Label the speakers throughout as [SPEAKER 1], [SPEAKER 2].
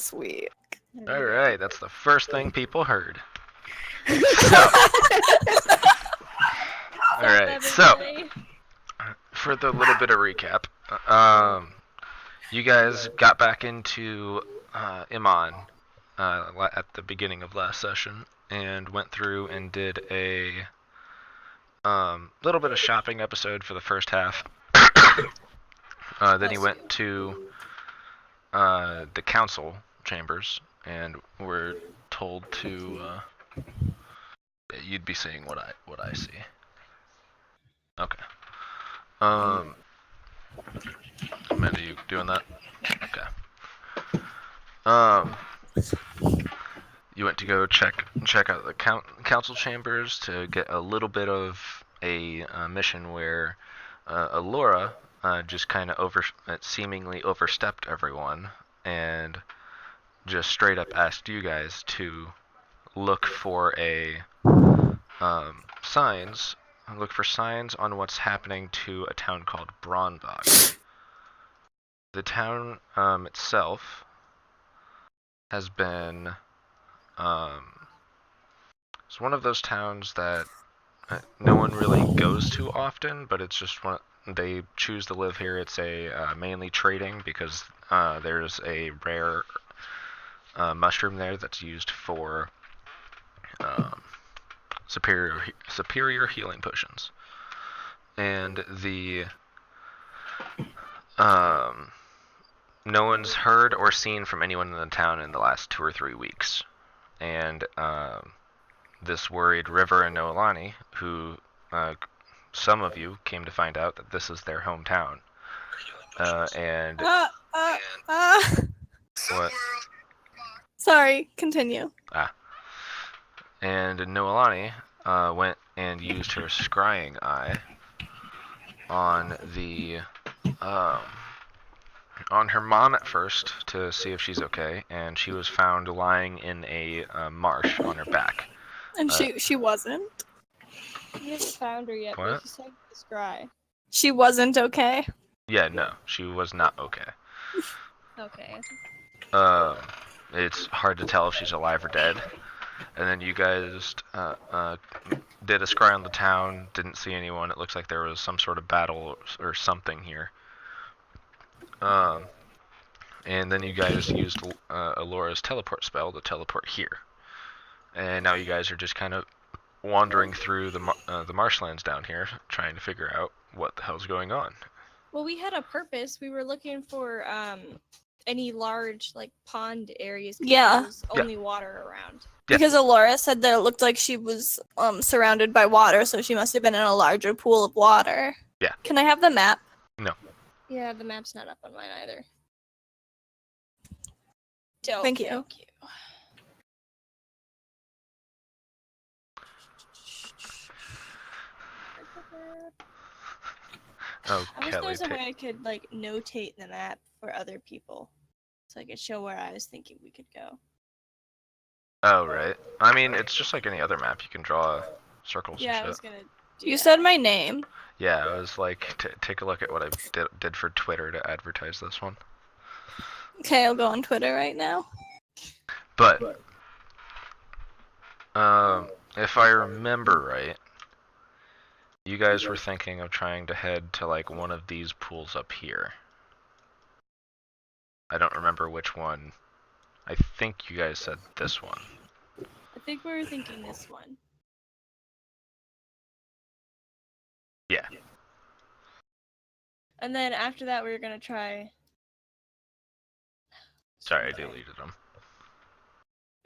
[SPEAKER 1] this week.
[SPEAKER 2] Alright, that's the first thing people heard. So, alright, so, for the little bit of recap, you guys got back into Iman at the beginning of last session and went through and did a little bit of shopping episode for the first half. Then he went to the council chambers and were told to you'd be seeing what I see. Okay. Amanda, you doing that? Okay. You went to go check out the council chambers to get a little bit of a mission where Alora just kind of seemingly overstepped everyone and just straight up asked you guys to look for signs on what's happening to a town called Braunbach. The town itself has been it's one of those towns that no one really goes to often, but it's just one. They choose to live here. It's mainly trading because there's a rare mushroom there that's used for superior healing potions, and no one's heard or seen from anyone in the town in the last 2 or 3 weeks, and this worried River and Noelani, who some of you came to find out that this is their hometown, and what?
[SPEAKER 1] Sorry, continue.
[SPEAKER 2] And Noelani went and used her scrying eye on on her mom at first to see if she's okay, and she was found lying in a marsh on her back.
[SPEAKER 1] And she wasn't?
[SPEAKER 3] We haven't found her yet,
[SPEAKER 2] What?
[SPEAKER 3] but she's like the scry.
[SPEAKER 1] She wasn't okay?
[SPEAKER 2] Yeah, no, she was not okay.
[SPEAKER 3] Okay.
[SPEAKER 2] It's hard to tell if she's alive or dead. And then you guys did a scry on the town, didn't see anyone. It looks like there was some sort of battle or something here. And then you guys used Alora's teleport spell to teleport here. And now you guys are just kind of wandering through the marshlands down here, trying to figure out what the hell's going on.
[SPEAKER 3] Well, we had a purpose. We were looking for any large like pond areas.
[SPEAKER 1] Yeah.
[SPEAKER 3] There's only water around.
[SPEAKER 2] Yeah.
[SPEAKER 1] Because Alora said that it looked like she was surrounded by water, so she must have been in a larger pool of water.
[SPEAKER 2] Yeah.
[SPEAKER 1] Can I have the map?
[SPEAKER 2] No.
[SPEAKER 3] Yeah, the map's not up on mine either.
[SPEAKER 1] Thank you.
[SPEAKER 2] Oh,
[SPEAKER 3] I wish there
[SPEAKER 2] Kelly.
[SPEAKER 3] was a way I could like notate the map for other people, so I could show where I was thinking we could go.
[SPEAKER 2] Oh, right. I mean, it's just like any other map. You can draw circles
[SPEAKER 3] Yeah, I
[SPEAKER 2] and
[SPEAKER 3] was
[SPEAKER 2] shit.
[SPEAKER 3] gonna. Do
[SPEAKER 1] You
[SPEAKER 3] that.
[SPEAKER 1] said my name.
[SPEAKER 2] Yeah, I was like, take a look at what I did for Twitter to advertise this one.
[SPEAKER 1] Okay, I'll go on Twitter right now.
[SPEAKER 2] But, if I remember right, you guys were thinking of trying to head to like one of these pools up here. I don't remember which one. I think you guys said this one.
[SPEAKER 3] I think we were thinking this one.
[SPEAKER 2] Yeah.
[SPEAKER 3] And then after that, we were gonna try.
[SPEAKER 2] Sorry, I deleted them.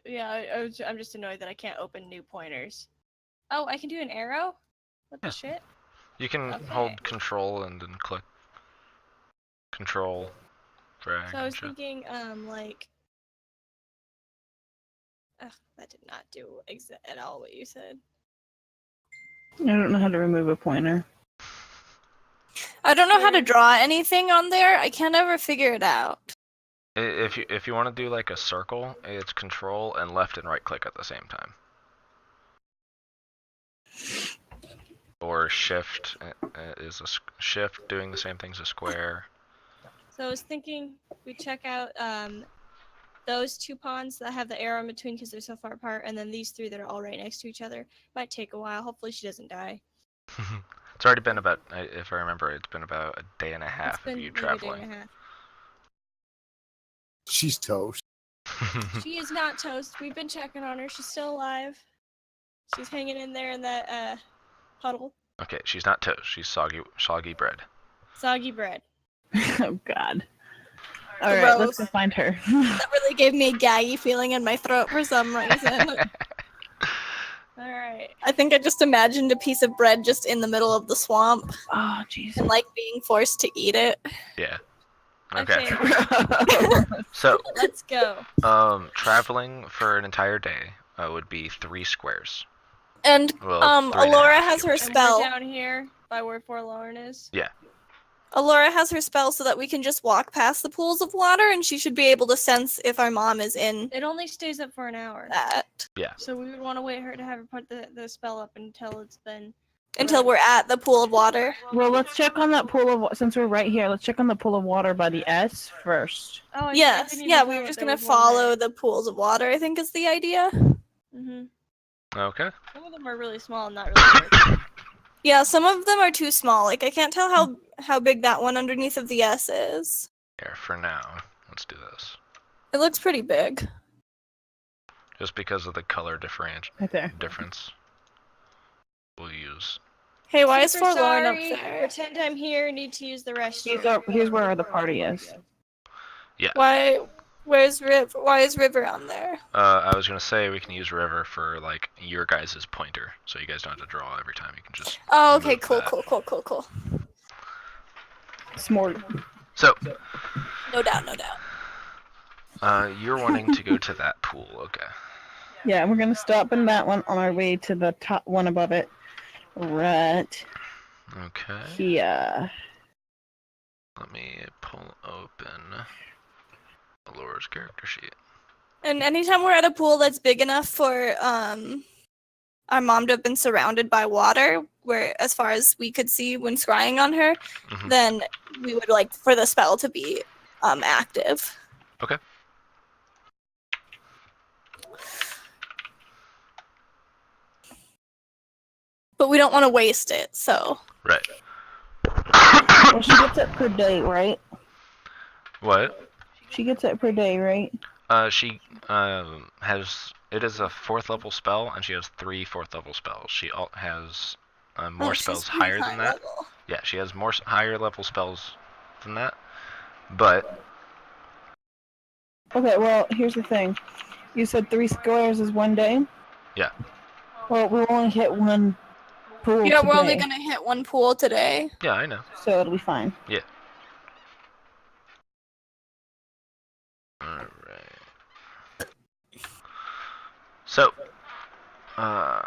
[SPEAKER 3] Yeah, I'm just annoyed that I can't open new pointers. Oh, I can do an arrow? What the
[SPEAKER 2] Yeah.
[SPEAKER 3] shit?
[SPEAKER 2] You can
[SPEAKER 3] Okay.
[SPEAKER 2] hold control and then click control, drag.
[SPEAKER 3] So I was
[SPEAKER 2] and shit.
[SPEAKER 3] thinking, like. Ugh, that did not do at all what you said.
[SPEAKER 4] I don't know how to remove a pointer.
[SPEAKER 1] I don't know how to draw anything on there. I can't ever figure it out.
[SPEAKER 2] If you want to do like a circle, it's control and left and right click at the same time. Or shift is a shift doing the same thing as a square.
[SPEAKER 3] So I was thinking we check out those 2 ponds that have the arrow in between because they're so far apart, and then these 3 that are all right next to each other. Might take a while. Hopefully she doesn't die.
[SPEAKER 2] It's already been about, if I remember, it's been about a day and a half
[SPEAKER 3] It's been
[SPEAKER 2] of you
[SPEAKER 3] maybe a day
[SPEAKER 2] traveling.
[SPEAKER 3] and a half.
[SPEAKER 5] She's toast.
[SPEAKER 3] She is not toast. We've been checking on her. She's still alive. She's hanging in there in that puddle.
[SPEAKER 2] Okay, she's not toast. She's soggy bread.
[SPEAKER 3] Soggy bread.
[SPEAKER 4] Oh God. All right, let's go
[SPEAKER 1] Gross.
[SPEAKER 4] find her.
[SPEAKER 1] That really gave me a gaggy feeling in my throat for some reason.
[SPEAKER 3] All right.
[SPEAKER 1] I think I just imagined a piece of bread just in the middle of the swamp
[SPEAKER 4] Oh jeez.
[SPEAKER 1] and like being forced to eat it.
[SPEAKER 2] Yeah. Okay.
[SPEAKER 3] Okay,
[SPEAKER 2] So,
[SPEAKER 3] let's go.
[SPEAKER 2] traveling for an entire day would be 3 squares.
[SPEAKER 1] And
[SPEAKER 2] Well, 3.5,
[SPEAKER 1] Alora has
[SPEAKER 2] give or
[SPEAKER 1] her
[SPEAKER 2] take.
[SPEAKER 3] And
[SPEAKER 1] spell.
[SPEAKER 3] we're down here by where Forlorn is.
[SPEAKER 1] Alora has her spell so that we can just walk past the pools of water, and she should be able to sense if our mom is in
[SPEAKER 3] It only stays up for an hour.
[SPEAKER 1] that
[SPEAKER 3] So we would want to wait her to have her put the spell up until it's been...
[SPEAKER 1] until we're at the pool of water.
[SPEAKER 4] Well, let's check on that pool of since we're right here. Let's check on the pool of water by the S first.
[SPEAKER 3] Oh,
[SPEAKER 1] Yes, yeah, we were just gonna follow the pools of water, I think is the idea.
[SPEAKER 3] Mm-hmm.
[SPEAKER 2] Okay.
[SPEAKER 3] Some of them are really small and not really big.
[SPEAKER 1] Yeah, some of them are too small. Like, I can't tell how big that one underneath of the S is.
[SPEAKER 2] Here, for now, let's do this.
[SPEAKER 1] It looks pretty big.
[SPEAKER 2] Just because of the color
[SPEAKER 4] Right there.
[SPEAKER 2] difference, we'll use.
[SPEAKER 1] Hey, why is
[SPEAKER 3] Super
[SPEAKER 1] Forlorn up
[SPEAKER 3] sorry.
[SPEAKER 1] there?
[SPEAKER 3] Pretend I'm here. Need to use the restroom.
[SPEAKER 4] Here's where the party is.
[SPEAKER 1] Where's River? Why is River on there?
[SPEAKER 2] I was gonna say we can use River for like your guys' pointer, so you guys don't have to draw every time. You can just.
[SPEAKER 1] Oh, okay,
[SPEAKER 2] move
[SPEAKER 1] cool,
[SPEAKER 2] that.
[SPEAKER 1] cool.
[SPEAKER 4] Smart.
[SPEAKER 2] So,
[SPEAKER 1] No doubt.
[SPEAKER 2] you're wanting to go to that pool, okay?
[SPEAKER 4] Yeah, we're gonna stop in that one on our way to the top one above it. Right
[SPEAKER 2] Okay.
[SPEAKER 4] here.
[SPEAKER 2] Let me pull open Alora's character sheet.
[SPEAKER 1] And anytime we're at a pool that's big enough for our mom to have been surrounded by water, where as far as we could see when scrying on her,
[SPEAKER 2] Mhm.
[SPEAKER 1] then we would like for the spell to be active.
[SPEAKER 2] Okay.
[SPEAKER 1] But we don't want to waste it, so
[SPEAKER 2] Right.
[SPEAKER 4] Well, she gets it per day, right?
[SPEAKER 2] What?
[SPEAKER 4] She gets it per day, right?
[SPEAKER 2] She has. It is a 4th level spell, and she has 3 4th level spells. She has more
[SPEAKER 1] she's
[SPEAKER 2] spells
[SPEAKER 1] pretty
[SPEAKER 2] higher
[SPEAKER 1] high
[SPEAKER 2] than that.
[SPEAKER 1] level.
[SPEAKER 2] Yeah, she has more higher level spells than that. But
[SPEAKER 4] Okay, well, here's the thing. You said 3 squares is 1 day?
[SPEAKER 2] Yeah.
[SPEAKER 4] Well, we'll only hit 1 pool
[SPEAKER 1] Yeah, we're only
[SPEAKER 4] today,
[SPEAKER 1] gonna hit one pool today.
[SPEAKER 2] yeah, I know.
[SPEAKER 4] so it'll be fine.
[SPEAKER 2] Alright. So, I'm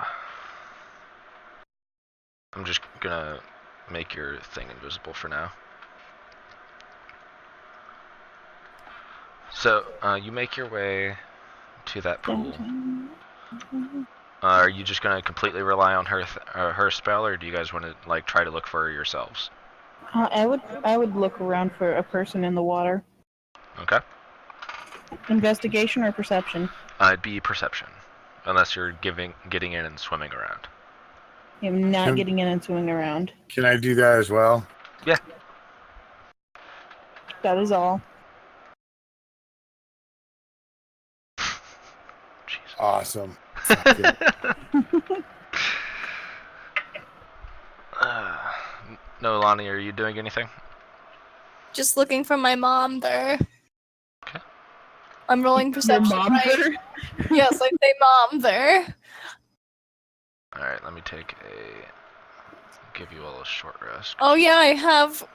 [SPEAKER 2] just gonna make your thing invisible for now. So, you make your way to that pool. Are you just gonna completely rely on her spell, or do you guys want to like try to look for her yourselves?
[SPEAKER 4] I would look around for a person in the water.
[SPEAKER 2] Okay.
[SPEAKER 4] Investigation or perception?
[SPEAKER 2] It'd be perception, unless you're getting in and swimming around.
[SPEAKER 4] I'm not
[SPEAKER 5] Can-
[SPEAKER 4] getting in and swimming around.
[SPEAKER 5] Can I do that as well?
[SPEAKER 4] That is all.
[SPEAKER 2] Jeez.
[SPEAKER 5] Awesome.
[SPEAKER 2] No, Lonnie, are you doing anything?
[SPEAKER 1] Just looking for my mom there.
[SPEAKER 2] Okay.
[SPEAKER 1] I'm rolling perception. Right? Yes, I say mom there.
[SPEAKER 2] Alright, let me give you all a short rest.
[SPEAKER 1] Oh yeah, I have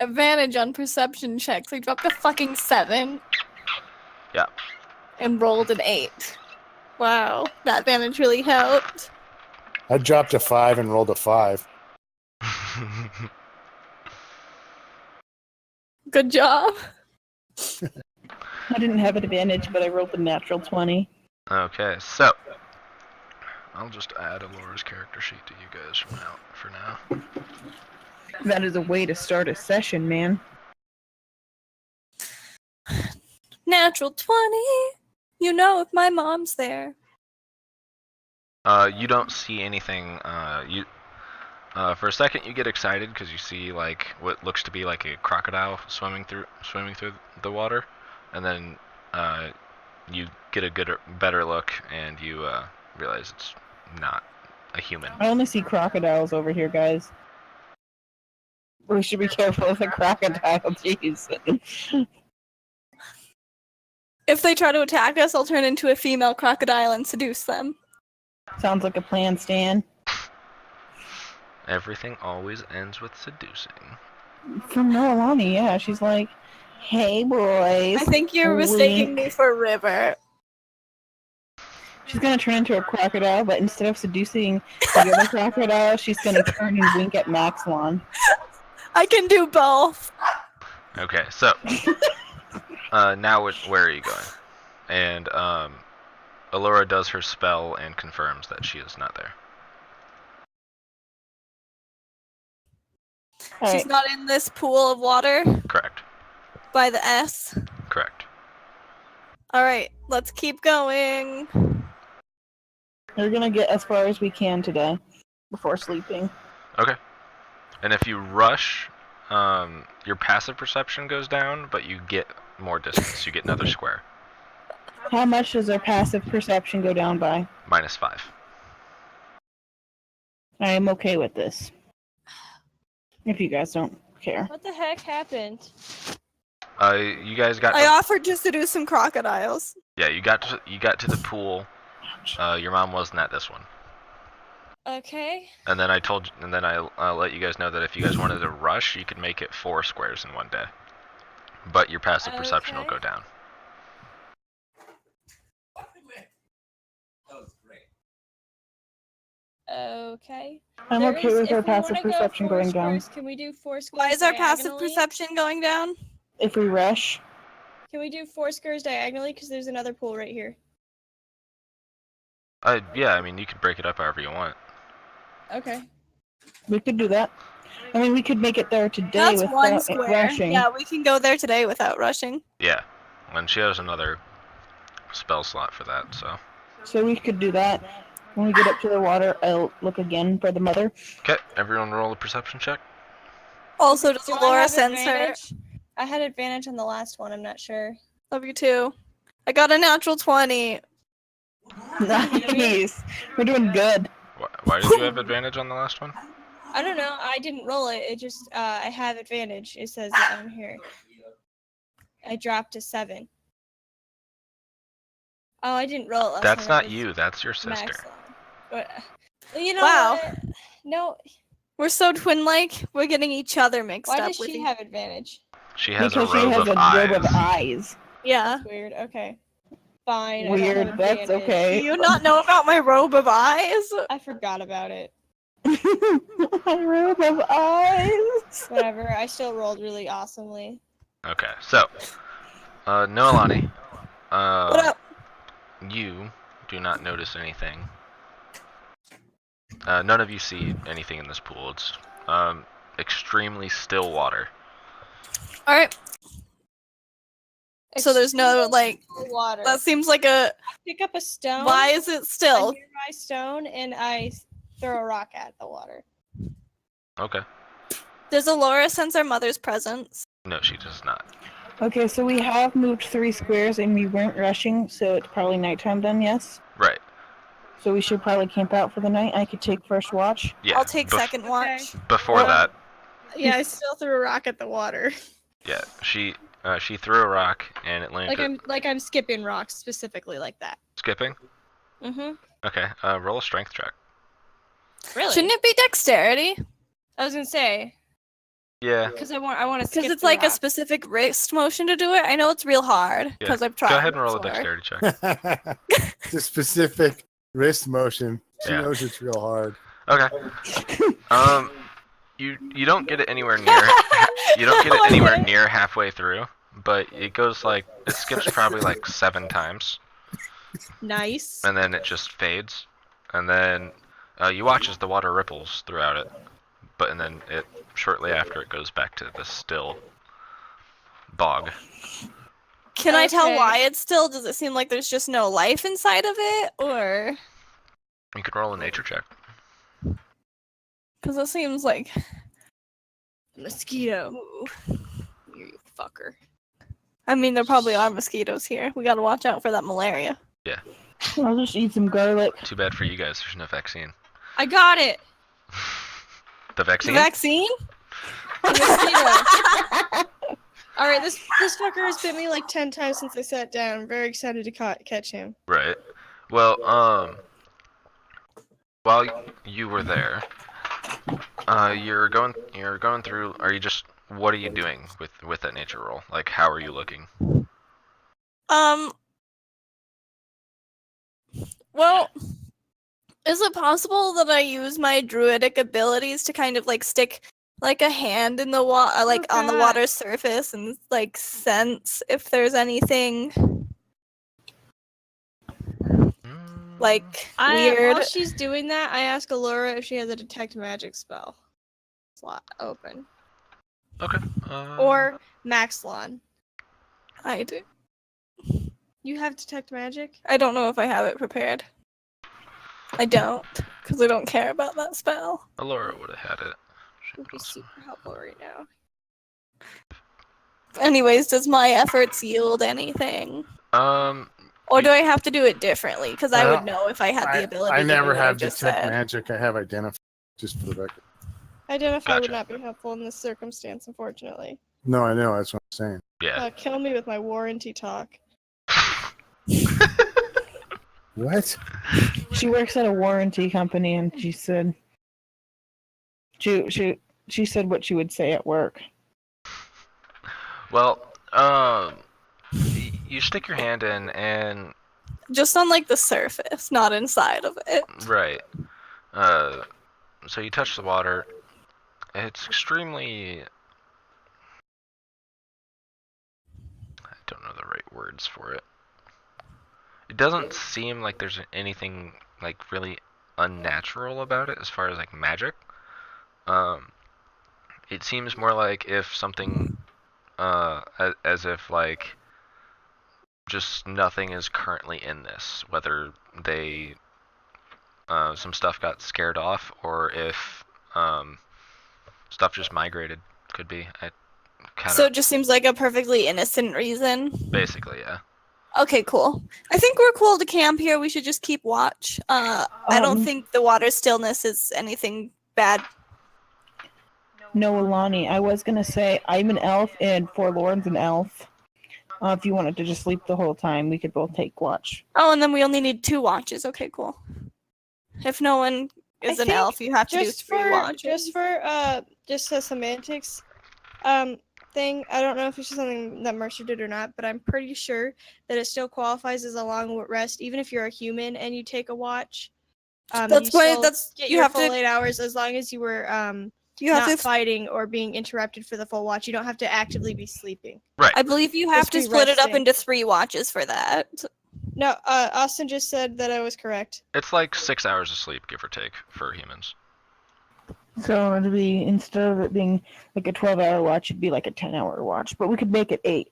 [SPEAKER 1] advantage on perception checks. I dropped a fucking 7.
[SPEAKER 2] Yeah.
[SPEAKER 1] And rolled an 8. Wow, that advantage really helped.
[SPEAKER 5] I dropped a 5 and rolled a 5.
[SPEAKER 1] Good job.
[SPEAKER 4] I didn't have advantage, but I rolled a natural 20.
[SPEAKER 2] Okay, so I'll just add Alora's character sheet to you guys for now.
[SPEAKER 4] That is a way to start a session, man.
[SPEAKER 1] Natural 20. You know if my mom's there.
[SPEAKER 2] You don't see anything. For a second you get excited because you see like what looks to be like a crocodile swimming through the water, and then you get a better look and you realize it's not a human.
[SPEAKER 4] I only see crocodiles over here, guys. We should be careful of the crocodile. Jeez.
[SPEAKER 1] If they try to attack us, I'll turn into a female crocodile and seduce them.
[SPEAKER 4] Sounds like a plan, Stan.
[SPEAKER 2] Everything always ends with seducing.
[SPEAKER 4] From Noelani, yeah. She's like, hey, boys.
[SPEAKER 1] I think you're mistaking me
[SPEAKER 4] Wink.
[SPEAKER 1] for River.
[SPEAKER 4] She's gonna turn into a crocodile, but instead of seducing the other crocodile, she's gonna turn and wink at Maxlon.
[SPEAKER 1] I can do both.
[SPEAKER 2] Okay, so now where are you going? And Allura does her spell and confirms that she is not there.
[SPEAKER 4] All
[SPEAKER 1] She's
[SPEAKER 4] right.
[SPEAKER 1] not in this pool of water
[SPEAKER 2] Correct.
[SPEAKER 1] by the S.
[SPEAKER 2] Correct.
[SPEAKER 1] Alright, let's keep going.
[SPEAKER 4] We're gonna get as far as we can today before sleeping.
[SPEAKER 2] Okay. And if you rush, your passive perception goes down, but you get more distance. You get another square.
[SPEAKER 4] How much does our passive perception go down by?
[SPEAKER 2] -5.
[SPEAKER 4] I am okay with this. If you guys don't care.
[SPEAKER 3] What the heck happened?
[SPEAKER 2] You guys got.
[SPEAKER 1] I offered to seduce some crocodiles.
[SPEAKER 2] Yeah, you got to the pool. Your mom wasn't at this one.
[SPEAKER 3] Okay.
[SPEAKER 2] And then I let you guys know that if you guys wanted to rush, you could make it 4 squares in one day. But your passive perception will
[SPEAKER 3] Okay.
[SPEAKER 2] go down.
[SPEAKER 3] Okay.
[SPEAKER 4] I'm
[SPEAKER 3] There
[SPEAKER 4] okay
[SPEAKER 3] is-
[SPEAKER 4] with our
[SPEAKER 3] if we
[SPEAKER 4] passive
[SPEAKER 3] wanna go
[SPEAKER 4] perception
[SPEAKER 3] 4
[SPEAKER 4] going down.
[SPEAKER 3] squares, Can we do 4 squares?
[SPEAKER 1] Why is our passive
[SPEAKER 3] diagonally?
[SPEAKER 1] perception going down?
[SPEAKER 4] If we rush,
[SPEAKER 3] Can we do 4 squares diagonally? Because there's another pool right here.
[SPEAKER 2] Yeah, I mean you can break it up however you want.
[SPEAKER 3] Okay.
[SPEAKER 4] we could do that. I mean, we could make it there today
[SPEAKER 1] That's one
[SPEAKER 4] without
[SPEAKER 1] square.
[SPEAKER 4] rushing.
[SPEAKER 1] Yeah, we can go there today without rushing.
[SPEAKER 2] Yeah, and she has another spell slot for that. So.
[SPEAKER 4] So we could do that. When we get up to the water, I'll look again for the mother.
[SPEAKER 2] Okay, everyone roll a perception check.
[SPEAKER 1] Also, does
[SPEAKER 3] Do I
[SPEAKER 1] Laura
[SPEAKER 3] have
[SPEAKER 1] sense her?
[SPEAKER 3] advantage? I had advantage on the last one. I'm not sure.
[SPEAKER 1] Love you too. I got a natural 20.
[SPEAKER 4] Nice. We're doing good.
[SPEAKER 2] Why did you have advantage on the last one?
[SPEAKER 3] I don't know. I didn't roll it. It just I have advantage. It says that on here. I dropped a 7. Oh, I didn't roll it. last
[SPEAKER 2] That's
[SPEAKER 3] time, it
[SPEAKER 2] not
[SPEAKER 3] was
[SPEAKER 2] you. That's your sister.
[SPEAKER 3] Maxwell. But, you know
[SPEAKER 1] Wow.
[SPEAKER 3] what? No.
[SPEAKER 1] We're so twin-like. We're getting each other mixed
[SPEAKER 3] Why
[SPEAKER 1] up
[SPEAKER 3] does
[SPEAKER 1] with
[SPEAKER 3] she
[SPEAKER 1] each-
[SPEAKER 3] have advantage?
[SPEAKER 2] She has
[SPEAKER 4] Because
[SPEAKER 2] a
[SPEAKER 4] she
[SPEAKER 2] robe
[SPEAKER 4] has
[SPEAKER 2] of
[SPEAKER 4] a
[SPEAKER 2] eyes.
[SPEAKER 4] robe of eyes.
[SPEAKER 1] Yeah.
[SPEAKER 3] Weird. Okay. Fine. I don't
[SPEAKER 4] Weird.
[SPEAKER 3] have
[SPEAKER 4] That's
[SPEAKER 3] advantage.
[SPEAKER 1] Do
[SPEAKER 4] okay.
[SPEAKER 1] you not know about my robe of eyes?
[SPEAKER 3] I forgot about it.
[SPEAKER 4] A robe of eyes.
[SPEAKER 3] Whatever. I still rolled really awesomely.
[SPEAKER 2] Okay, so Noelani,
[SPEAKER 1] What up?
[SPEAKER 2] you do not notice anything. None of you see anything in this pool. It's extremely still water.
[SPEAKER 1] Alright. So there's no, like,
[SPEAKER 3] Extremely water.
[SPEAKER 1] that seems like a...
[SPEAKER 3] Pick up a stone.
[SPEAKER 1] Why is it
[SPEAKER 3] A
[SPEAKER 1] still?
[SPEAKER 3] nearby stone, and I throw a rock at the water.
[SPEAKER 2] Okay.
[SPEAKER 1] Does Alora sense our mother's presence?
[SPEAKER 2] No, she does not.
[SPEAKER 4] Okay, so we have moved 3 squares and we weren't rushing, so it's probably nighttime then, yes?
[SPEAKER 2] Right.
[SPEAKER 4] So we should probably camp out for the night. I could take first watch.
[SPEAKER 2] Yeah.
[SPEAKER 1] I'll take second watch.
[SPEAKER 2] Before
[SPEAKER 3] Well-
[SPEAKER 2] that,
[SPEAKER 3] Yeah, I still threw a rock at the water.
[SPEAKER 2] yeah, she threw a rock and it landed.
[SPEAKER 3] I'm skipping rocks specifically like that.
[SPEAKER 2] Skipping.
[SPEAKER 3] Mm-hmm.
[SPEAKER 2] Okay. Roll a strength check.
[SPEAKER 3] Really?
[SPEAKER 1] Shouldn't it be dexterity?
[SPEAKER 3] I was gonna say
[SPEAKER 2] Yeah.
[SPEAKER 3] because I want to skip.
[SPEAKER 1] Because it's
[SPEAKER 3] the
[SPEAKER 1] like a
[SPEAKER 3] rock.
[SPEAKER 1] specific wrist motion to do it. I know it's real hard
[SPEAKER 2] Yeah.
[SPEAKER 1] because I've tried.
[SPEAKER 2] Go ahead and roll a
[SPEAKER 1] before.
[SPEAKER 2] dexterity check.
[SPEAKER 5] It's a specific wrist motion. She
[SPEAKER 2] Yeah.
[SPEAKER 5] knows it's real hard.
[SPEAKER 2] Okay. You don't get it anywhere near. You don't get it anywhere near halfway through, but it goes like it skips probably like 7 times,
[SPEAKER 3] Nice.
[SPEAKER 2] and then it just fades, and then you watch as the water ripples throughout it, and then it shortly after it goes back to the still bog.
[SPEAKER 1] Can I tell
[SPEAKER 3] Okay.
[SPEAKER 1] why it's still? Does it seem like there's just no life inside of it, or
[SPEAKER 2] You can roll a nature check.
[SPEAKER 1] because it seems like
[SPEAKER 3] Mosquito.
[SPEAKER 1] ooh.
[SPEAKER 3] You fucker.
[SPEAKER 1] I mean, there probably are mosquitoes here. We gotta watch out for that malaria.
[SPEAKER 4] I'll just eat some garlic.
[SPEAKER 2] Too bad for you guys. There's no vaccine.
[SPEAKER 3] I got it.
[SPEAKER 2] The vaccine?
[SPEAKER 1] Vaccine?
[SPEAKER 3] The mosquito. All right, this fucker has bit me like 10 times since I sat down. I'm very excited to catch him.
[SPEAKER 2] Right. Well, while you were there, you're going through. What are you doing with that nature roll? Like, how are you looking?
[SPEAKER 1] Well, is it possible that I use my druidic abilities to kind of like stick like a hand in the water, like on the
[SPEAKER 3] God.
[SPEAKER 1] water's surface, and like sense if there's anything like weird?
[SPEAKER 3] While she's doing that, I ask Allura if she has a detect magic spell slot open.
[SPEAKER 2] Okay.
[SPEAKER 3] Or Maxlon.
[SPEAKER 1] I do.
[SPEAKER 3] You have detect magic?
[SPEAKER 1] I don't know if I have it prepared. I don't, because I don't care about that spell.
[SPEAKER 2] Allura would have had it. She
[SPEAKER 3] Would be
[SPEAKER 2] also-
[SPEAKER 3] super helpful right now.
[SPEAKER 1] Anyways, does my efforts yield anything? Or do I have to do it differently? Because I would know if I had the ability
[SPEAKER 5] I
[SPEAKER 1] to
[SPEAKER 5] never
[SPEAKER 1] do what I
[SPEAKER 5] have
[SPEAKER 1] just
[SPEAKER 5] detect
[SPEAKER 1] said.
[SPEAKER 5] magic. I have identify, just for the record.
[SPEAKER 3] Identify would
[SPEAKER 2] Gotcha.
[SPEAKER 3] not be helpful in this circumstance, unfortunately.
[SPEAKER 5] No, I know. That's what I'm saying.
[SPEAKER 2] Yeah.
[SPEAKER 3] Kill me with my warranty talk.
[SPEAKER 5] What?
[SPEAKER 4] She works at a warranty company, and she said she said what she would say at work.
[SPEAKER 2] Well, you stick your hand in, and
[SPEAKER 1] Just on like the surface, not inside of it.
[SPEAKER 2] right. So you touch the water. It's extremely. I don't know the right words for it. It doesn't seem like there's anything like really unnatural about it as far as like magic. It seems more like if something, as if like just nothing is currently in this, whether they some stuff got scared off or if stuff just migrated. Could be. I kind
[SPEAKER 1] So
[SPEAKER 2] of
[SPEAKER 1] it just seems like a perfectly innocent reason.
[SPEAKER 2] basically, yeah.
[SPEAKER 1] Okay, cool. I think we're cool to camp here. We should just keep watch. I don't think the water stillness is anything bad.
[SPEAKER 4] No, Alani, I was gonna say I'm an elf and Forlorn's an elf. If you wanted to just sleep the whole time, we could both take watch.
[SPEAKER 1] Oh, and then we only need 2 watches. Okay, cool. If no one is
[SPEAKER 3] I
[SPEAKER 1] an
[SPEAKER 3] think
[SPEAKER 1] elf, you have to do 3 watches.
[SPEAKER 3] Just the semantics thing. I don't know if it's just something that Mercer did or not, but I'm pretty sure that it still qualifies as a long rest, even if you're a human and you take a watch.
[SPEAKER 1] That's
[SPEAKER 3] you
[SPEAKER 1] why
[SPEAKER 3] still
[SPEAKER 1] that's
[SPEAKER 3] get
[SPEAKER 1] you
[SPEAKER 3] your
[SPEAKER 1] have
[SPEAKER 3] full
[SPEAKER 1] to
[SPEAKER 3] 8 hours as long as you were
[SPEAKER 1] you have
[SPEAKER 3] not
[SPEAKER 1] to
[SPEAKER 3] fighting or being interrupted for the full watch. You don't have to actively be sleeping.
[SPEAKER 1] I believe you have
[SPEAKER 3] Just
[SPEAKER 1] to
[SPEAKER 3] be
[SPEAKER 1] split it up
[SPEAKER 3] resting.
[SPEAKER 1] into 3 watches for that.
[SPEAKER 3] No, Austin just said that I was correct.
[SPEAKER 2] It's like 6 hours of sleep, give or take, for humans.
[SPEAKER 4] So it'd be, instead of it being like a 12-hour watch, it'd be like a 10-hour watch. But we could make it 8.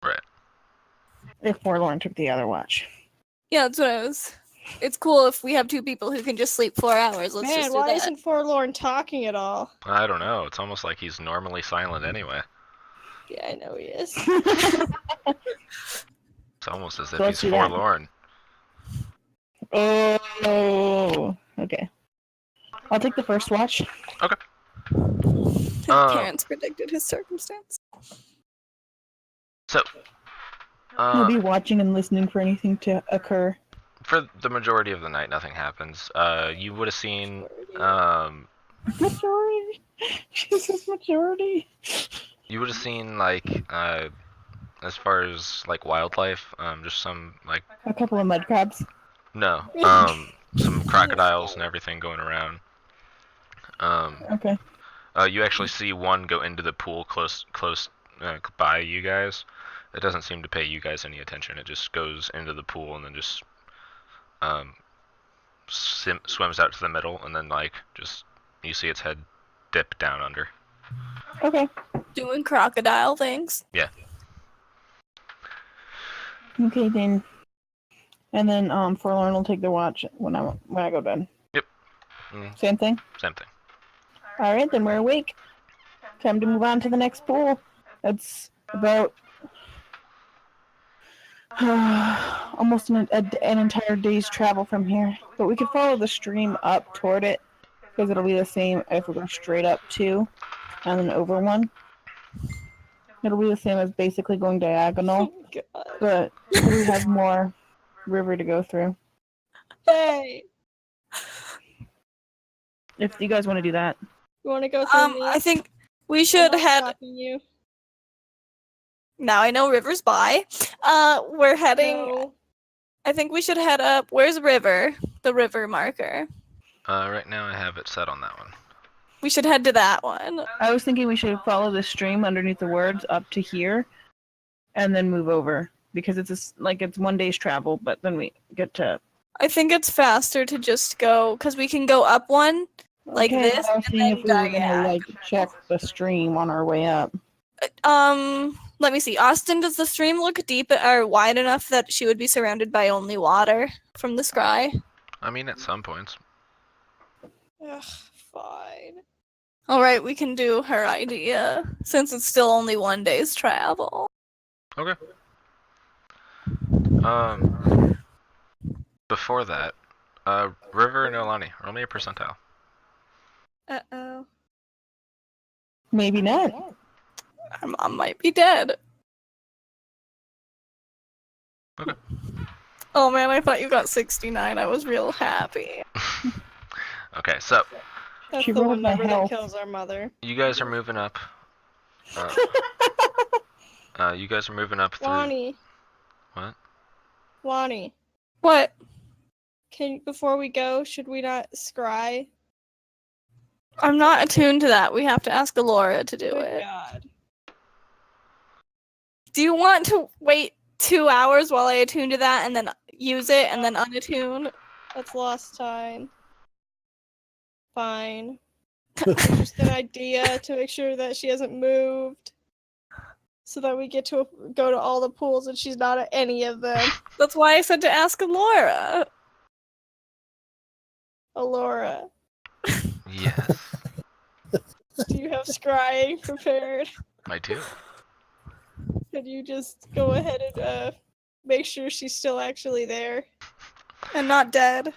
[SPEAKER 2] Right.
[SPEAKER 4] If Forlorn took the other watch.
[SPEAKER 1] Yeah, that's what I was. It's cool if we have 2 people who can just sleep 4 hours. Let's
[SPEAKER 3] Man,
[SPEAKER 1] just do
[SPEAKER 3] why
[SPEAKER 1] that.
[SPEAKER 3] isn't Forlorn talking at all?
[SPEAKER 2] I don't know. It's almost like he's normally silent anyway.
[SPEAKER 3] Yeah, I know he is.
[SPEAKER 2] It's almost as if
[SPEAKER 4] So let's
[SPEAKER 2] he's
[SPEAKER 4] do that.
[SPEAKER 2] forlorn.
[SPEAKER 4] Oh, okay. I'll take the first watch.
[SPEAKER 1] Parents predicted his circumstance.
[SPEAKER 2] So,
[SPEAKER 4] I'll be watching and listening for anything to occur.
[SPEAKER 2] for the majority of the night, nothing happens. You would have seen,
[SPEAKER 4] Majority? Jesus, majority?
[SPEAKER 2] you would have seen like, as far as like wildlife, just some like
[SPEAKER 4] A couple of mud crabs.
[SPEAKER 2] no, some crocodiles and everything going around.
[SPEAKER 4] Okay.
[SPEAKER 2] You actually see one go into the pool close by you guys. It doesn't seem to pay you guys any attention. It just goes into the pool and then just swims out to the middle, and then like just you see its head dip down under.
[SPEAKER 4] Okay.
[SPEAKER 1] Doing crocodile things.
[SPEAKER 2] Yeah.
[SPEAKER 4] Okay, then. And then Forlorn will take the watch when I go to bed.
[SPEAKER 2] Mm,
[SPEAKER 4] Same thing?
[SPEAKER 2] same thing.
[SPEAKER 4] All right, then we're awake. Time to move on to the next pool. It's about almost an entire day's travel from here. But we could follow the stream up toward it, because it'll be the same if we go straight up two and then over one. It'll be the same as basically going diagonal,
[SPEAKER 3] God.
[SPEAKER 4] but we have more river to go through.
[SPEAKER 3] Hey,
[SPEAKER 4] If you guys want to do that.
[SPEAKER 3] you want to go through me?
[SPEAKER 1] I think we
[SPEAKER 3] I'm
[SPEAKER 1] should
[SPEAKER 3] not
[SPEAKER 1] head.
[SPEAKER 3] stopping you.
[SPEAKER 1] Now I know River's by. We're heading.
[SPEAKER 3] No.
[SPEAKER 1] I think we should head up. Where's River? The river marker.
[SPEAKER 2] Right now I have it set on that one.
[SPEAKER 1] We should head to that one.
[SPEAKER 4] I was thinking we should follow the stream underneath the words up to here, and then move over because it's it's 1 day's travel. But then we get to.
[SPEAKER 1] I think it's faster to just go because we can go up one like
[SPEAKER 4] Okay,
[SPEAKER 1] this.
[SPEAKER 4] I was
[SPEAKER 1] and
[SPEAKER 4] seeing
[SPEAKER 1] then
[SPEAKER 4] if we were gonna
[SPEAKER 1] diagonal.
[SPEAKER 4] check the stream on our way up.
[SPEAKER 1] Let me see. Austin, does the stream look deep or wide enough that she would be surrounded by only water from the sky?
[SPEAKER 2] I mean, at some points.
[SPEAKER 3] Ugh, fine.
[SPEAKER 1] All right, we can do her idea since it's still only 1 day's travel.
[SPEAKER 2] Okay. Before that, River and Olani, roll me a percentile.
[SPEAKER 3] Uh-oh.
[SPEAKER 4] Maybe not.
[SPEAKER 1] Our mom might be dead.
[SPEAKER 2] Okay.
[SPEAKER 1] Oh man, I thought you got 69. I was real happy.
[SPEAKER 2] Okay, so
[SPEAKER 3] That's
[SPEAKER 4] She
[SPEAKER 3] the
[SPEAKER 4] rolled
[SPEAKER 3] one
[SPEAKER 4] my
[SPEAKER 3] number that
[SPEAKER 4] health.
[SPEAKER 3] kills our mother.
[SPEAKER 2] you guys are moving up. You guys are moving up through.
[SPEAKER 3] Lonnie.
[SPEAKER 2] What?
[SPEAKER 3] Lonnie.
[SPEAKER 1] What?
[SPEAKER 3] Before we go, should we not scry?
[SPEAKER 1] I'm not attuned to that. We have to ask Alora to do
[SPEAKER 3] Good
[SPEAKER 1] it.
[SPEAKER 3] God.
[SPEAKER 1] Do you want to wait 2 hours while I attune to that and then use it and then unattune?
[SPEAKER 3] That's lost time. Fine. It's just an idea to make sure that she hasn't moved. So that we get to go to all the pools and she's not at any of them.
[SPEAKER 1] That's why I said to ask Alora.
[SPEAKER 3] Alora,
[SPEAKER 2] Yes,
[SPEAKER 3] do you have scrying prepared?
[SPEAKER 2] I do.
[SPEAKER 3] Can you just go ahead and make sure she's still actually there?
[SPEAKER 1] And not dead.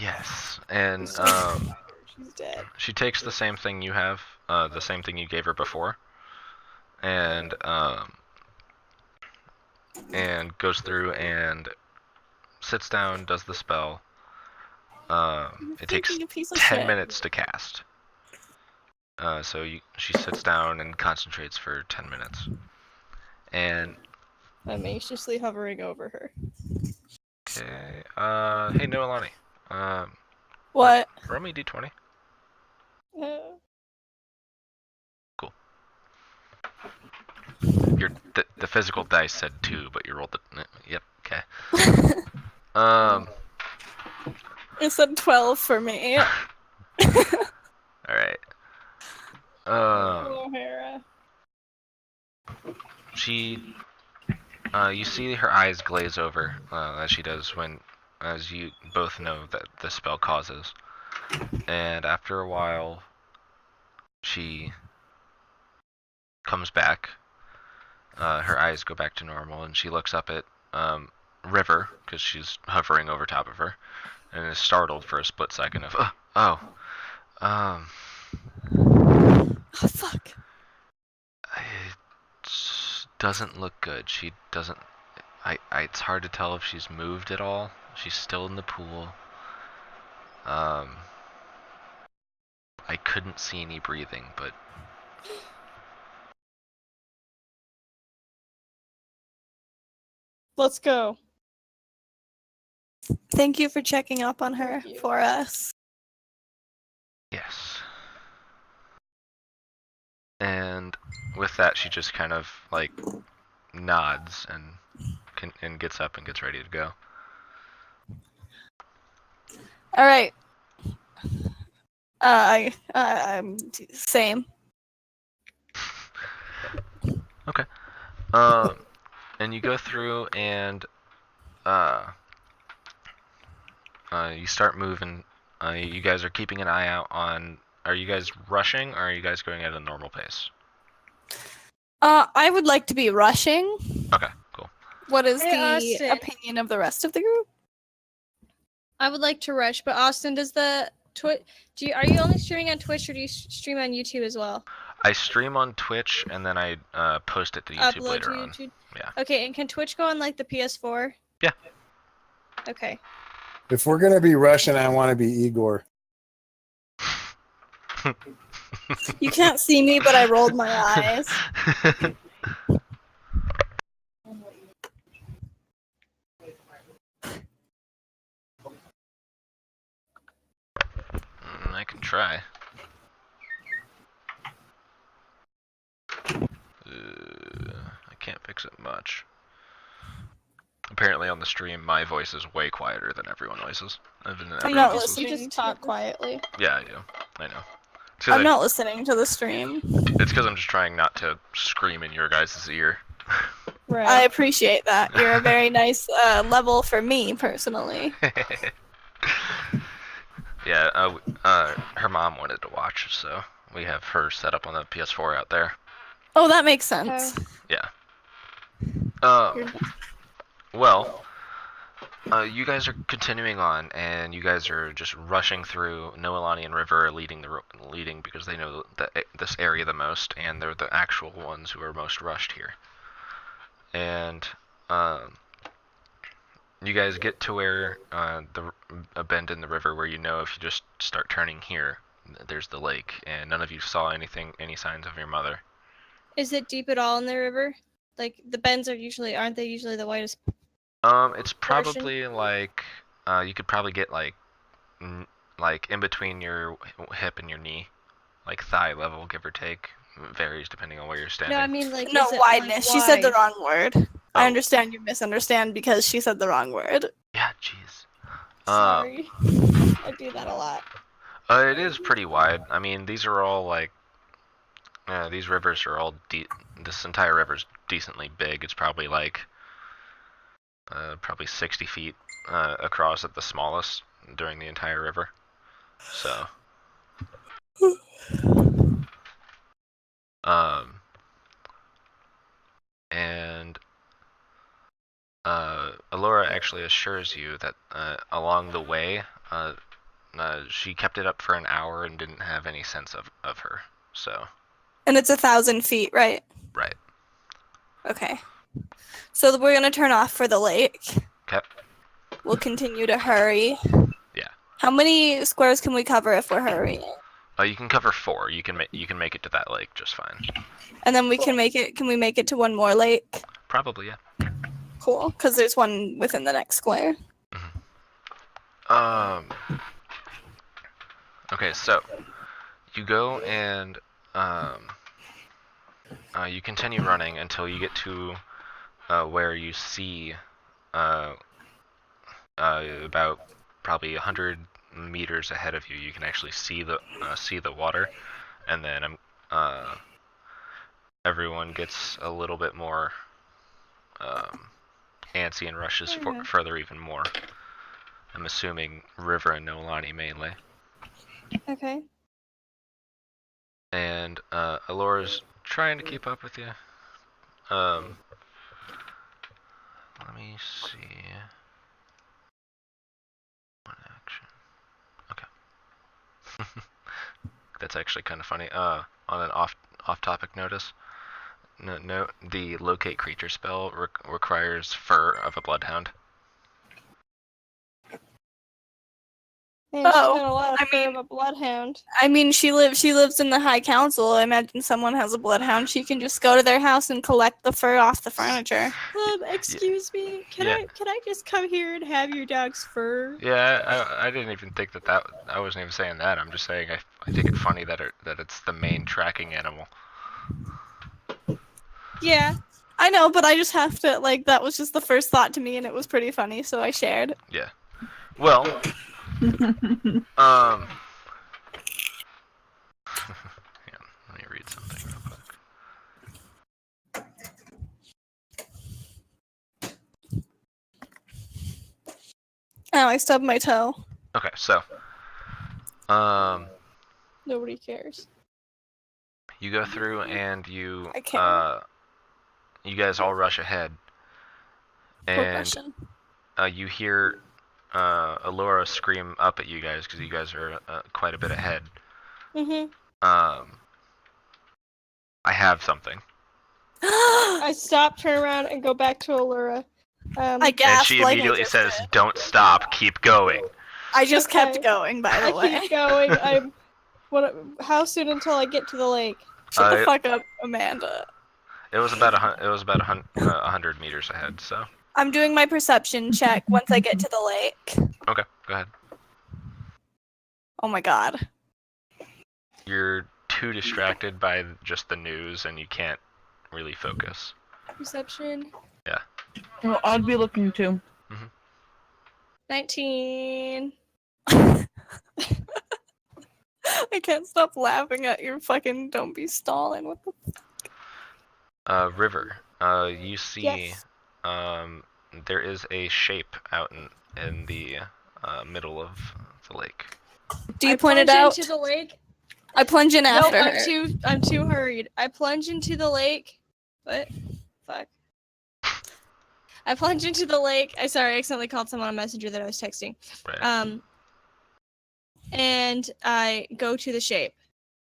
[SPEAKER 2] Yes, and
[SPEAKER 3] She's dead.
[SPEAKER 2] she takes the same thing you have, the same thing you gave her before, and goes through and sits down, does the spell. It takes
[SPEAKER 1] Thinking a piece of
[SPEAKER 2] 10
[SPEAKER 1] shit.
[SPEAKER 2] minutes to cast. She sits down and concentrates for 10 minutes. And
[SPEAKER 3] I'm anxiously hovering over her.
[SPEAKER 2] okay, hey Noelani,
[SPEAKER 1] What?
[SPEAKER 2] roll me d20. The physical dice said 2, but you rolled it. Yep. Okay.
[SPEAKER 1] It said 12 for me.
[SPEAKER 2] All right.
[SPEAKER 3] O'Hara.
[SPEAKER 2] You see her eyes glaze over, as she does as you both know that the spell causes. And after a while, she comes back. Her eyes go back to normal, and she looks up at River, because she's hovering over top of her, and is startled for a split second of,
[SPEAKER 1] Oh, fuck.
[SPEAKER 2] it doesn't look good. She doesn't, it's hard to tell if she's moved at all. She's still in the pool. I couldn't see any breathing, but
[SPEAKER 3] Let's go.
[SPEAKER 1] Thank you for checking up on her
[SPEAKER 3] Thank you.
[SPEAKER 1] for us.
[SPEAKER 2] yes. And with that, she just kind of like nods and gets up and gets ready to go.
[SPEAKER 1] All right. I'm same.
[SPEAKER 2] Okay. and you go through and you start moving. You guys are keeping an eye out on. Are you guys rushing, or are you guys going at a normal pace?
[SPEAKER 1] I would like to be rushing.
[SPEAKER 2] Okay, cool.
[SPEAKER 1] What is
[SPEAKER 3] Hey,
[SPEAKER 1] the
[SPEAKER 3] Austin.
[SPEAKER 1] opinion of the rest of the group?
[SPEAKER 3] I would like to rush, but Austin, does the Twitch? Are you only streaming on Twitch, or do you stream on YouTube as well?
[SPEAKER 2] I stream on Twitch and then I post it to YouTube
[SPEAKER 3] Upload
[SPEAKER 2] later
[SPEAKER 3] to
[SPEAKER 2] on.
[SPEAKER 3] YouTube.
[SPEAKER 2] Yeah.
[SPEAKER 3] Okay, and can Twitch go on like the PS4?
[SPEAKER 2] Yeah.
[SPEAKER 3] Okay.
[SPEAKER 5] If we're gonna be Russian, I want to be Igor.
[SPEAKER 1] You can't see me, but I rolled my eyes.
[SPEAKER 2] I can try. I can't fix it much. Apparently on the stream, my voice is way quieter than everyone else's.
[SPEAKER 1] I'm not listening.
[SPEAKER 3] You just talk quietly.
[SPEAKER 2] Yeah, I do. I know.
[SPEAKER 1] I'm not listening to the stream.
[SPEAKER 2] It's because I'm just trying not to scream in your guys' ear.
[SPEAKER 3] Right.
[SPEAKER 1] I appreciate that. You're a very nice level for me, personally.
[SPEAKER 2] Yeah, her mom wanted to watch, so we have her set up on the PS4 out there.
[SPEAKER 1] Oh, that makes sense.
[SPEAKER 2] Yeah. Well, you guys are continuing on, and you guys are just rushing through Noelanian River, leading because they know this area the most, and they're the actual ones who are most rushed here. And you guys get to where a bend in the river where you know if you just start turning here, there's the lake, and none of you saw any signs of your mother.
[SPEAKER 3] Is it deep at all in the river? Like the bends aren't they usually the widest?
[SPEAKER 2] It's probably like you could probably get like in between your hip and your knee, like thigh level, give or take. Varies depending on where you're standing.
[SPEAKER 3] No, I mean like
[SPEAKER 1] No,
[SPEAKER 3] is it,
[SPEAKER 1] wideness.
[SPEAKER 3] Like,
[SPEAKER 1] She said the
[SPEAKER 3] wide?
[SPEAKER 1] wrong word. I
[SPEAKER 2] Oh.
[SPEAKER 1] understand you misunderstand because she said the wrong word.
[SPEAKER 2] Yeah, jeez.
[SPEAKER 3] Sorry, I do that a lot.
[SPEAKER 2] It is pretty wide. I mean, these are all like these rivers are all this entire river's decently big. It's probably like probably 60 feet across at the smallest during the entire river. So, and Alora actually assures you that along the way, she kept it up for an hour and didn't have any sense of her. So.
[SPEAKER 1] And it's 1,000 feet, right?
[SPEAKER 2] Right.
[SPEAKER 1] Okay. So we're gonna turn off for the lake.
[SPEAKER 2] Okay.
[SPEAKER 1] We'll continue to hurry.
[SPEAKER 2] Yeah.
[SPEAKER 1] How many squares can we cover if we're hurrying?
[SPEAKER 2] You can cover 4. You can make it to that lake just fine.
[SPEAKER 1] And then we can make it. Can we make it to one more lake?
[SPEAKER 2] Probably, yeah.
[SPEAKER 1] Cool, because there's one within the next square.
[SPEAKER 2] Okay, so you go and you continue running until you get to where you see about probably 100 meters ahead of you. You can actually see the water, and then everyone gets a little bit more antsy and rushes further even more. I'm assuming River and Nolani mainly.
[SPEAKER 3] Okay.
[SPEAKER 2] And Alora's trying to keep up with you. Let me see. One action. Okay. That's actually kind of funny. On an off-topic notice, note the locate creature spell requires fur of a bloodhound.
[SPEAKER 3] Man, she's
[SPEAKER 1] Oh,
[SPEAKER 3] got a lot of
[SPEAKER 1] I
[SPEAKER 3] fur
[SPEAKER 1] mean-
[SPEAKER 3] of a bloodhound.
[SPEAKER 1] I mean, she lives in the High Council. I imagine someone has a bloodhound. She can just go to their house and collect the fur off the furniture.
[SPEAKER 3] Excuse me. Can
[SPEAKER 2] Yeah.
[SPEAKER 3] I just come here and have your dog's fur?
[SPEAKER 2] Yeah, I didn't even think that I wasn't even saying that. I'm just saying I think it's funny that it's the main tracking animal.
[SPEAKER 3] Yeah.
[SPEAKER 1] I know, but I just have to, like, that was just the first thought to me, and it was pretty funny, so I shared.
[SPEAKER 2] Yeah. Well, yeah, let me read something real quick.
[SPEAKER 1] Oh, I stubbed my toe.
[SPEAKER 2] Okay, so
[SPEAKER 3] Nobody cares.
[SPEAKER 2] you go through and you
[SPEAKER 1] I care.
[SPEAKER 2] you guys all rush ahead, and
[SPEAKER 1] Progression.
[SPEAKER 2] you hear Alora scream up at you guys because you guys are quite a bit ahead.
[SPEAKER 3] Mm-hmm.
[SPEAKER 2] I have something.
[SPEAKER 3] I stop, turn around, and go back to Allura.
[SPEAKER 1] I
[SPEAKER 2] And
[SPEAKER 1] gasped
[SPEAKER 2] she
[SPEAKER 1] like I
[SPEAKER 2] immediately
[SPEAKER 1] just
[SPEAKER 2] says,
[SPEAKER 1] did.
[SPEAKER 2] "Don't stop, keep going."
[SPEAKER 1] I just kept
[SPEAKER 3] Okay.
[SPEAKER 1] going, by the
[SPEAKER 3] I
[SPEAKER 1] way.
[SPEAKER 3] keep going. How soon until I get to the lake?
[SPEAKER 1] Shut the fuck up, Amanda.
[SPEAKER 2] It was about 100 meters ahead. So
[SPEAKER 1] I'm doing my perception check once I get to the lake.
[SPEAKER 2] okay, go ahead.
[SPEAKER 1] Oh my god.
[SPEAKER 2] You're too distracted by just the news, and you can't really focus.
[SPEAKER 3] Perception.
[SPEAKER 4] Well, I'd be looking too.
[SPEAKER 3] 19.
[SPEAKER 1] I can't stop laughing at your fucking don't be stalling. What the
[SPEAKER 2] River. You see,
[SPEAKER 3] Yes.
[SPEAKER 2] there is a shape out in the middle of the lake.
[SPEAKER 1] Do you
[SPEAKER 3] I
[SPEAKER 1] point it
[SPEAKER 3] plunge
[SPEAKER 1] out?
[SPEAKER 3] into the lake.
[SPEAKER 1] I plunge in
[SPEAKER 3] No,
[SPEAKER 1] after her.
[SPEAKER 3] I'm too hurried. I plunge into the lake. What? Fuck. I plunge into the lake. I accidentally called someone on Messenger that I was texting.
[SPEAKER 2] Right.
[SPEAKER 3] And I go to the shape.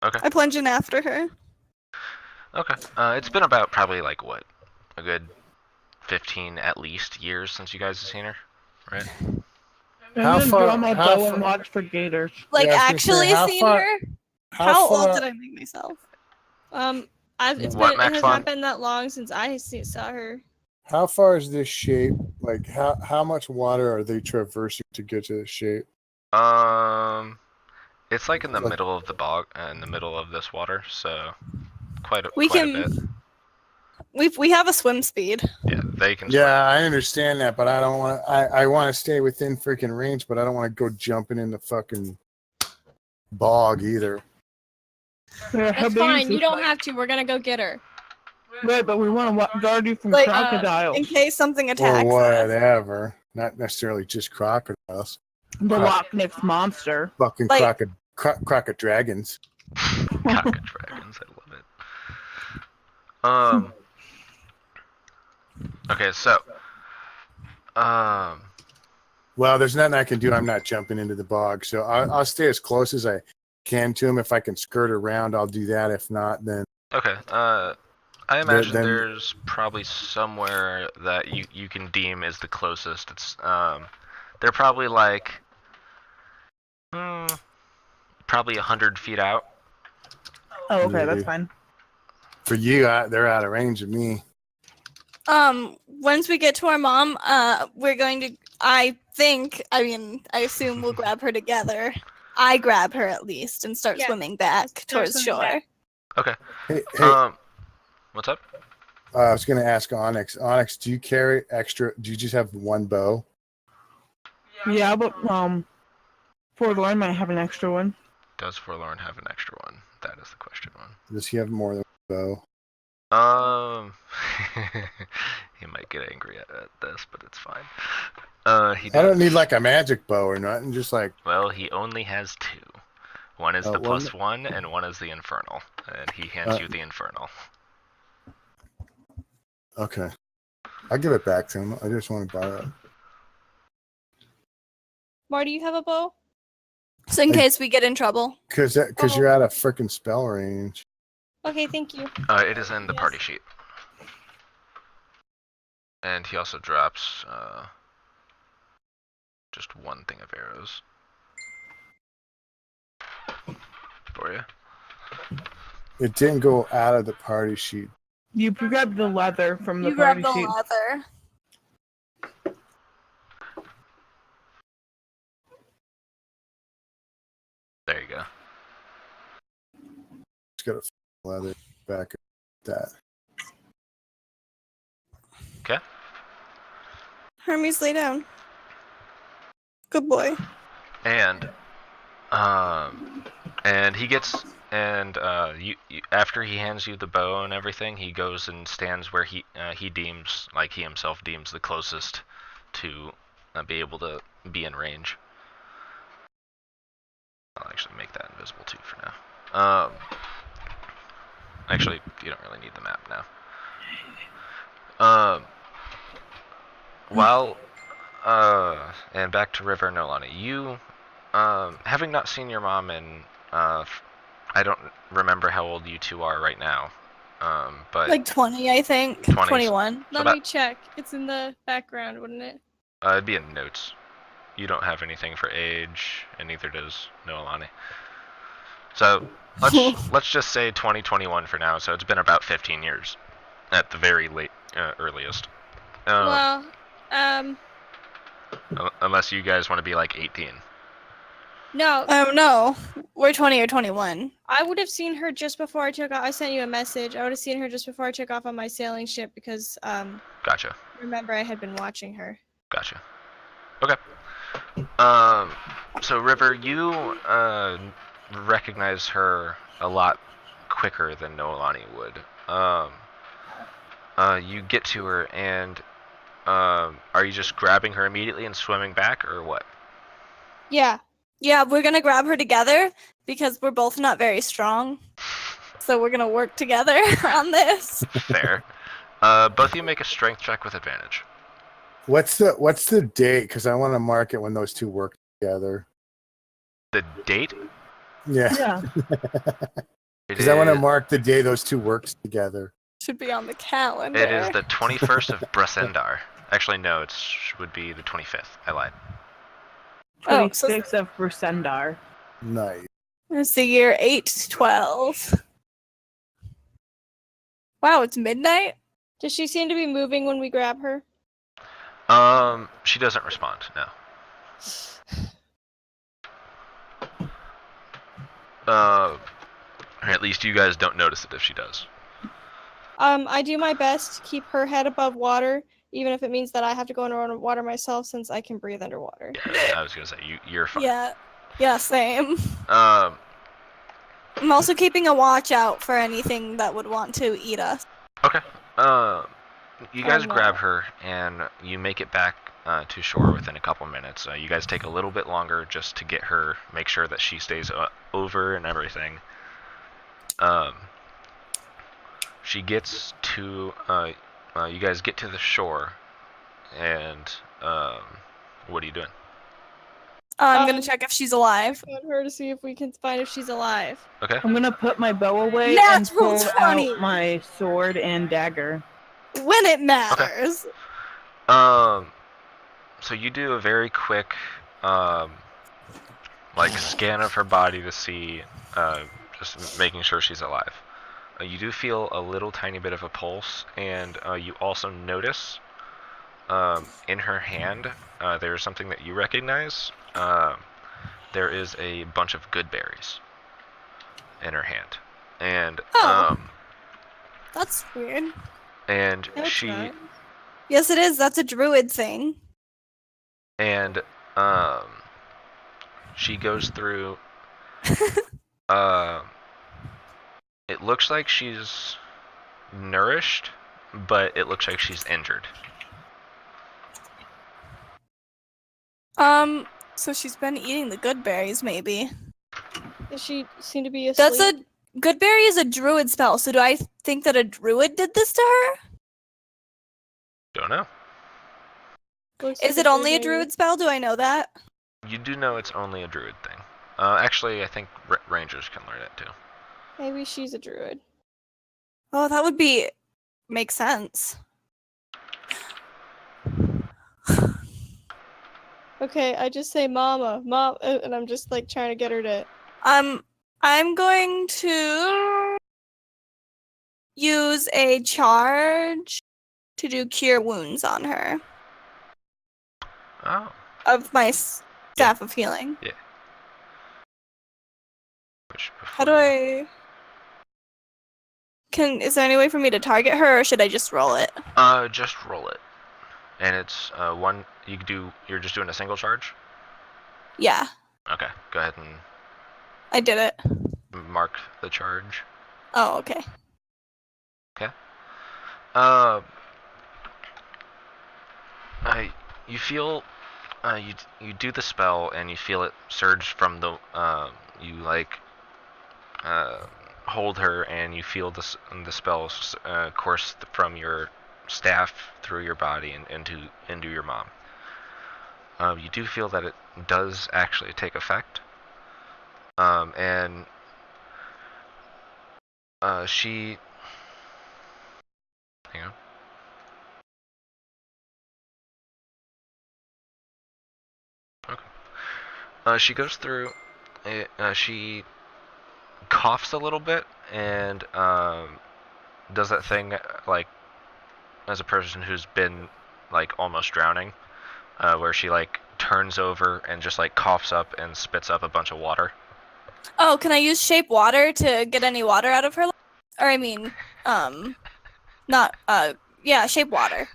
[SPEAKER 2] Okay.
[SPEAKER 1] I plunge in after her.
[SPEAKER 2] Okay. It's been about probably like what, a good 15 at least years since you guys have seen her, right?
[SPEAKER 4] I'm
[SPEAKER 5] How
[SPEAKER 4] gonna
[SPEAKER 5] far-
[SPEAKER 4] draw my
[SPEAKER 5] how
[SPEAKER 4] bow
[SPEAKER 5] far-
[SPEAKER 4] and watch for gators.
[SPEAKER 1] Like
[SPEAKER 5] Yeah, I was gonna say,
[SPEAKER 1] actually
[SPEAKER 5] how
[SPEAKER 1] seen
[SPEAKER 5] far-
[SPEAKER 1] her?
[SPEAKER 5] How
[SPEAKER 1] How old
[SPEAKER 5] far?
[SPEAKER 1] did I make myself?
[SPEAKER 3] It
[SPEAKER 2] What,
[SPEAKER 3] has
[SPEAKER 2] Max
[SPEAKER 3] not
[SPEAKER 2] Von?
[SPEAKER 3] been that long since I saw her.
[SPEAKER 5] How far is this shape? Like, how much water are they traversing to get to the shape?
[SPEAKER 2] It's like in the
[SPEAKER 5] Like-
[SPEAKER 2] middle of the bog, in the middle of this water, so quite a
[SPEAKER 1] We
[SPEAKER 2] bit.
[SPEAKER 1] can. We have a swim speed.
[SPEAKER 2] Yeah, they can. Swim.
[SPEAKER 5] Yeah, I understand that, but I don't want. I want to stay within freaking range, but I don't want to go jumping in the fucking bog either.
[SPEAKER 4] Yeah, how
[SPEAKER 3] That's
[SPEAKER 4] big is
[SPEAKER 3] fine. You
[SPEAKER 4] this
[SPEAKER 3] don't
[SPEAKER 4] lake?
[SPEAKER 3] have to. We're gonna go get her.
[SPEAKER 4] Right, but we want to guard you from
[SPEAKER 1] Like,
[SPEAKER 4] crocodiles.
[SPEAKER 1] In case something
[SPEAKER 5] Or
[SPEAKER 1] attacks us.
[SPEAKER 5] whatever. Not necessarily just crocodiles.
[SPEAKER 4] The Loch Ness monster.
[SPEAKER 5] Fucking
[SPEAKER 1] Like-
[SPEAKER 5] crocodile dragons.
[SPEAKER 2] Cockroach dragons, I love it. Okay, so,
[SPEAKER 5] Well, there's nothing I can do. I'm not jumping into the bog, so I'll stay as close as I can to him. If I can skirt around, I'll do that. If not, then
[SPEAKER 2] okay, I imagine
[SPEAKER 5] then-
[SPEAKER 2] there's probably somewhere that you can deem is the closest. It's, they're probably like, probably 100 feet out.
[SPEAKER 4] Oh, okay, that's
[SPEAKER 5] Maybe.
[SPEAKER 4] fine.
[SPEAKER 5] for you, they're out of range of me.
[SPEAKER 1] Once we get to our mom, we're going to. I assume we'll grab her together. I grab her at least and start
[SPEAKER 3] Yeah.
[SPEAKER 1] swimming back
[SPEAKER 3] Start
[SPEAKER 1] towards
[SPEAKER 3] swimming
[SPEAKER 1] shore.
[SPEAKER 3] back.
[SPEAKER 2] Okay.
[SPEAKER 5] Hey,
[SPEAKER 2] What's up?
[SPEAKER 5] I was going to ask Onyx. Onyx, do you carry extra? Do you just have one bow?
[SPEAKER 4] Yeah, but Forlorn might have an extra one.
[SPEAKER 2] Does Forlorn have an extra one? That is the question one.
[SPEAKER 5] Does he have more than one bow?
[SPEAKER 2] He might get angry at this, but it's fine. He
[SPEAKER 5] I
[SPEAKER 2] does.
[SPEAKER 5] don't need like a magic bow or nothing. Just like
[SPEAKER 2] Well, he only has two. One is the
[SPEAKER 5] one-
[SPEAKER 2] +1, and one is the infernal. And he hands you the infernal.
[SPEAKER 5] okay, I'll give it back to him. I just want to buy it.
[SPEAKER 3] Mar, do you have a bow?
[SPEAKER 1] So in
[SPEAKER 5] Hey.
[SPEAKER 1] case we get in trouble.
[SPEAKER 5] Because you're out of freaking spell range.
[SPEAKER 3] Okay, thank you.
[SPEAKER 2] It is in the party sheet. And he also drops just one thing of arrows for you.
[SPEAKER 5] It didn't go out of the party sheet.
[SPEAKER 4] You grabbed the leather from the
[SPEAKER 1] You grab
[SPEAKER 4] party
[SPEAKER 1] the
[SPEAKER 4] sheet.
[SPEAKER 1] leather.
[SPEAKER 2] There you go.
[SPEAKER 5] Just got a leather back at that.
[SPEAKER 2] Okay.
[SPEAKER 1] Hermes, lay down. Good boy.
[SPEAKER 2] And he gets you after he hands you the bow and everything, he goes and stands where he deems, like he himself deems, the closest to be able to be in range. I'll actually make that invisible too for now. Actually, you don't really need the map now. Well, and back to River and Nolani. You, having not seen your mom in, I don't remember how old you two are right now, but
[SPEAKER 1] Like 20, I think.
[SPEAKER 2] 20.
[SPEAKER 1] 21.
[SPEAKER 2] So
[SPEAKER 3] Let me check. It's in the background, wouldn't it?
[SPEAKER 2] it'd be in notes. You don't have anything for age, and neither does Noelani. So let's just say 2021 for now. So it's been about 15 years, at the very earliest.
[SPEAKER 3] Well,
[SPEAKER 2] Unless you guys want to be like 18.
[SPEAKER 3] no.
[SPEAKER 1] No, we're 20 or 21.
[SPEAKER 3] I would have seen her just before I took off. I sent you a message. I would have seen her just before I took off on my sailing ship because,
[SPEAKER 2] Gotcha.
[SPEAKER 3] remember I had been watching her.
[SPEAKER 2] Gotcha. Okay. So River, you recognize her a lot quicker than Noelani would. You get to her and are you just grabbing her immediately and swimming back, or what?
[SPEAKER 3] Yeah.
[SPEAKER 1] Yeah, we're gonna grab her together because we're both not very strong. So we're gonna work together on this.
[SPEAKER 2] Fair. Both of you make a strength check with advantage.
[SPEAKER 5] What's the date? Because I want to mark it when those two work together.
[SPEAKER 2] The date?
[SPEAKER 5] Yeah,
[SPEAKER 4] Yeah.
[SPEAKER 5] because I want to mark the day those two worked together.
[SPEAKER 1] Should be on the calendar.
[SPEAKER 2] It is the 21st of Brasendar. Actually, no, it would be the 25th. I lied.
[SPEAKER 1] Oh, so
[SPEAKER 4] 26 of Brasendar.
[SPEAKER 5] Nice.
[SPEAKER 1] it's the year 812. Wow, it's midnight?
[SPEAKER 3] Does she seem to be moving when we grab her?
[SPEAKER 2] She doesn't respond. No. Or at least you guys don't notice it if she does.
[SPEAKER 3] I do my best to keep her head above water, even if it means that I have to go underwater myself since I can breathe underwater.
[SPEAKER 2] Yeah, I was gonna say you're fine.
[SPEAKER 1] Yeah, same.
[SPEAKER 2] Um,
[SPEAKER 1] I'm also keeping a watch out for anything that would want to eat us.
[SPEAKER 2] Okay. You guys
[SPEAKER 3] Oh, no.
[SPEAKER 2] grab her and you make it back to shore within a couple minutes. You guys take a little bit longer just to get her, make sure that she stays over and everything. She gets to, you guys get to the shore, and what are you doing?
[SPEAKER 1] I'm gonna check if she's alive.
[SPEAKER 3] I want her to see if we can find if she's alive.
[SPEAKER 2] Okay.
[SPEAKER 4] I'm gonna put my bow away and
[SPEAKER 1] Natural
[SPEAKER 4] pull
[SPEAKER 1] 20.
[SPEAKER 4] out my sword and dagger.
[SPEAKER 1] When it matters.
[SPEAKER 2] So you do a very quick, like scan of her body to see, just making sure she's alive. You do feel a little tiny bit of a pulse, and you also notice in her hand there is something that you recognize. There is a bunch of good berries in her hand, and
[SPEAKER 1] That's weird.
[SPEAKER 2] and
[SPEAKER 3] No, it's
[SPEAKER 2] she
[SPEAKER 3] not.
[SPEAKER 1] Yes, it is. That's a druid thing.
[SPEAKER 2] and she goes through. It looks like she's nourished, but it looks like she's injured.
[SPEAKER 1] So she's been eating the good berries, maybe.
[SPEAKER 3] Does she seem to be asleep?
[SPEAKER 1] Good berry is a druid spell, so do I think that a druid did this to her?
[SPEAKER 2] Don't know.
[SPEAKER 3] Looks like
[SPEAKER 1] Is it only a
[SPEAKER 3] maybe.
[SPEAKER 1] druid spell? Do I know that?
[SPEAKER 2] You do know it's only a druid thing. Actually, I think rangers can learn it too.
[SPEAKER 3] Maybe she's a druid.
[SPEAKER 1] Oh, that would make sense.
[SPEAKER 3] Okay, I just say mama, mom, and I'm just like trying to get her to.
[SPEAKER 1] I'm going to use a charge to do cure wounds on her
[SPEAKER 2] Oh.
[SPEAKER 1] of my staff of healing. How do I? Is there any way for me to target her, or should I just roll it?
[SPEAKER 2] Just roll it. And it's one. You're just doing a single charge.
[SPEAKER 1] Yeah,
[SPEAKER 2] Okay. Go ahead and
[SPEAKER 1] I did it.
[SPEAKER 2] mark the charge.
[SPEAKER 1] Oh, okay.
[SPEAKER 2] You feel you do the spell and you feel it surge from the you like hold her and you feel the spell course from your staff through your body and into your mom. You do feel that it does actually take effect, and she. Hang on. Okay. She goes through. She coughs a little bit and does that thing like as a person who's been like almost drowning, where she like turns over and just like coughs up and spits up a bunch of water.
[SPEAKER 1] Oh, can I use shape water to get any water out of her? Or I mean, not yeah, shape water.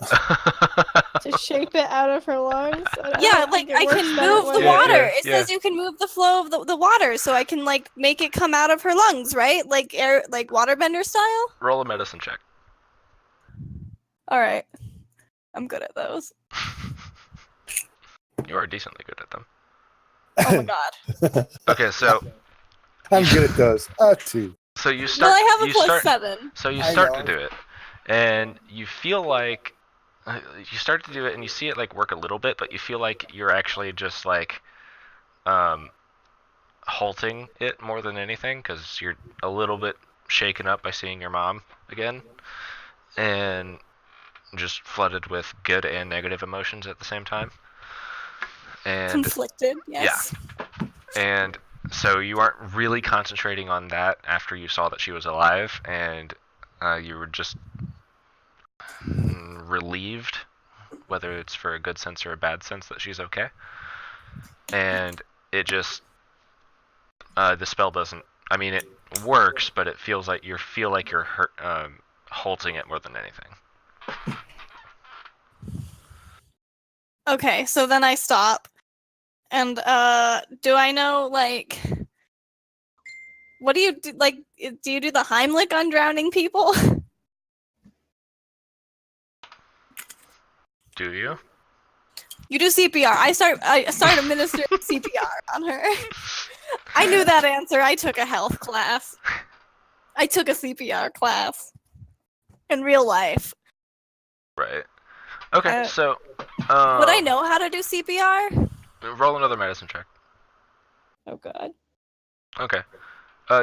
[SPEAKER 3] To shape it out of her lungs.
[SPEAKER 1] Yeah, like I can move the water. It
[SPEAKER 2] yeah.
[SPEAKER 1] says you can move the flow of the water, so I can like make it come out of her lungs, right? Like air, like waterbender style.
[SPEAKER 2] Roll a medicine check.
[SPEAKER 1] All right, I'm good at those.
[SPEAKER 2] You are decently good at them.
[SPEAKER 1] Oh my god.
[SPEAKER 2] Okay, so
[SPEAKER 5] I'm good at those. 2.
[SPEAKER 2] so you start.
[SPEAKER 1] Well, I have a
[SPEAKER 2] you
[SPEAKER 1] plus
[SPEAKER 2] start,
[SPEAKER 1] 7.
[SPEAKER 2] So you
[SPEAKER 5] I
[SPEAKER 2] start
[SPEAKER 5] know.
[SPEAKER 2] to do it, and you feel like you start to do it, and you see it like work a little bit, but you feel like you're actually just like halting it more than anything because you're a little bit shaken up by seeing your mom again, and just flooded with good and negative emotions at the same time. And
[SPEAKER 1] Conflicted, yes.
[SPEAKER 2] and so you aren't really concentrating on that after you saw that she was alive, and you were just relieved, whether it's for a good sense or a bad sense, that she's okay. And it just the spell doesn't. I mean, it works, but it feels like you're halting it more than anything.
[SPEAKER 1] Okay, so then I stop. And do I know like what do you do, like do you do the Heimlich on drowning people?
[SPEAKER 2] Do you?
[SPEAKER 1] You do CPR. I start administering CPR on her. I knew that answer. I took a health class. I took a CPR class in real life.
[SPEAKER 2] Right. Okay, so
[SPEAKER 1] Would I know how to do CPR?
[SPEAKER 2] roll another medicine check.
[SPEAKER 3] Oh god.
[SPEAKER 2] Okay.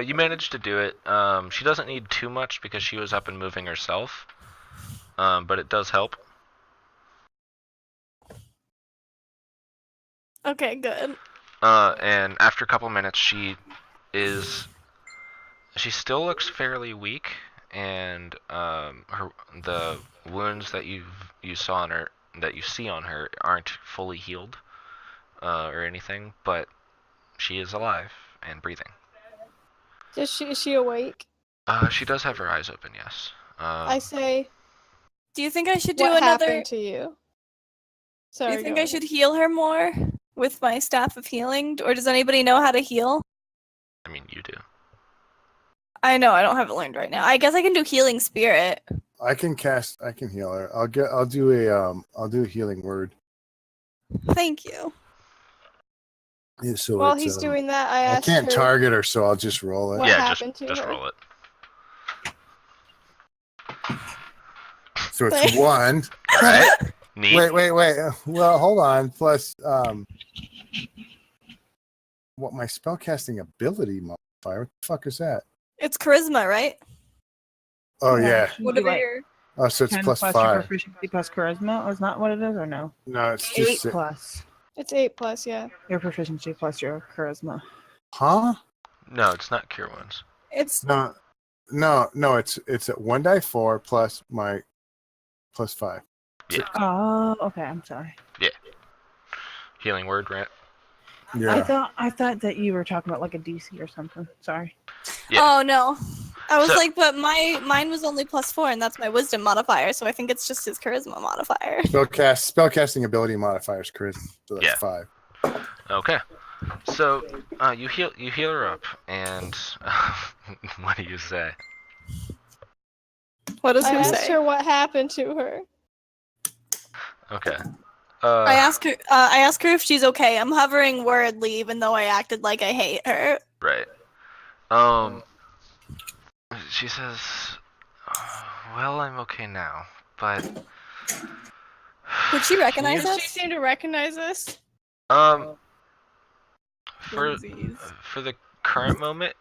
[SPEAKER 2] You managed to do it. She doesn't need too much because she was up and moving herself. But it does help.
[SPEAKER 1] Okay, good.
[SPEAKER 2] And after a couple minutes, she still looks fairly weak, and the wounds that you see on her aren't fully healed or anything, but she is alive and breathing.
[SPEAKER 3] Is she awake?
[SPEAKER 2] She does have her eyes open, yes.
[SPEAKER 3] I say,
[SPEAKER 1] Do you think I should do
[SPEAKER 3] what
[SPEAKER 1] another?
[SPEAKER 3] happened to you? Sorry.
[SPEAKER 1] Do you think
[SPEAKER 3] go
[SPEAKER 1] I should heal her more with my staff of healing, or does anybody know how to heal?
[SPEAKER 2] I mean, you do.
[SPEAKER 1] I know I don't have it learned right now. I guess I can do healing spirit.
[SPEAKER 5] I can heal her. I'll do a healing word.
[SPEAKER 1] Thank you.
[SPEAKER 5] Yeah, so
[SPEAKER 3] While
[SPEAKER 5] it's,
[SPEAKER 3] he's doing that,
[SPEAKER 5] I
[SPEAKER 3] asked
[SPEAKER 5] can't
[SPEAKER 3] her
[SPEAKER 5] target her, so I'll just roll it.
[SPEAKER 3] what
[SPEAKER 2] Yeah,
[SPEAKER 3] happened to
[SPEAKER 2] just
[SPEAKER 3] her.
[SPEAKER 2] roll it.
[SPEAKER 5] So it's 1.
[SPEAKER 2] Alright. Neat.
[SPEAKER 5] Wait. Well, hold on. Plus, what my spellcasting ability modifier? What the fuck is that?
[SPEAKER 1] It's charisma, right?
[SPEAKER 5] Oh yeah.
[SPEAKER 1] Whatever your
[SPEAKER 5] Oh, so it's
[SPEAKER 4] 10
[SPEAKER 5] plus
[SPEAKER 4] your
[SPEAKER 5] 5.
[SPEAKER 4] proficiency plus charisma. Is not what it is, or no?
[SPEAKER 5] No, it's
[SPEAKER 4] 8
[SPEAKER 5] just
[SPEAKER 4] plus
[SPEAKER 3] It's 8+, yeah.
[SPEAKER 4] your proficiency plus your charisma.
[SPEAKER 5] Huh?
[SPEAKER 2] No, it's not cure wounds.
[SPEAKER 1] it's
[SPEAKER 5] No. It's at 1d4 plus my plus 5.
[SPEAKER 2] Yeah.
[SPEAKER 4] Oh, okay. I'm sorry.
[SPEAKER 2] Healing word, right?
[SPEAKER 5] Yeah.
[SPEAKER 4] I thought that you were talking about like a DC or something. Sorry.
[SPEAKER 2] Yeah.
[SPEAKER 1] Oh no. I was
[SPEAKER 2] So-
[SPEAKER 1] like, but mine was only +4 and that's my wisdom modifier, so I think it's just his charisma modifier.
[SPEAKER 5] Spellcasting ability modifier is charisma, so that's
[SPEAKER 2] Yeah.
[SPEAKER 5] 5.
[SPEAKER 2] Okay. So you heal her up, and what do you say?
[SPEAKER 1] What does
[SPEAKER 3] I
[SPEAKER 1] who
[SPEAKER 3] asked
[SPEAKER 1] say?
[SPEAKER 3] her what happened to her.
[SPEAKER 2] Okay.
[SPEAKER 1] I ask her. I ask her if she's okay. I'm hovering wordly, even though I acted like I hate her.
[SPEAKER 2] Right. She says, "Well, I'm okay now, but
[SPEAKER 1] Would she recognize
[SPEAKER 3] Does
[SPEAKER 1] us?
[SPEAKER 3] she seem to recognize us?
[SPEAKER 2] um, for
[SPEAKER 1] Twinsies.
[SPEAKER 2] for the current moment,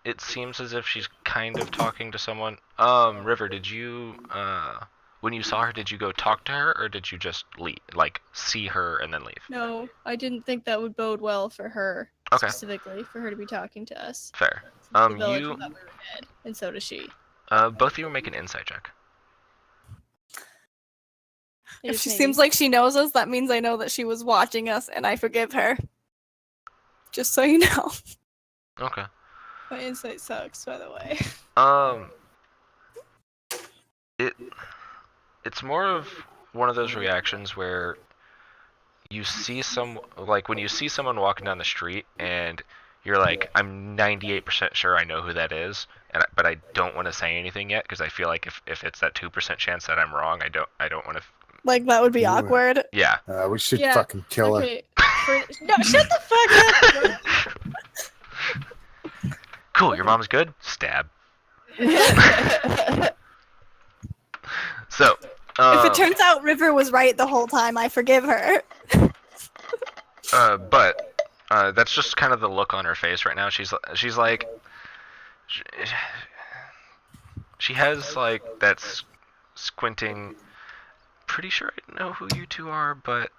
[SPEAKER 2] it seems as if she's kind of talking to someone. River, did you when you saw her, did you go talk to her, or did you just leave, like see her and then leave?
[SPEAKER 3] No, I didn't think that would bode well for her
[SPEAKER 2] Okay.
[SPEAKER 3] specifically, for her to be talking to us.
[SPEAKER 2] Fair.
[SPEAKER 3] The village
[SPEAKER 2] You
[SPEAKER 3] thought we were dead, and so does she.
[SPEAKER 2] both of you make an insight check.
[SPEAKER 1] If she seems like she knows us, that means I know that she was watching us, and I forgive her. Just so you know.
[SPEAKER 2] Okay.
[SPEAKER 3] My insight sucks, by the way.
[SPEAKER 2] It's more of one of those reactions where you see when you see someone walking down the street and you're like, I'm 98% sure I know who that is, but I don't want to say anything yet because I feel like if it's that 2% chance that I'm wrong, I don't want to.
[SPEAKER 1] Like that would be awkward.
[SPEAKER 2] Yeah.
[SPEAKER 5] We should fucking kill her.
[SPEAKER 3] Okay. No, shut the fuck up!
[SPEAKER 2] Cool. Your mom's good. Stab. So.
[SPEAKER 1] If it turns out River was right the whole time, I forgive her.
[SPEAKER 2] But that's just kind of the look on her face right now. She's like, she has like that squinting. Pretty sure I know who you two are, but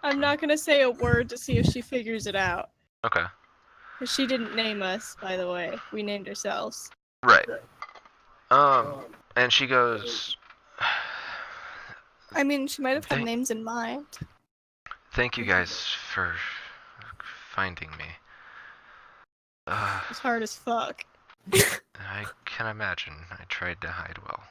[SPEAKER 3] I'm not gonna say a word to see if she figures it out.
[SPEAKER 2] okay.
[SPEAKER 3] Because she didn't name us, by the way. We named ourselves.
[SPEAKER 2] Right. And she goes.
[SPEAKER 1] I mean, she might have had names in mind.
[SPEAKER 2] Thank you guys for finding me.
[SPEAKER 3] It's hard as fuck.
[SPEAKER 2] I can imagine. I tried to hide well.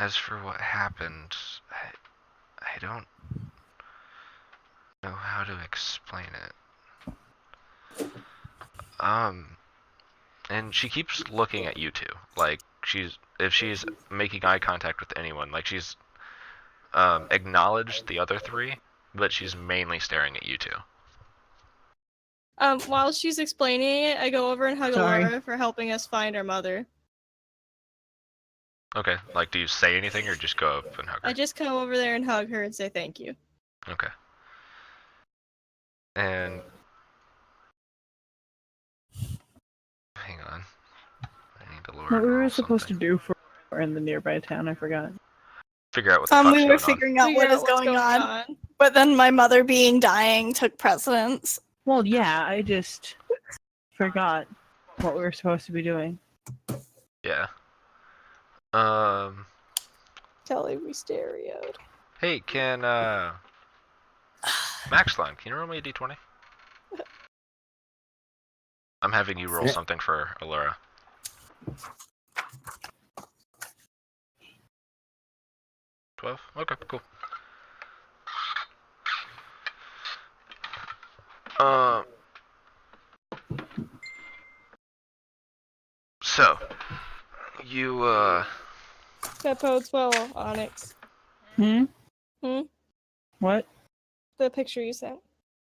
[SPEAKER 2] As for what happened, I don't know how to explain it. And she keeps looking at you two, like if she's making eye contact with anyone, like she's acknowledged the other three, but she's mainly staring at you two.
[SPEAKER 3] While she's explaining it, I go over and hug Laura for helping us find our mother.
[SPEAKER 2] Okay, like do you say anything or just go up and hug her?
[SPEAKER 3] I just come over there and hug her and say thank you.
[SPEAKER 2] Okay. And hang on. I need to lower
[SPEAKER 4] What we were
[SPEAKER 2] roll
[SPEAKER 4] supposed to
[SPEAKER 2] something.
[SPEAKER 4] do for in the nearby town, I forgot.
[SPEAKER 2] Figure out what the fuck's
[SPEAKER 1] We
[SPEAKER 2] going
[SPEAKER 1] were
[SPEAKER 2] on.
[SPEAKER 1] figuring out what is
[SPEAKER 3] what's
[SPEAKER 1] going on. But then my mother being dying took precedence.
[SPEAKER 4] Well, yeah, I just forgot what we were supposed to be doing.
[SPEAKER 2] Yeah.
[SPEAKER 1] Kelly, we stereoed.
[SPEAKER 2] Hey, can Maxline, can you roll me a d20? I'm having you roll something for Allura. $12? Okay, cool. So you
[SPEAKER 3] That bodes well, Onyx.
[SPEAKER 4] Hmm? What?
[SPEAKER 3] The picture you sent.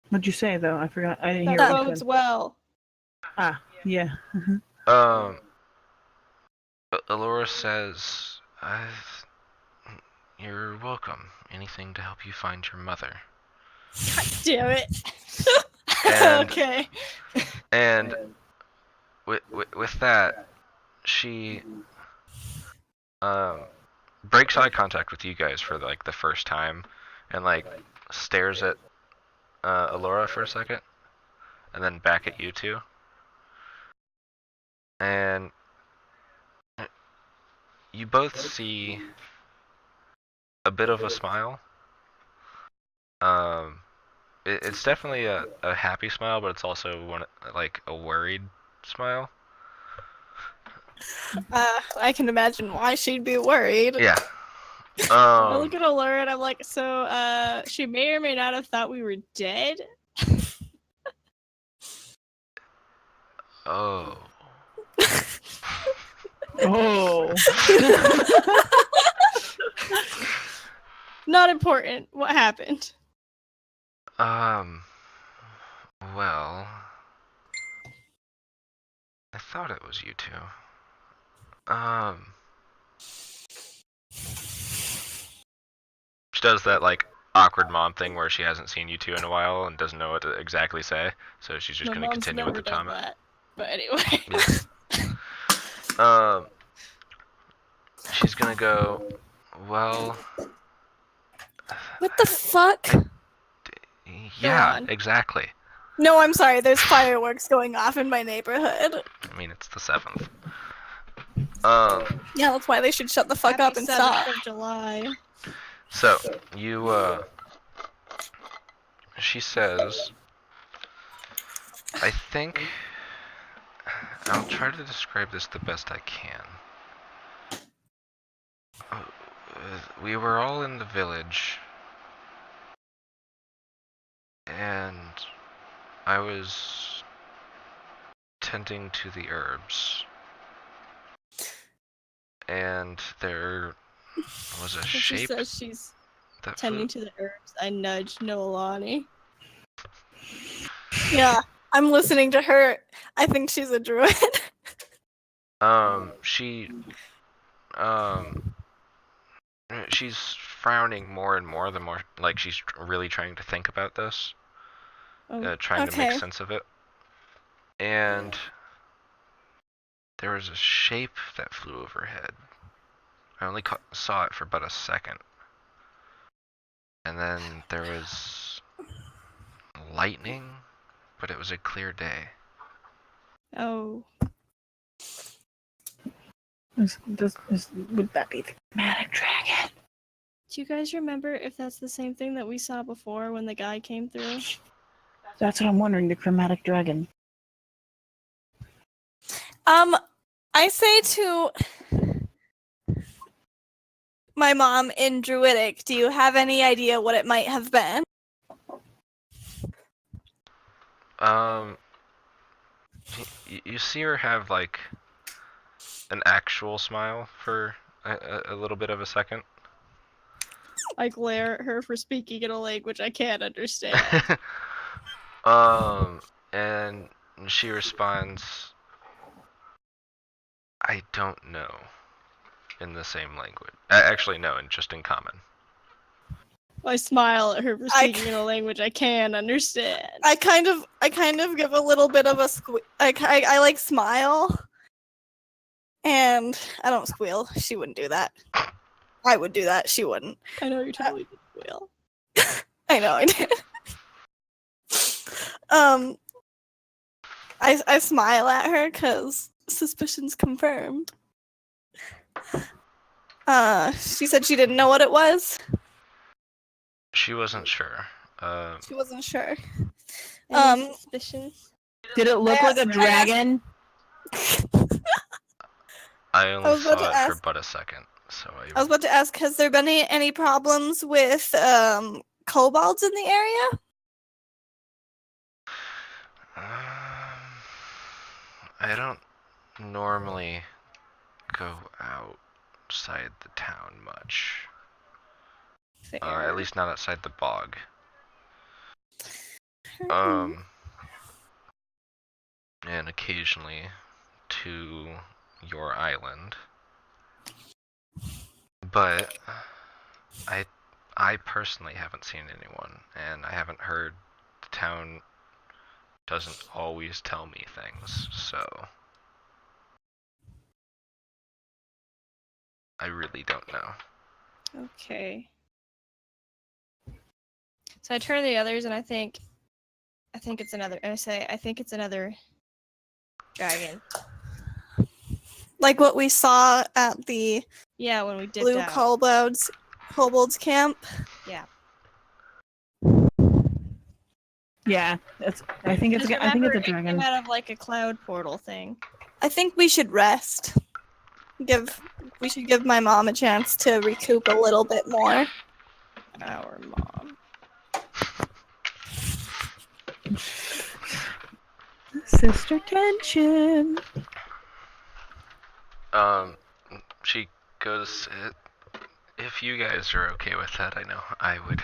[SPEAKER 4] What'd you say, though? I forgot. I didn't hear
[SPEAKER 3] That
[SPEAKER 4] what you
[SPEAKER 3] bodes
[SPEAKER 4] said.
[SPEAKER 3] well.
[SPEAKER 4] Ah, yeah.
[SPEAKER 2] Allura says, you're welcome. Anything to help you find your mother.
[SPEAKER 3] God damn it.
[SPEAKER 2] And,
[SPEAKER 3] okay.
[SPEAKER 2] And with that, she breaks eye contact with you guys for like the first time, and like stares at Allura for a second, and then back at you two. And you both see a bit of a smile. It's definitely a happy smile, but it's also like a worried smile.
[SPEAKER 1] I can imagine why she'd be worried.
[SPEAKER 2] Yeah.
[SPEAKER 3] I look at Allura and I'm like, so, she may or may not have thought we were dead?
[SPEAKER 2] Oh.
[SPEAKER 4] Oh.
[SPEAKER 3] Not important. What happened?
[SPEAKER 2] Well, I thought it was you two. She does that like awkward mom thing where she hasn't seen you two in a while and doesn't know what to exactly say, so she's just
[SPEAKER 3] My
[SPEAKER 2] gonna
[SPEAKER 3] mom's
[SPEAKER 2] continue
[SPEAKER 3] never
[SPEAKER 2] with the
[SPEAKER 3] done
[SPEAKER 2] comment.
[SPEAKER 3] that. But anyway.
[SPEAKER 2] Yeah. She's gonna go. Well.
[SPEAKER 1] What the fuck?
[SPEAKER 2] Yeah,
[SPEAKER 3] on.
[SPEAKER 2] exactly.
[SPEAKER 1] No, I'm sorry. There's fireworks going off in my neighborhood.
[SPEAKER 2] I mean, it's the 7th.
[SPEAKER 1] Yeah, that's why they should shut the fuck
[SPEAKER 3] Happy
[SPEAKER 1] up and
[SPEAKER 3] 7th
[SPEAKER 1] stop.
[SPEAKER 3] of July.
[SPEAKER 2] So you she says, I think I'll try to describe this the best I can. We were all in the village, and I was tending to the herbs, and there was a
[SPEAKER 3] When she
[SPEAKER 2] shape
[SPEAKER 3] says she's
[SPEAKER 2] that
[SPEAKER 3] tending to the herbs, I nudged Noelani.
[SPEAKER 1] Yeah, I'm listening to her. I think she's a druid.
[SPEAKER 2] She's frowning more and more the more like she's really trying to think about this, trying to make
[SPEAKER 1] Okay.
[SPEAKER 2] sense of it. And there was a shape that flew overhead. I only saw it for but a second. And then there was lightning, but it was a clear day.
[SPEAKER 3] Oh.
[SPEAKER 4] Would that be the chromatic dragon?
[SPEAKER 3] Do you guys remember if that's the same thing that we saw before when the guy came through?
[SPEAKER 4] That's what I'm wondering, the chromatic dragon.
[SPEAKER 1] I say to my mom in Druidic, do you have any idea what it might have been?
[SPEAKER 2] You see her have like an actual smile for a little bit of a second.
[SPEAKER 3] I glare at her for speaking in a language I can't understand.
[SPEAKER 2] And she responds, I don't know, in the same language. Actually, no, just in common.
[SPEAKER 3] I smile at her for speaking in a language I can understand.
[SPEAKER 1] I kind of give a little bit of a I like smile, and I don't squeal. She wouldn't do that. I would do that. She wouldn't.
[SPEAKER 3] I know you totally did, Will.
[SPEAKER 1] I know I did. I smile at her because suspicion's confirmed. She said she didn't know what it was.
[SPEAKER 2] She wasn't sure.
[SPEAKER 1] She wasn't sure.
[SPEAKER 3] Any suspicions?
[SPEAKER 4] Did it look like a dragon?
[SPEAKER 2] I only
[SPEAKER 1] was about
[SPEAKER 2] saw
[SPEAKER 1] to
[SPEAKER 2] it for
[SPEAKER 1] ask-
[SPEAKER 2] but a second, so
[SPEAKER 1] I was about to ask, has there been any problems with kobolds in the area?
[SPEAKER 2] I don't normally go outside the town much.
[SPEAKER 3] Fair.
[SPEAKER 2] At least not outside the bog. And occasionally to your island. But I personally haven't seen anyone, and I haven't heard the town doesn't always tell me things, so I really don't know.
[SPEAKER 3] Okay. So I turn to the others and I think it's another. And I say, I think it's another dragon.
[SPEAKER 1] Like what we saw at the
[SPEAKER 3] Yeah, when we dipped
[SPEAKER 1] Blue
[SPEAKER 3] out.
[SPEAKER 1] Kobolds camp.
[SPEAKER 3] Yeah.
[SPEAKER 4] Yeah, I think it's a
[SPEAKER 3] It
[SPEAKER 4] dragon.
[SPEAKER 3] came out of like a cloud portal thing.
[SPEAKER 1] I think we should rest. We should give my mom a chance to recoup a little bit more.
[SPEAKER 3] Our mom.
[SPEAKER 4] Sister tension.
[SPEAKER 2] She goes, if you guys are okay with that, I know I would.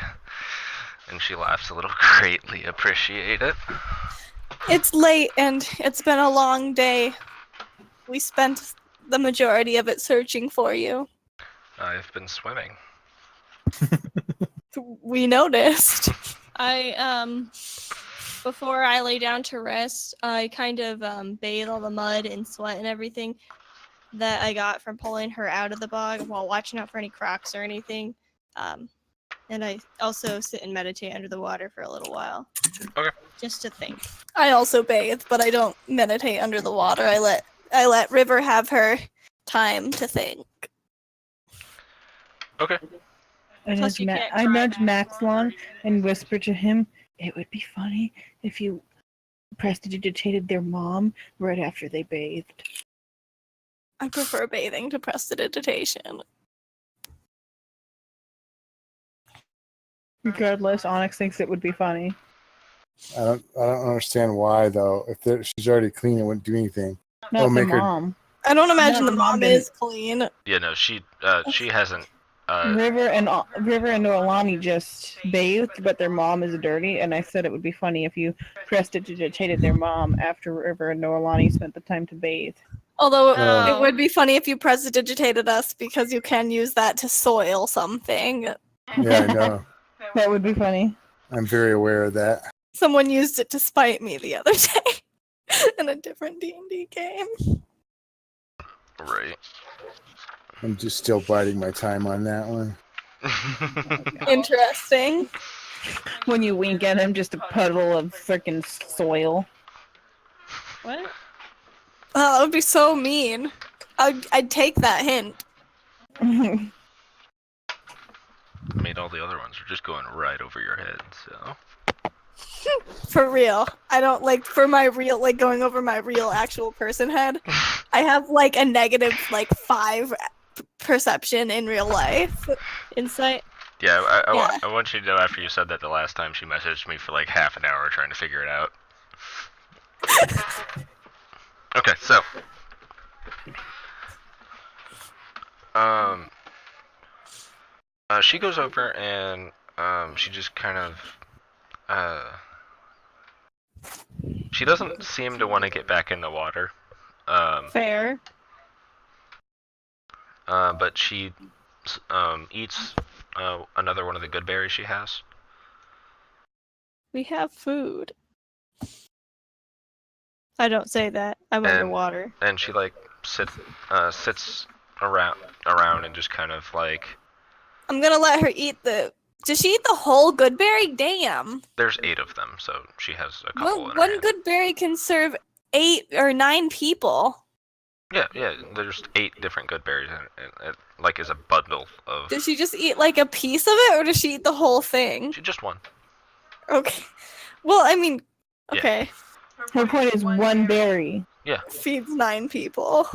[SPEAKER 2] And she laughs a little. Greatly appreciate it.
[SPEAKER 1] It's late and it's been a long day. We spent the majority of it searching for you.
[SPEAKER 2] I've been swimming.
[SPEAKER 1] We noticed.
[SPEAKER 3] Before I lay down to rest, I kind of bathe all the mud and sweat and everything that I got from pulling her out of the bog while watching out for any crocks or anything. And I also sit and meditate under the water for a little while.
[SPEAKER 2] Okay.
[SPEAKER 3] Just to think.
[SPEAKER 1] I also bathe, but I don't meditate under the water. I let River have her time to think.
[SPEAKER 2] Okay.
[SPEAKER 3] Plus you can't
[SPEAKER 4] I
[SPEAKER 3] cry
[SPEAKER 4] nudge
[SPEAKER 3] back.
[SPEAKER 4] Maxlon and whisper to him, "It would be funny if you prestidigitated their mom right after they bathed."
[SPEAKER 1] I prefer bathing to prestidigitation.
[SPEAKER 4] Regardless, Onyx thinks it would be funny.
[SPEAKER 5] I don't understand why though. If she's already clean, it wouldn't do anything.
[SPEAKER 4] Not the
[SPEAKER 5] make her-
[SPEAKER 4] mom.
[SPEAKER 1] I don't imagine
[SPEAKER 4] No,
[SPEAKER 1] the
[SPEAKER 4] the mom
[SPEAKER 1] mom
[SPEAKER 4] didn't.
[SPEAKER 1] is clean.
[SPEAKER 2] Yeah, no, she hasn't.
[SPEAKER 4] River and Noelani just bathed, but their mom is dirty. And I said it would be funny if you prestidigitated their mom after River and Noelani spent the time to bathe.
[SPEAKER 1] Although
[SPEAKER 5] Oh.
[SPEAKER 1] it would be funny if you prestidigitated us because you can use that to soil something.
[SPEAKER 5] Yeah, I know.
[SPEAKER 4] That would be funny.
[SPEAKER 5] I'm very aware of that.
[SPEAKER 1] Someone used it to spite me the other day in a different D&D game.
[SPEAKER 2] Right.
[SPEAKER 5] I'm just still biding my time on that one.
[SPEAKER 1] Interesting.
[SPEAKER 4] When you wink at him, just a puddle of freaking soil.
[SPEAKER 3] What?
[SPEAKER 1] Oh, that would be so mean. I'd take that hint.
[SPEAKER 2] I mean, all the other ones are just going right over your head, so.
[SPEAKER 1] For real. I don't like for my real going over my real actual person head. I have like a negative 5 perception in real life.
[SPEAKER 3] Insight?
[SPEAKER 2] Yeah,
[SPEAKER 1] Yeah.
[SPEAKER 2] I want you to know after you said that the last time she messaged me for like half an hour trying to figure it out. Okay, so. She goes over and she just kind of she doesn't seem to want to get back in the water.
[SPEAKER 3] Fair.
[SPEAKER 2] But she eats another one of the good berries she has.
[SPEAKER 3] We have food. I don't say that. I'm
[SPEAKER 2] And-
[SPEAKER 3] underwater.
[SPEAKER 2] And she like sits around and just kind of like
[SPEAKER 1] I'm gonna let her eat Does she eat the whole good berry? Damn.
[SPEAKER 2] there's 8 of them, so she has a couple in her
[SPEAKER 1] One
[SPEAKER 2] hand.
[SPEAKER 1] good berry can serve 8 or 9 people.
[SPEAKER 2] Yeah, there's 8 different good berries and it like is a bundle of
[SPEAKER 1] Does she just eat like a piece of it, or does she eat the whole thing?
[SPEAKER 2] just one.
[SPEAKER 1] Okay. Well, I mean,
[SPEAKER 2] Yeah.
[SPEAKER 1] okay.
[SPEAKER 4] Her point is one berry,
[SPEAKER 1] Feeds 9 people.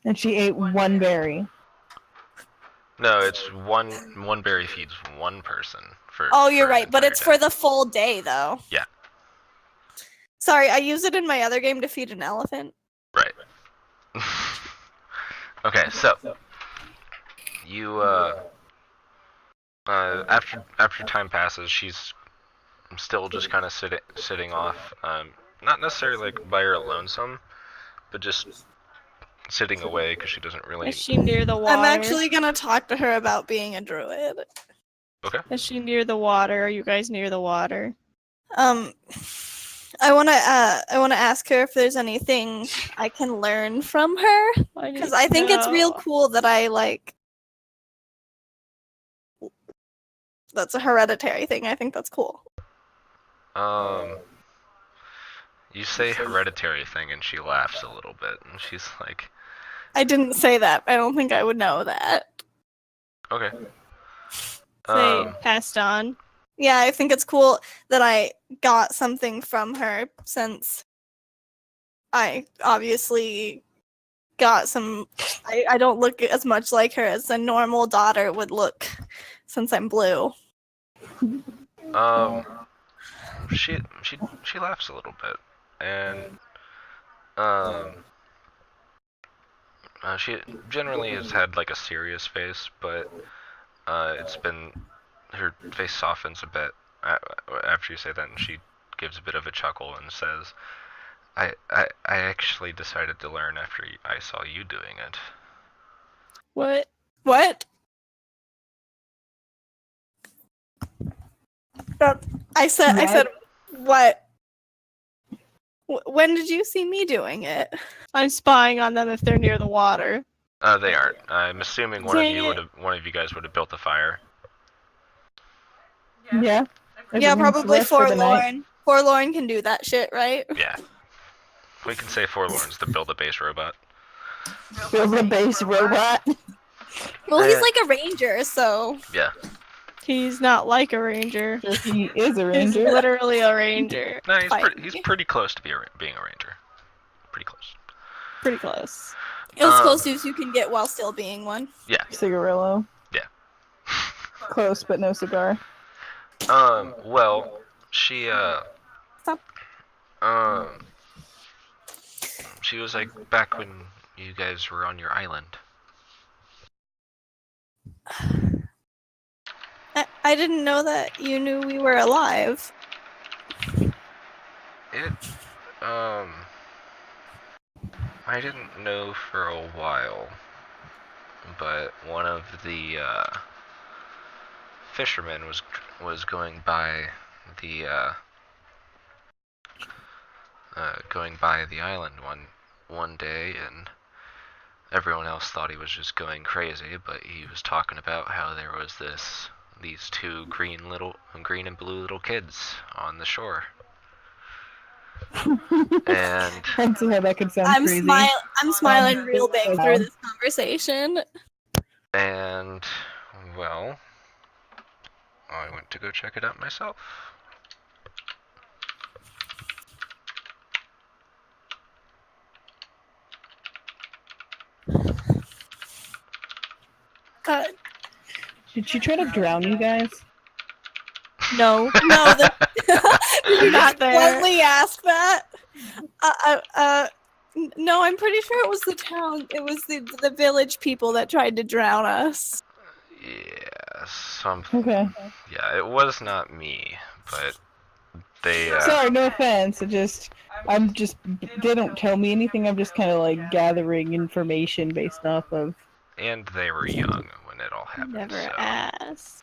[SPEAKER 4] and she ate one berry.
[SPEAKER 2] No, it's one berry feeds one person for
[SPEAKER 1] Oh, you're
[SPEAKER 2] for an
[SPEAKER 1] right, but
[SPEAKER 2] entire
[SPEAKER 1] it's
[SPEAKER 2] day.
[SPEAKER 1] for the full day, though.
[SPEAKER 2] Yeah.
[SPEAKER 1] Sorry, I use it in my other game to feed an elephant.
[SPEAKER 2] Right. Okay, so you after time passes, she's still just kind of sitting off, not necessarily like by her lonesome, but just sitting away because she doesn't really.
[SPEAKER 3] Is she near the water?
[SPEAKER 1] I'm actually gonna talk to her about being a druid.
[SPEAKER 2] Okay.
[SPEAKER 3] Is she near the water? Are you guys near the water?
[SPEAKER 1] I wanna ask her if there's anything I can learn from her, because I think it's real cool that I like. That's a hereditary thing. I think that's cool.
[SPEAKER 2] You say hereditary thing, and she laughs a little bit, and she's like,
[SPEAKER 1] I didn't say that. I don't think I would know that.
[SPEAKER 2] okay.
[SPEAKER 3] Say passed on.
[SPEAKER 1] Yeah, I think it's cool that I got something from her, since I obviously got some. I don't look as much like her as a normal daughter would look, since I'm blue.
[SPEAKER 2] She laughs a little bit, and She generally has had like a serious face, but it's been her face softens a bit after you say that, and she gives a bit of a chuckle and says, I actually decided to learn after I saw you doing it.
[SPEAKER 3] What?
[SPEAKER 1] What? I said, what? When did you see me doing it?
[SPEAKER 3] I'm spying on them if they're near the water.
[SPEAKER 2] They aren't. I'm assuming one of you guys would have built the fire.
[SPEAKER 4] Yeah.
[SPEAKER 1] Yeah,
[SPEAKER 4] Everyone's
[SPEAKER 1] probably
[SPEAKER 4] rest for the night.
[SPEAKER 1] Forlorn. Forlorn can do that shit, right?
[SPEAKER 2] Yeah. We can say Forlorn's the build a base robot.
[SPEAKER 4] Build a base robot.
[SPEAKER 1] Well, he's like a ranger, so.
[SPEAKER 2] Yeah.
[SPEAKER 3] He's not like a ranger.
[SPEAKER 4] He is a
[SPEAKER 3] He's
[SPEAKER 4] ranger.
[SPEAKER 3] literally a ranger.
[SPEAKER 2] No,
[SPEAKER 1] Fight
[SPEAKER 2] he's
[SPEAKER 1] me.
[SPEAKER 2] pretty close to being a ranger. Pretty close.
[SPEAKER 3] Pretty close.
[SPEAKER 1] As close as you can get while still being one.
[SPEAKER 2] Yeah.
[SPEAKER 4] Cigarillo.
[SPEAKER 2] Yeah.
[SPEAKER 4] Close, but no cigar.
[SPEAKER 2] Well, she,
[SPEAKER 1] Stop.
[SPEAKER 2] she was like back when you guys were on your island.
[SPEAKER 1] I didn't know that you knew we were alive.
[SPEAKER 2] I didn't know for a while, but one of the, fishermen was going by the, island one day, and everyone else thought he was just going crazy, but he was talking about how there was these two green and blue little kids on the shore. And
[SPEAKER 4] I can see how that could sound
[SPEAKER 1] I'm
[SPEAKER 4] crazy.
[SPEAKER 1] I'm smiling real big through this conversation.
[SPEAKER 2] And well, I went to go check it out myself.
[SPEAKER 4] Did she try to drown you guys?
[SPEAKER 3] No.
[SPEAKER 1] No,
[SPEAKER 3] You're not there.
[SPEAKER 1] bluntly ask that. No, I'm pretty sure it was the town. It was the village people that tried to drown us.
[SPEAKER 2] Yeah,
[SPEAKER 4] Okay.
[SPEAKER 2] Yeah, it was not me, but they.
[SPEAKER 4] Sorry, no offense. They don't tell me anything. I'm just kind of like gathering information based off of.
[SPEAKER 2] And they were young when it all happened.
[SPEAKER 3] Never
[SPEAKER 2] so.
[SPEAKER 3] asked.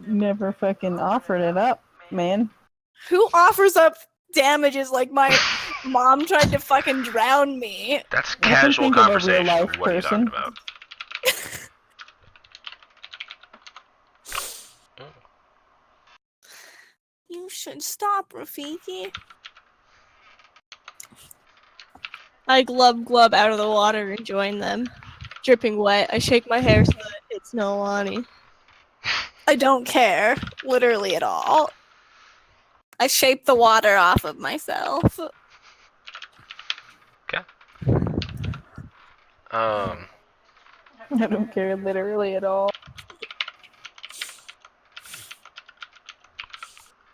[SPEAKER 4] Never fucking offered it up, man.
[SPEAKER 1] Who offers up damages like my mom tried to fucking drown me?
[SPEAKER 2] That's
[SPEAKER 4] I can
[SPEAKER 2] casual
[SPEAKER 4] think of a
[SPEAKER 2] conversation.
[SPEAKER 4] real-life
[SPEAKER 2] What are you talking
[SPEAKER 4] person.
[SPEAKER 2] about?
[SPEAKER 1] You should stop, Rafiki.
[SPEAKER 3] I glub out of the water and join them. Dripping wet, I shake my hair so that it's no Lonnie.
[SPEAKER 1] I don't care, literally at all. I shape the water off of myself.
[SPEAKER 2] Okay.
[SPEAKER 4] I don't care literally at all.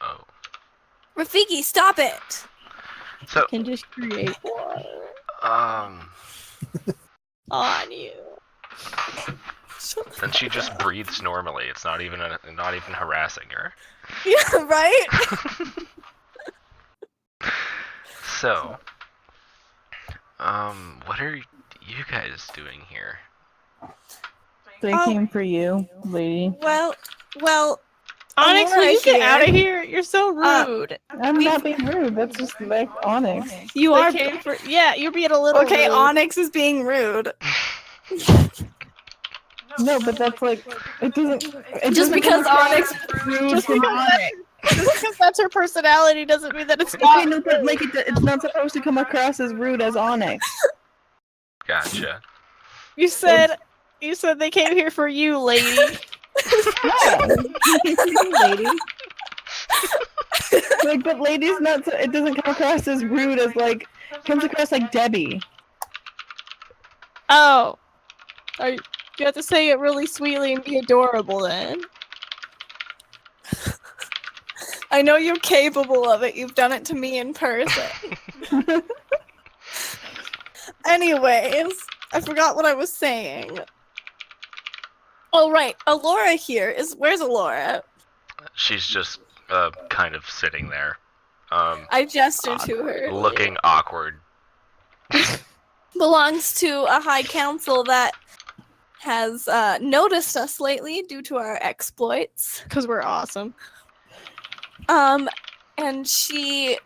[SPEAKER 2] Oh.
[SPEAKER 1] Rafiki, stop it!
[SPEAKER 2] So,
[SPEAKER 3] Can just create water on you.
[SPEAKER 2] then she just breathes normally. It's not even harassing her.
[SPEAKER 1] Yeah, right?
[SPEAKER 2] So, what are you guys doing here?
[SPEAKER 4] They
[SPEAKER 1] Oh.
[SPEAKER 4] came for you, lady.
[SPEAKER 1] Well,
[SPEAKER 3] Onyx, will
[SPEAKER 1] Aurora
[SPEAKER 3] you get
[SPEAKER 1] here.
[SPEAKER 3] out of here? You're so rude.
[SPEAKER 4] I'm not being rude. That's just like Onyx.
[SPEAKER 3] You
[SPEAKER 1] They
[SPEAKER 3] are.
[SPEAKER 1] came
[SPEAKER 3] Yeah, you're being a little.
[SPEAKER 1] okay,
[SPEAKER 3] rude.
[SPEAKER 1] Onyx is being rude.
[SPEAKER 4] No, but that's like it doesn't.
[SPEAKER 1] Just because Onyx
[SPEAKER 4] rude
[SPEAKER 3] Just
[SPEAKER 4] from
[SPEAKER 3] because
[SPEAKER 4] Onyx.
[SPEAKER 3] Just because that's her personality doesn't mean that it's
[SPEAKER 4] Okay,
[SPEAKER 3] not.
[SPEAKER 4] no, but like it's not supposed to come across as rude as Onyx.
[SPEAKER 2] Gotcha.
[SPEAKER 3] You said they came here for you, lady.
[SPEAKER 4] Yeah, lady. Like, but lady's not. It doesn't come across as rude as like. It comes across like Debbie.
[SPEAKER 3] Oh, you have to say it really sweetly and be adorable then.
[SPEAKER 1] I know you're capable of it. You've done it to me in person. Anyways, I forgot what I was saying. Oh right, Alora here is. Where's Alora?
[SPEAKER 2] She's just kind of sitting there,
[SPEAKER 1] I gesture to her.
[SPEAKER 2] looking awkward.
[SPEAKER 1] Belongs to a high council that has noticed us lately due to our exploits.
[SPEAKER 3] Because we're awesome.
[SPEAKER 1] And she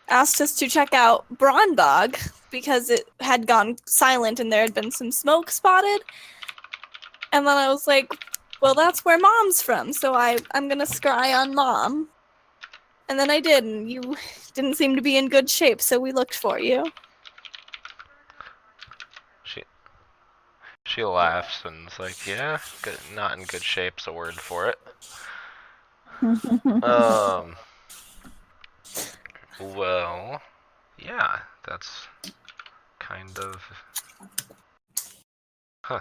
[SPEAKER 1] asked us to check out Brondog because it had gone silent and there had been some smoke spotted. And then I was like, well, that's where Mom's from, so I'm gonna scry on Mom. And then I did, and you didn't seem to be in good shape, so we looked for you.
[SPEAKER 2] She laughs and is like, yeah, good, not in good shape's a word for it. Well, yeah, that's kind of... Huh.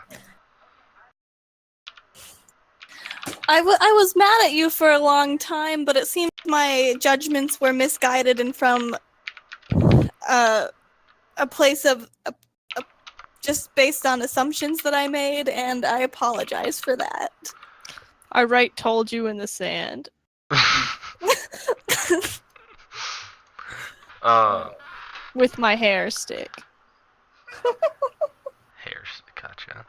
[SPEAKER 1] I was mad at you for a long time, but it seems my judgments were misguided and from a place of just based on assumptions that I made, and I apologize for that.
[SPEAKER 3] I write told you in the sand. With my hair stick.
[SPEAKER 2] Gotcha.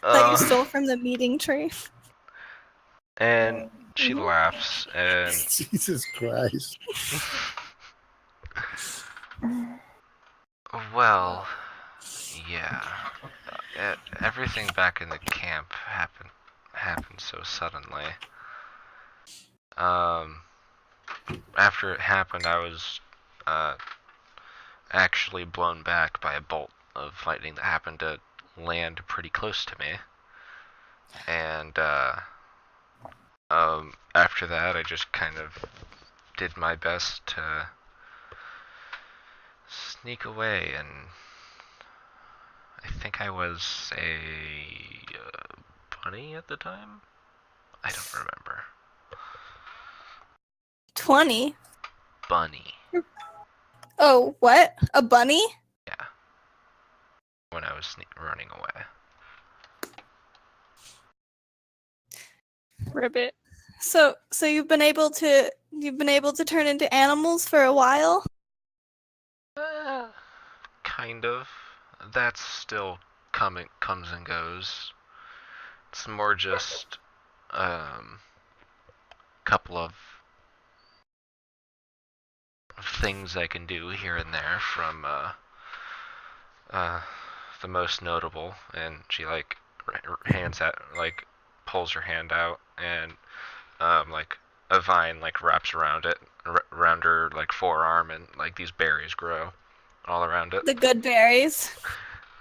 [SPEAKER 1] That you stole from the meeting tree.
[SPEAKER 2] And she laughs, and
[SPEAKER 5] Jesus Christ.
[SPEAKER 2] well, yeah. Everything back in the camp happened so suddenly. After it happened, I was actually blown back by a bolt of lightning that happened to land pretty close to me. And after that, I just kind of did my best to sneak away, and I think I was a bunny at the time? I don't remember.
[SPEAKER 1] 20?
[SPEAKER 2] Bunny.
[SPEAKER 1] Oh, what? A bunny?
[SPEAKER 2] Yeah. When I was running away.
[SPEAKER 3] Ribbit.
[SPEAKER 1] So you've been able to turn into animals for a while?
[SPEAKER 2] Kind of. That's still comes and goes. It's more just couple of things I can do here and there from the most notable, and she like pulls her hand out, and like a vine like wraps around it, around her like forearm, and like these berries grow all around it.
[SPEAKER 1] The good berries.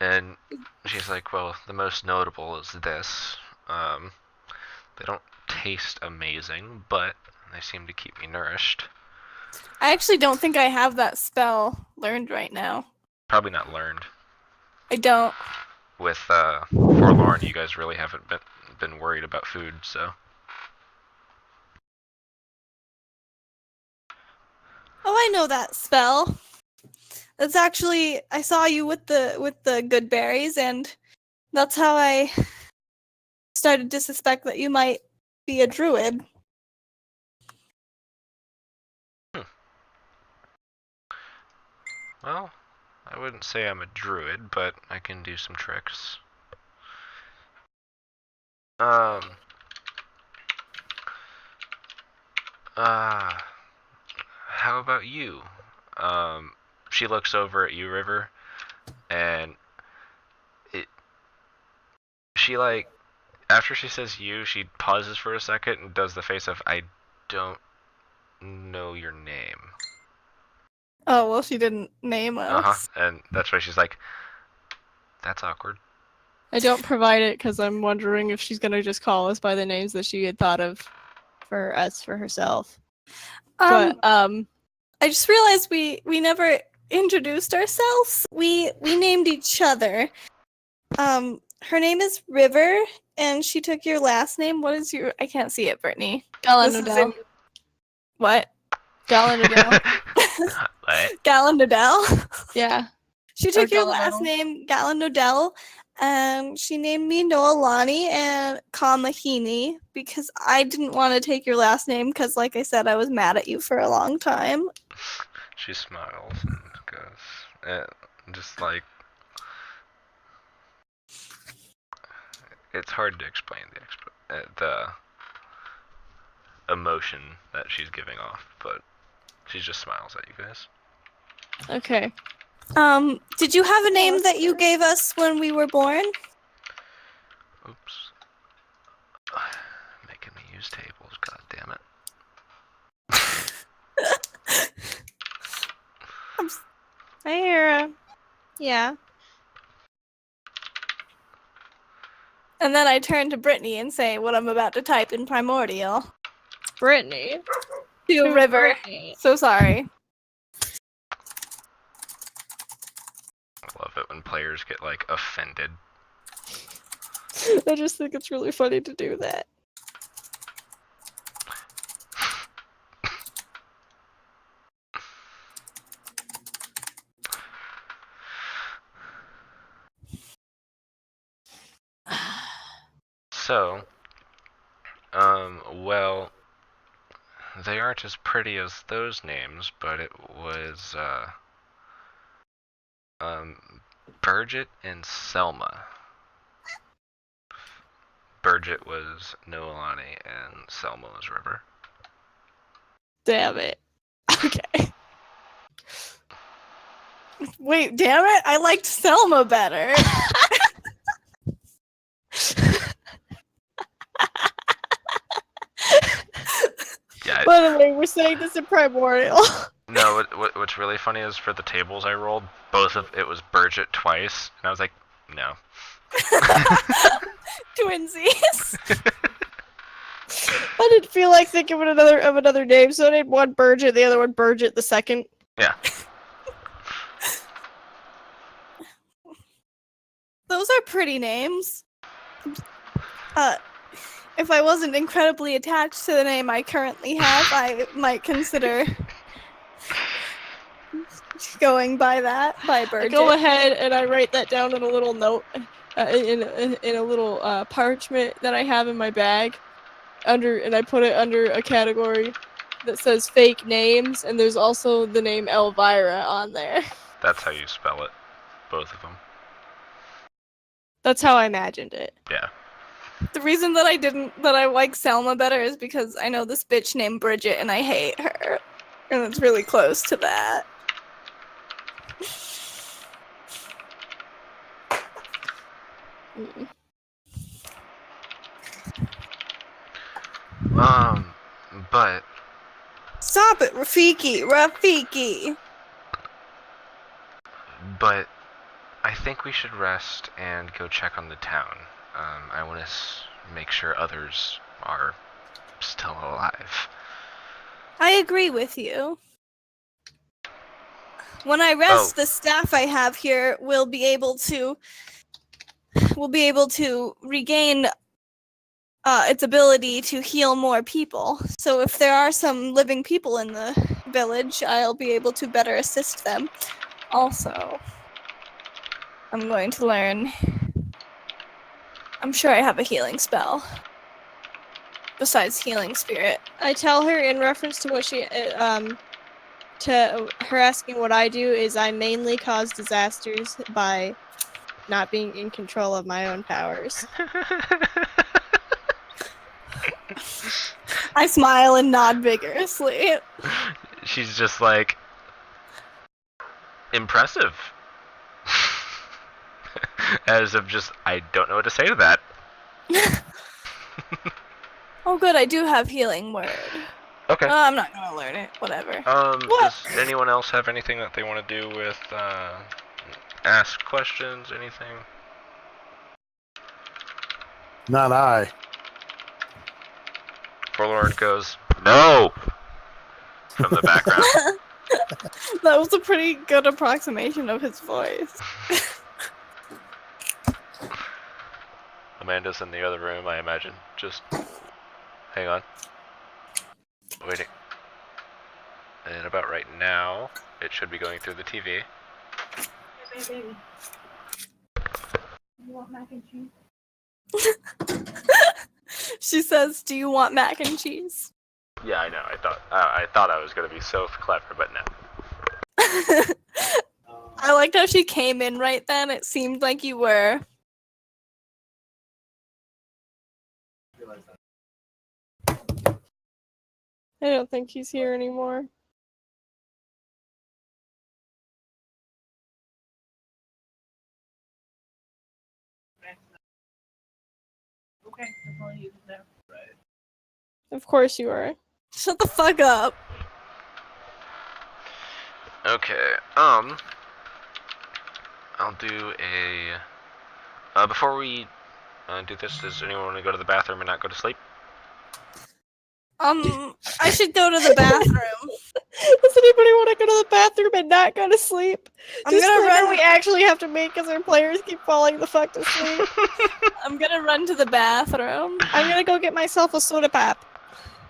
[SPEAKER 2] And she's like, well, the most notable is this. They don't taste amazing, but they seem to keep me nourished.
[SPEAKER 1] I actually don't think I have that spell learned right now.
[SPEAKER 2] Probably not learned.
[SPEAKER 1] I don't.
[SPEAKER 2] With Forlorn, you guys really haven't been worried about food, so.
[SPEAKER 1] Oh, I know that spell. That's actually, I saw you with the good berries, and that's how I started to suspect that you might be a druid.
[SPEAKER 2] Well, I wouldn't say I'm a druid, but I can do some tricks. How about you? She looks over at you, River, and she like, after she says you, she pauses for a second and does the face of, I don't know your name.
[SPEAKER 1] Oh, well, she didn't name us.
[SPEAKER 2] And that's why she's like, that's awkward.
[SPEAKER 3] I don't provide it because I'm wondering if she's gonna just call us by the names that she had thought of for us for herself. But
[SPEAKER 1] I just realized we never introduced ourselves. We named each other. Her name is River, and she took your last name. What is your? I can't see it, Brittany.
[SPEAKER 3] Galanodel.
[SPEAKER 1] What?
[SPEAKER 3] Galanodel.
[SPEAKER 2] What?
[SPEAKER 1] Galanodel.
[SPEAKER 3] Yeah.
[SPEAKER 1] She took your
[SPEAKER 3] Galano.
[SPEAKER 1] last name, Galanodel, and she named me Noelani and Kamahini because I didn't want to take your last name because, like I said, I was mad at you for a long time.
[SPEAKER 2] She smiles and goes, just like, it's hard to explain the emotion that she's giving off, but she just smiles at you guys.
[SPEAKER 3] Okay.
[SPEAKER 1] Did you have a name that you gave us when we were born?
[SPEAKER 2] Oops. Making me use tables, god damn it.
[SPEAKER 3] I hear. Yeah.
[SPEAKER 1] And then I turn to Brittany and say what I'm about to type in Primordial.
[SPEAKER 3] Brittany.
[SPEAKER 1] To River.
[SPEAKER 3] Brittany.
[SPEAKER 1] So sorry.
[SPEAKER 2] I love it when players get, like, offended.
[SPEAKER 3] I just think it's really funny to do that.
[SPEAKER 2] So, well, they aren't as pretty as those names, but it was, Burgett and Selma. Burgett was Noelani and Selma was River.
[SPEAKER 3] Damn it. Okay.
[SPEAKER 1] Wait, damn it! I liked Selma better.
[SPEAKER 2] Yeah.
[SPEAKER 3] By the way, we're saying this in Primordial.
[SPEAKER 2] No, what's really funny is for the tables I rolled, it was Burgett twice, and I was like, no.
[SPEAKER 1] Twinsies.
[SPEAKER 3] I didn't feel like thinking of another name, so I named one Burgett, the other one Burgett the second.
[SPEAKER 2] Yeah.
[SPEAKER 1] Those are pretty names. If I wasn't incredibly attached to the name I currently have, I might consider going by that, by Burgett.
[SPEAKER 3] I go ahead and I write that down in a little note, in a little parchment that I have in my bag, and I put it under a category that says fake names, and there's also the name Elvira on there.
[SPEAKER 2] That's how you spell it. Both of them.
[SPEAKER 3] That's how I imagined it.
[SPEAKER 2] Yeah.
[SPEAKER 1] The reason that I like Selma better is because I know this bitch named Bridget and I hate her. And it's really close to that.
[SPEAKER 2] But
[SPEAKER 1] Stop it, Rafiki!
[SPEAKER 2] But I think we should rest and go check on the town. I want to make sure others are still alive.
[SPEAKER 1] I agree with you. When I rest, the staff I have here will be able to regain its ability to heal more people. So if there are some living people in the village, I'll be able to better assist them. Also, I'm going to learn. I'm sure I have a healing spell. Besides healing spirit.
[SPEAKER 3] I tell her in reference to what she, to her asking what I do is I mainly cause disasters by not being in control of my own powers.
[SPEAKER 1] I smile and nod vigorously.
[SPEAKER 2] She's just like, impressive. As of just, I don't know what to say to that.
[SPEAKER 1] Oh good, I do have healing word.
[SPEAKER 2] Okay.
[SPEAKER 1] I'm not gonna learn it, whatever.
[SPEAKER 2] Does anyone else have anything that they want to do with, ask questions, anything?
[SPEAKER 5] Not I.
[SPEAKER 2] Forlorn goes, no! From the background.
[SPEAKER 1] That was a pretty good approximation of his voice.
[SPEAKER 2] Amanda's in the other room, I imagine. Just hang on. Waiting. And about right now, it should be going through the TV.
[SPEAKER 4] baby. You want mac and cheese?
[SPEAKER 1] She says, "Do you want mac and cheese?"
[SPEAKER 2] Yeah, I know. I thought I was gonna be so clever, but no.
[SPEAKER 1] I liked how she came in right then. It seemed like you were.
[SPEAKER 3] I don't think he's here anymore.
[SPEAKER 4] Okay, that's all you know.
[SPEAKER 3] Of course you are.
[SPEAKER 1] Shut the fuck up.
[SPEAKER 2] Okay. I'll do a. Before we do this, does anyone want to go to the bathroom and not go to sleep?
[SPEAKER 1] I should go to the bathroom.
[SPEAKER 3] Does anybody want to go to the bathroom and not go to sleep?
[SPEAKER 1] I'm
[SPEAKER 3] Disclaimer,
[SPEAKER 1] gonna run.
[SPEAKER 3] we actually have to make because our players keep falling the fuck to sleep.
[SPEAKER 1] I'm gonna run to the bathroom.
[SPEAKER 3] I'm gonna go get myself a soda pop.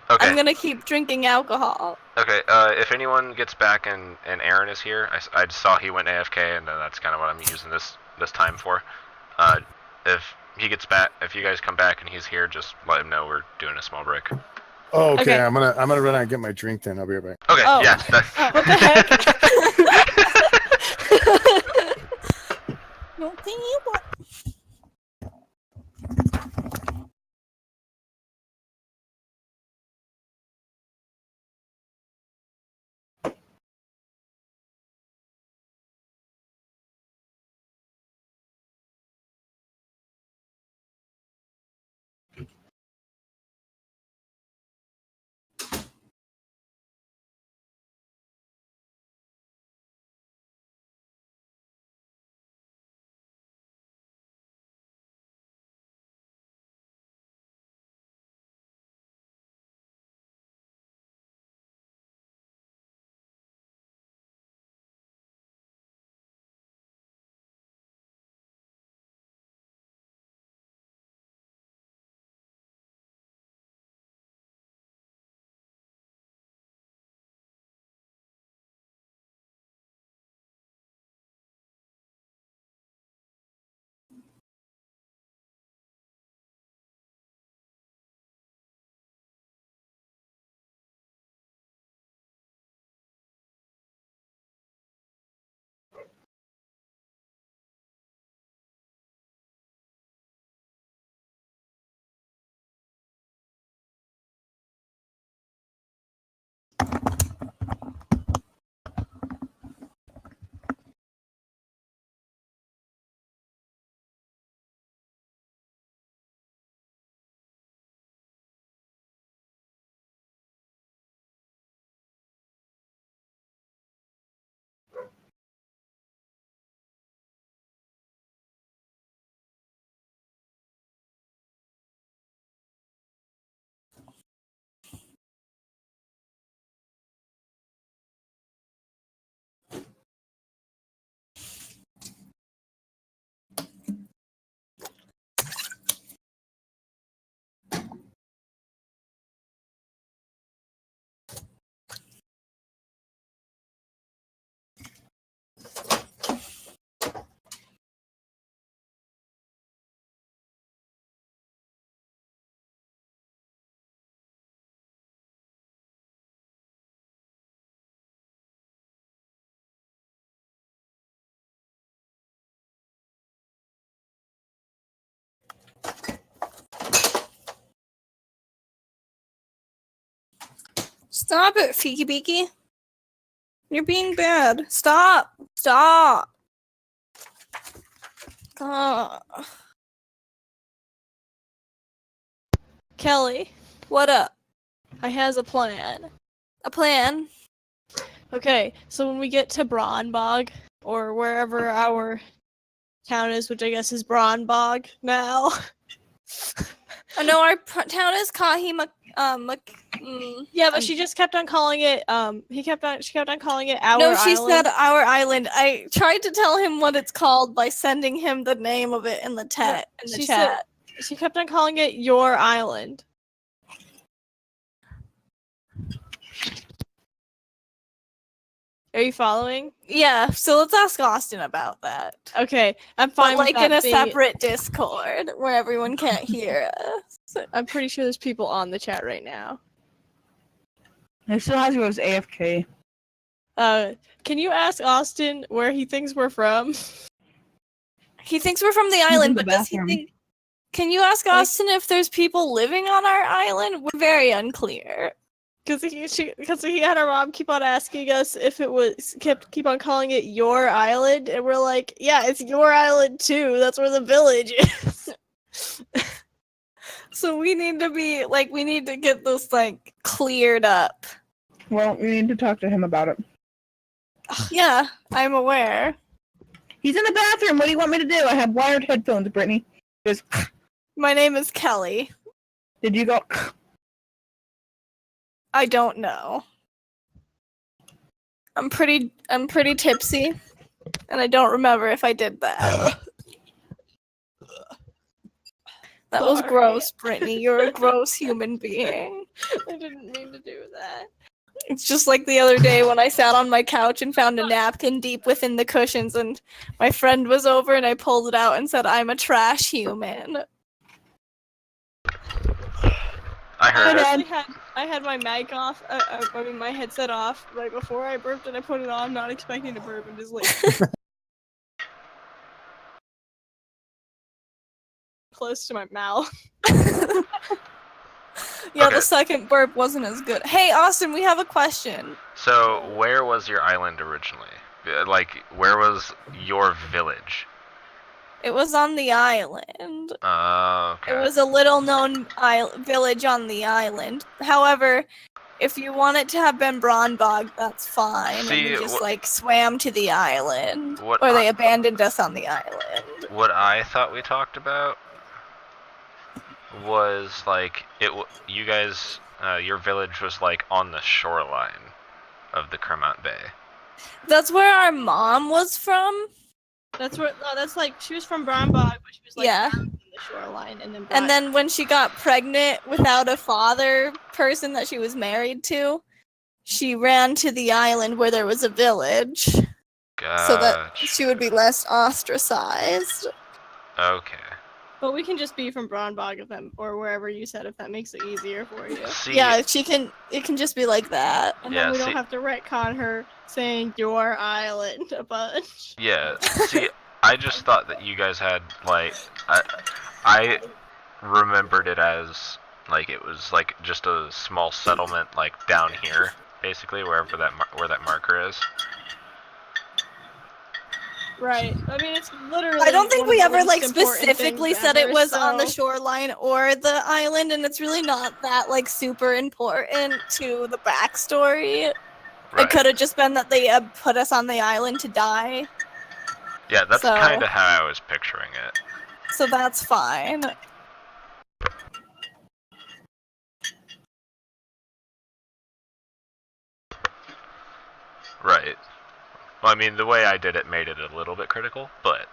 [SPEAKER 2] Okay.
[SPEAKER 1] I'm gonna keep drinking alcohol.
[SPEAKER 2] Okay. If anyone gets back and Aaron is here, I saw he went AFK, and that's kind of what I'm using this time for. If he gets back, if you guys come back and he's here, just let him know we're doing a small break.
[SPEAKER 5] Oh, okay.
[SPEAKER 3] Okay.
[SPEAKER 5] I'm gonna run out and get my drink. Then I'll be right back.
[SPEAKER 2] Okay.
[SPEAKER 3] Oh.
[SPEAKER 2] Yeah.
[SPEAKER 3] What the heck?
[SPEAKER 1] Don't think you want. Stop it, Fiki Beaky. You're being bad. Stop. Stop. God.
[SPEAKER 3] Kelly,
[SPEAKER 1] What up?
[SPEAKER 3] I has a plan.
[SPEAKER 1] A plan?
[SPEAKER 3] Okay, so when we get to Braunbog, or wherever our town is, which I guess is Braunbog now.
[SPEAKER 1] I know our town is Kahima.
[SPEAKER 3] Yeah, but she just kept on calling it. She kept on calling it our
[SPEAKER 1] No, she
[SPEAKER 3] island.
[SPEAKER 1] said our island. I tried to tell him what it's called by sending him the name of it in the chat.
[SPEAKER 3] She said she kept on calling it your island. Are you following?
[SPEAKER 1] Yeah, so let's ask Austin about that.
[SPEAKER 3] Okay, I'm fine
[SPEAKER 1] But
[SPEAKER 3] with
[SPEAKER 1] like in
[SPEAKER 3] that
[SPEAKER 1] a
[SPEAKER 3] being-
[SPEAKER 1] separate Discord where everyone can't hear us.
[SPEAKER 3] I'm pretty sure there's people on the chat right now.
[SPEAKER 4] It still has you as AFK.
[SPEAKER 3] Can you ask Austin where he thinks we're from?
[SPEAKER 1] He thinks we're from the
[SPEAKER 4] in
[SPEAKER 1] island,
[SPEAKER 4] the
[SPEAKER 1] but does he
[SPEAKER 4] bathroom.
[SPEAKER 1] think? Can you ask Austin if there's people living on our island? We're very unclear.
[SPEAKER 3] Because he had our mom keep on asking us if it was keep on calling it your island, and we're like, yeah, it's your island too. That's where the village is.
[SPEAKER 1] So we need to get this like cleared up.
[SPEAKER 4] Well, we need to talk to him about it.
[SPEAKER 1] Yeah, I'm aware.
[SPEAKER 4] He's in the bathroom. What do you want me to do? I have wired headphones, Brittany. Just,
[SPEAKER 1] My name is Kelly.
[SPEAKER 4] did you go?
[SPEAKER 1] I don't know. I'm pretty tipsy, and I don't remember if I did that. That was
[SPEAKER 3] Sorry.
[SPEAKER 1] gross, Brittany. You're a gross human being.
[SPEAKER 3] I didn't mean to do that.
[SPEAKER 1] It's just like the other day when I sat on my couch and found a napkin deep within the cushions, and my friend was over and I pulled it out and said, "I'm a trash human."
[SPEAKER 2] I heard it.
[SPEAKER 3] I had my mic off. I mean my headset off right before I burped, and I put it on, not expecting to burp, and just like close to my mouth.
[SPEAKER 1] Yeah,
[SPEAKER 2] Okay.
[SPEAKER 1] the second burp wasn't as good. Hey, Austin, we have a question.
[SPEAKER 2] So, where was your island originally? Like, where was your village?
[SPEAKER 1] It was on the island.
[SPEAKER 2] Okay.
[SPEAKER 1] It was a little-known village on the island. However, if you want it to have been Braunbog, that's fine.
[SPEAKER 2] See,
[SPEAKER 1] and we just like swam to the island,
[SPEAKER 2] what
[SPEAKER 1] or they
[SPEAKER 2] I-
[SPEAKER 1] abandoned us on the island.
[SPEAKER 2] What I thought we talked about was like you guys, your village was like on the shoreline of the Cremant Bay.
[SPEAKER 1] That's where our mom was from.
[SPEAKER 3] That's where. No, that's like she was from Brownbog, but she was like
[SPEAKER 1] Yeah.
[SPEAKER 3] on the shoreline, and then
[SPEAKER 1] And then when she got pregnant without a father person that she was married to, she ran to the island where there was a village so that
[SPEAKER 2] Gotcha.
[SPEAKER 1] she would be less ostracized.
[SPEAKER 2] Okay.
[SPEAKER 3] But we can just be from Braunbog if that, or wherever you said, if that makes it easier for you.
[SPEAKER 2] See,
[SPEAKER 1] Yeah, it can just be like that.
[SPEAKER 3] And
[SPEAKER 2] Yeah,
[SPEAKER 3] then we don't
[SPEAKER 2] see-
[SPEAKER 3] have to retcon her saying your island a bunch.
[SPEAKER 2] Yeah. See, I just thought that you guys had like I remembered it as like it was like just a small settlement like down here, basically wherever where that marker is.
[SPEAKER 3] Right. I mean, it's literally.
[SPEAKER 1] I don't think
[SPEAKER 3] one
[SPEAKER 1] we
[SPEAKER 3] of the
[SPEAKER 1] ever
[SPEAKER 3] least
[SPEAKER 1] like
[SPEAKER 3] important
[SPEAKER 1] specifically
[SPEAKER 3] things
[SPEAKER 1] said it
[SPEAKER 3] ever,
[SPEAKER 1] was on the
[SPEAKER 3] so-
[SPEAKER 1] shoreline or the island, and it's really not that like super important to the backstory.
[SPEAKER 2] Right.
[SPEAKER 1] It could have just been that they put us on the island to die,
[SPEAKER 2] Yeah, that's
[SPEAKER 1] so-
[SPEAKER 2] kind of how I was picturing it.
[SPEAKER 1] so that's fine.
[SPEAKER 2] Right. Well, I mean, the way I did it made it a little bit critical, but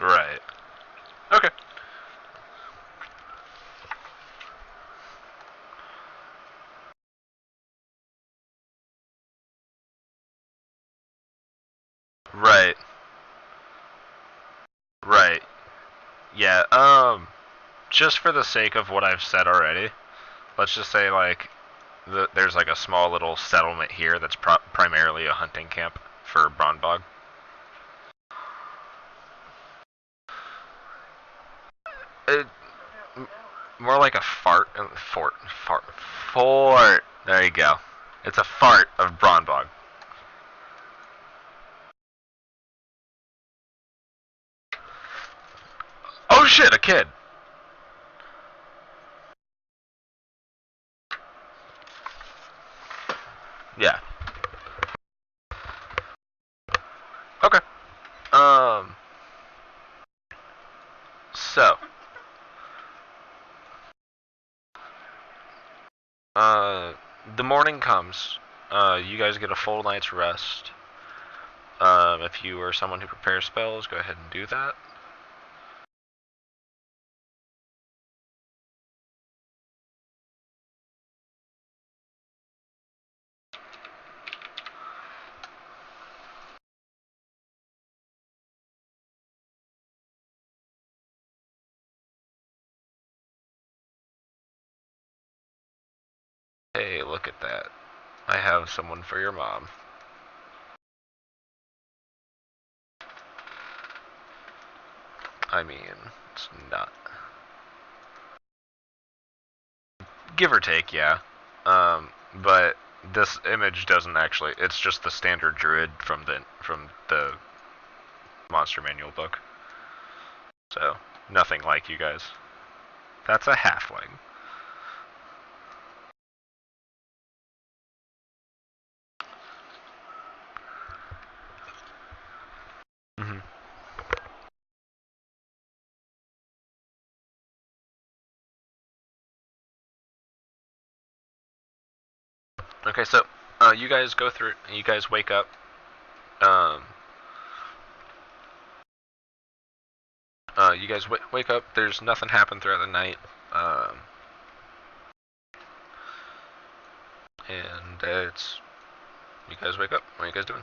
[SPEAKER 2] right. Okay. Right. Right. Yeah, just for the sake of what I've said already, let's just say, like, there's, like, a small little settlement here that's primarily a hunting camp for Braunbog. More like a fart. Fort. There you go. It's a fart of Braunbog. Oh shit, a kid! Yeah. Okay. So. The morning comes. You guys get a full night's rest. If you are someone who prepares spells, go ahead and do that. Hey, look at that. I have someone for your mom. I mean, it's not... Give or take, yeah. But this image doesn't actually... It's just the standard druid from the Monster Manual book. So, nothing like you guys. That's a halfling. Mm-hmm. Okay, so you guys go through. You guys wake up. Um, you guys wake up. There's nothing happened throughout the night. Um, and it's you guys wake up. What are you guys doing?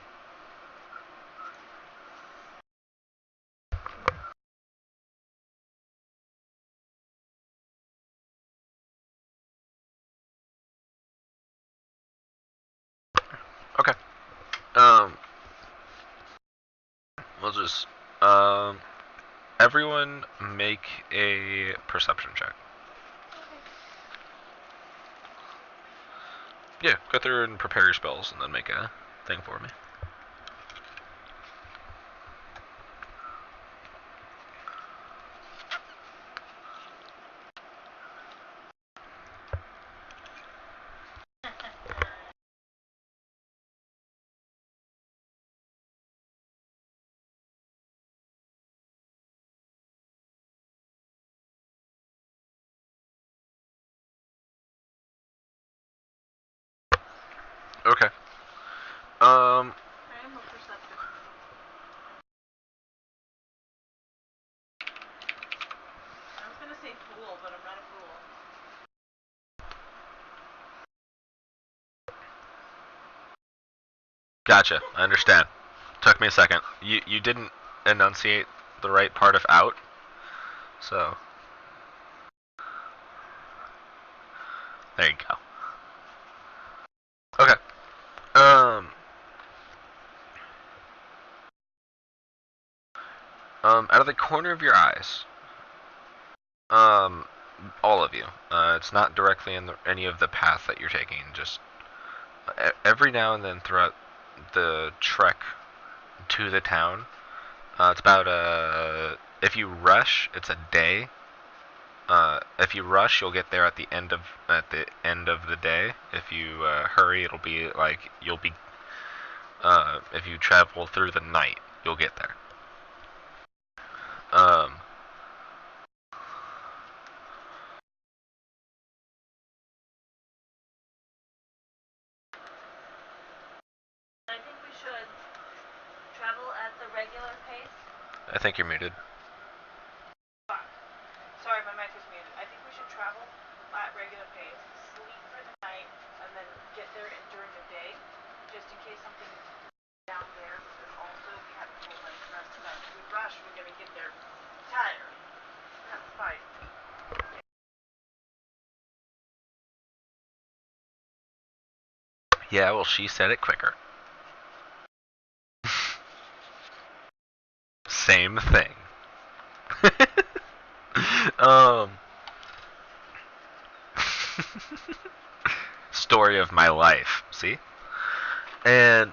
[SPEAKER 2] Okay. Um, we'll just everyone make a perception check. Yeah, go through and prepare your spells, and then make a thing for me. Okay.
[SPEAKER 6] I am a perception. I was gonna say fool, but I'm not a fool.
[SPEAKER 2] Gotcha. I understand. Took me a second. You didn't enunciate the right part of out, so there you go. Okay. Out of the corner of your eyes, all of you. It's not directly in any of the path that you're taking. Just every now and then throughout the trek to the town, it's about if you rush, it's a day. If you rush, you'll get there at the end of the day. If you hurry, it'll be like you'll be. If you travel through the night, you'll get there. Um,
[SPEAKER 6] I think we should travel at the regular pace.
[SPEAKER 2] I think you're muted.
[SPEAKER 6] Fuck. Sorry, my mic was muted. I think we should travel at regular pace, sleep for the night, and then get there during the day, just in case something down there. But also, we have a full night's rest tonight. If we rush, we're gonna get there tired. Have a fight.
[SPEAKER 2] Yeah, well, she said it quicker. Same thing. um. Story of my life. See? And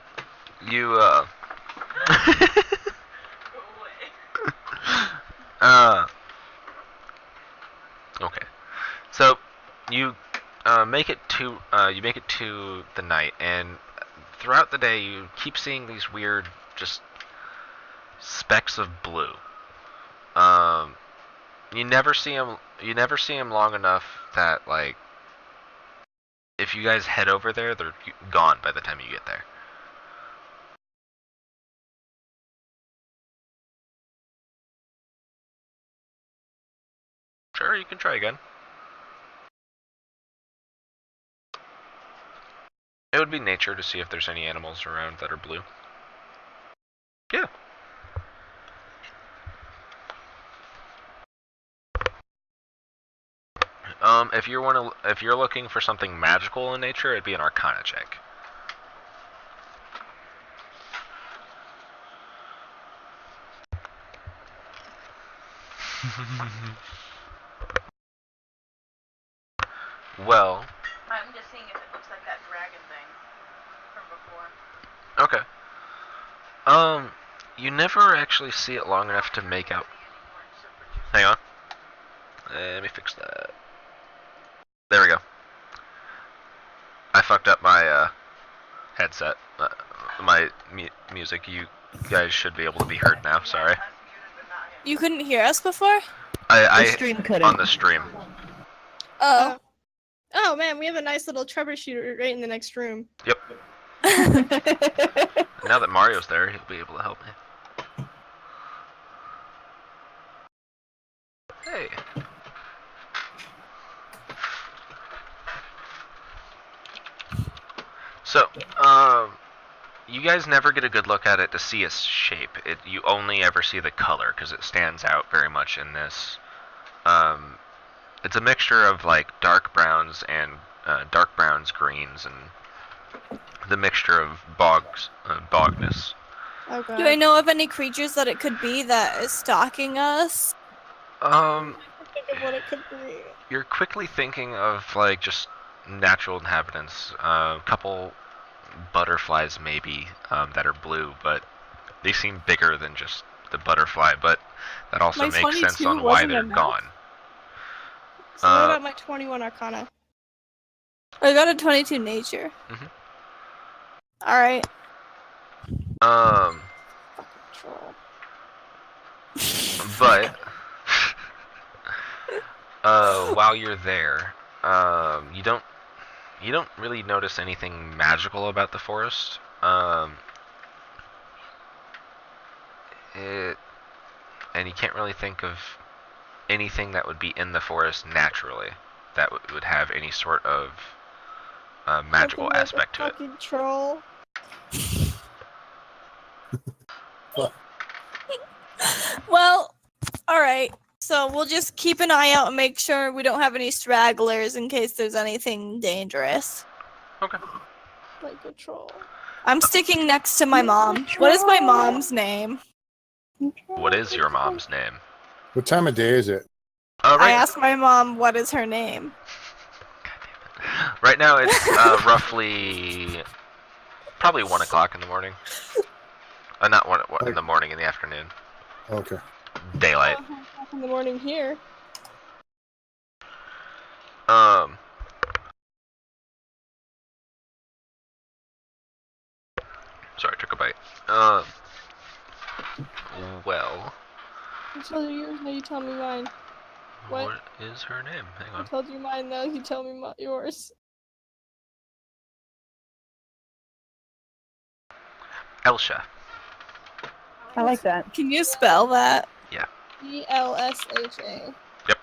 [SPEAKER 2] you,
[SPEAKER 6] Go away.
[SPEAKER 2] okay. So, you make it to the night, and throughout the day, you keep seeing these weird, just specks of blue. You never see them. You never see them long enough that, like, if you guys head over there, they're gone by the time you get there. Sure, you can try again. It would be nature to see if there's any animals around that are blue. Yeah. If you're looking for something magical in nature, it'd be an Arcana check. Well,
[SPEAKER 6] I'm just seeing if it looks like that dragon thing from before.
[SPEAKER 2] okay. You never actually see it long enough to make out. Hang on. Let me fix that. There we go. I fucked up my headset. My music. You guys should be able to be heard now. Sorry.
[SPEAKER 1] You couldn't hear us before?
[SPEAKER 2] I
[SPEAKER 4] The stream couldn't.
[SPEAKER 2] on the stream.
[SPEAKER 1] Oh.
[SPEAKER 3] Oh man, we have a nice little troubleshooter right in the next room.
[SPEAKER 2] Yep. Now that Mario's there, he'll be able to help me. Hey. So, you guys never get a good look at it to see its shape. You only ever see the color because it stands out very much in this. It's a mixture of like dark browns and dark browns, greens, and the mixture of bogness.
[SPEAKER 3] Okay.
[SPEAKER 1] Do I know of any creatures that it could be that is stalking us?
[SPEAKER 3] Think of what it could be.
[SPEAKER 2] You're quickly thinking of like just natural inhabitants. A couple butterflies maybe that are blue, but they seem bigger than just the butterfly. But that also
[SPEAKER 1] My
[SPEAKER 2] makes sense
[SPEAKER 1] 22
[SPEAKER 2] on why
[SPEAKER 1] wasn't
[SPEAKER 2] they're
[SPEAKER 1] enough.
[SPEAKER 2] gone.
[SPEAKER 3] So what about my 21 Arcana?
[SPEAKER 1] I got a 22 nature.
[SPEAKER 2] Mhm.
[SPEAKER 1] Alright.
[SPEAKER 3] Troll.
[SPEAKER 2] But while you're there, you don't really notice anything magical about the forest. And you can't really think of anything that would be in the forest naturally that would have any sort of magical
[SPEAKER 3] Something like
[SPEAKER 2] aspect to
[SPEAKER 3] a
[SPEAKER 2] it.
[SPEAKER 3] fucking troll.
[SPEAKER 1] Well, alright. So we'll just keep an eye out and make sure we don't have any stragglers in case there's anything dangerous.
[SPEAKER 2] Okay.
[SPEAKER 3] Like a troll.
[SPEAKER 1] I'm sticking next to my mom. What is my mom's name?
[SPEAKER 2] What is your mom's name?
[SPEAKER 5] What time of day is it?
[SPEAKER 1] I
[SPEAKER 2] Right,
[SPEAKER 1] asked my mom what is her name.
[SPEAKER 2] right now it's roughly probably 1 o'clock in the morning. Not one in the morning, in the afternoon.
[SPEAKER 5] Okay.
[SPEAKER 2] Daylight.
[SPEAKER 3] In the morning here.
[SPEAKER 2] Sorry, I took a bite. Well,
[SPEAKER 3] I told you yours, now you tell me mine. What?
[SPEAKER 2] what is her name? Hang
[SPEAKER 3] I
[SPEAKER 2] on.
[SPEAKER 3] told you mine, now you tell me yours.
[SPEAKER 2] Elsha.
[SPEAKER 4] I like that.
[SPEAKER 1] Can you spell that?
[SPEAKER 3] ELSHA.
[SPEAKER 2] Yep.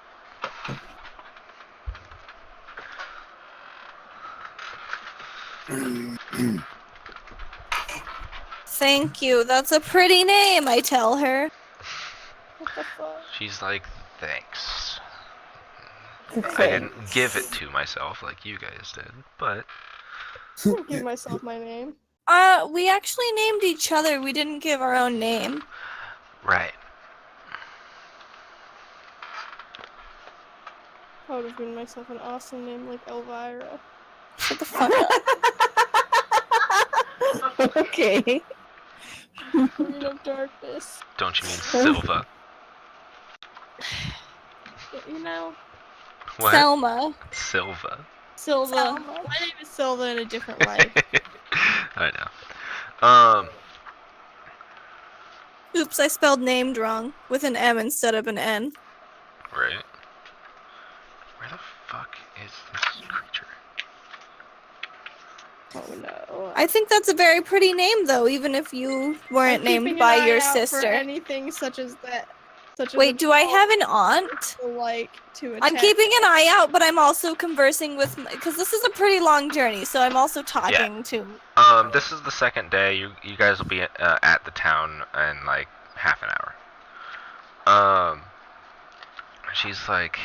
[SPEAKER 1] Thank you. That's a pretty name, I tell her.
[SPEAKER 3] What the fuck?
[SPEAKER 2] She's like, thanks.
[SPEAKER 4] Thanks.
[SPEAKER 2] I didn't give it to myself like you guys did, but
[SPEAKER 3] I didn't give myself my name.
[SPEAKER 1] We actually named each other. We didn't give our own name.
[SPEAKER 2] right.
[SPEAKER 3] I would have given myself an awesome name like Elvira.
[SPEAKER 1] Shut the fuck up.
[SPEAKER 4] Okay.
[SPEAKER 3] Queen of Darkness.
[SPEAKER 2] Don't you mean Silva?
[SPEAKER 3] You know,
[SPEAKER 2] What?
[SPEAKER 1] Selma.
[SPEAKER 2] Silva.
[SPEAKER 3] Silva.
[SPEAKER 1] Selma.
[SPEAKER 3] My name is Silva in a different life.
[SPEAKER 2] I know.
[SPEAKER 1] Oops, I spelled named wrong. With an M instead of an N.
[SPEAKER 2] Right. Where the fuck is this creature?
[SPEAKER 3] Oh no.
[SPEAKER 1] I think that's a very pretty name, though, even if you weren't
[SPEAKER 3] I'm
[SPEAKER 1] named
[SPEAKER 3] keeping
[SPEAKER 1] by
[SPEAKER 3] an eye
[SPEAKER 1] your
[SPEAKER 3] out for
[SPEAKER 1] sister.
[SPEAKER 3] anything such as that. Such as a
[SPEAKER 1] Wait, do I
[SPEAKER 3] troll
[SPEAKER 1] have an aunt?
[SPEAKER 3] to like to attack.
[SPEAKER 1] I'm keeping an eye out, but I'm also conversing with, because this is a pretty long journey, so I'm also talking to.
[SPEAKER 2] This is the second day. You guys will be at the town in like half an hour. She's like,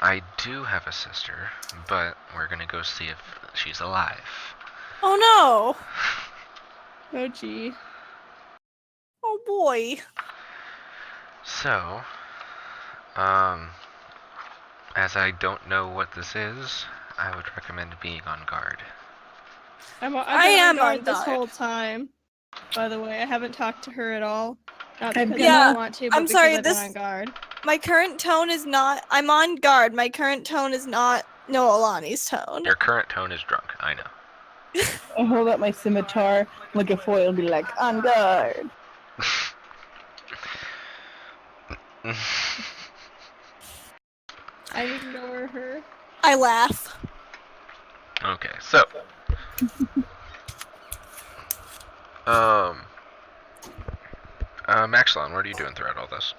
[SPEAKER 2] I do have a sister, but we're gonna go see if she's alive.
[SPEAKER 1] Oh
[SPEAKER 3] Oh gee.
[SPEAKER 1] no! Oh boy!
[SPEAKER 2] So, as I don't know what this is, I would recommend being on guard.
[SPEAKER 3] I've
[SPEAKER 1] I
[SPEAKER 3] been
[SPEAKER 1] am
[SPEAKER 3] on guard
[SPEAKER 1] on
[SPEAKER 3] this
[SPEAKER 1] guard.
[SPEAKER 3] whole time. By the way, I haven't talked to her at all. Not
[SPEAKER 4] I've
[SPEAKER 3] because
[SPEAKER 4] been-
[SPEAKER 3] I
[SPEAKER 1] Yeah,
[SPEAKER 3] don't want to, but
[SPEAKER 1] I'm
[SPEAKER 3] because
[SPEAKER 1] sorry,
[SPEAKER 3] I've been
[SPEAKER 1] this-
[SPEAKER 3] on guard.
[SPEAKER 1] My current tone is not. I'm on guard. My current tone is not Noelani's tone.
[SPEAKER 2] Your current tone is drunk, I know.
[SPEAKER 4] I hold up my scimitar like a foil and be like, on guard.
[SPEAKER 3] I ignore her.
[SPEAKER 1] I laugh.
[SPEAKER 2] Okay, so Maxilon, what are you doing throughout all this?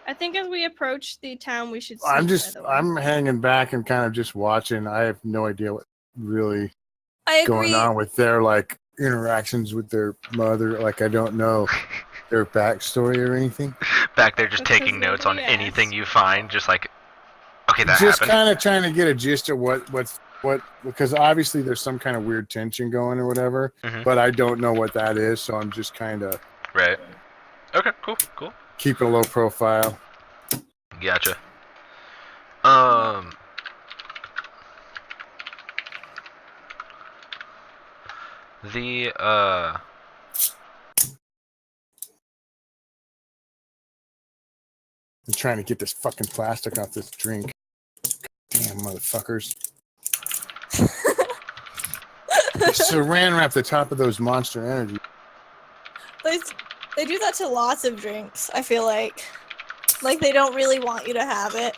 [SPEAKER 3] I think as we approach the town, we should.
[SPEAKER 5] I'm hanging back and kind of just watching. I have no idea what really
[SPEAKER 1] I agree.
[SPEAKER 5] going on with their like interactions with their mother. Like I don't know their backstory or anything.
[SPEAKER 2] Back there just
[SPEAKER 3] That's
[SPEAKER 2] taking
[SPEAKER 3] 'cause
[SPEAKER 2] notes on
[SPEAKER 3] nobody
[SPEAKER 2] anything
[SPEAKER 3] asked.
[SPEAKER 2] you find, just like, okay, that
[SPEAKER 5] Just
[SPEAKER 2] happened.
[SPEAKER 5] kind of trying to get a gist of what because obviously there's some kind of weird tension going or whatever,
[SPEAKER 2] Mhm.
[SPEAKER 5] but I don't know what that is, so I'm just kind of
[SPEAKER 2] Right. Okay, cool.
[SPEAKER 5] keeping a low profile.
[SPEAKER 2] Gotcha. The
[SPEAKER 5] I'm trying to get this fucking plastic off this drink. Damn motherfuckers. They saran wrap the top of those Monster Energy.
[SPEAKER 1] They do that to lots of drinks, I feel like. Like, they don't really want you to have it.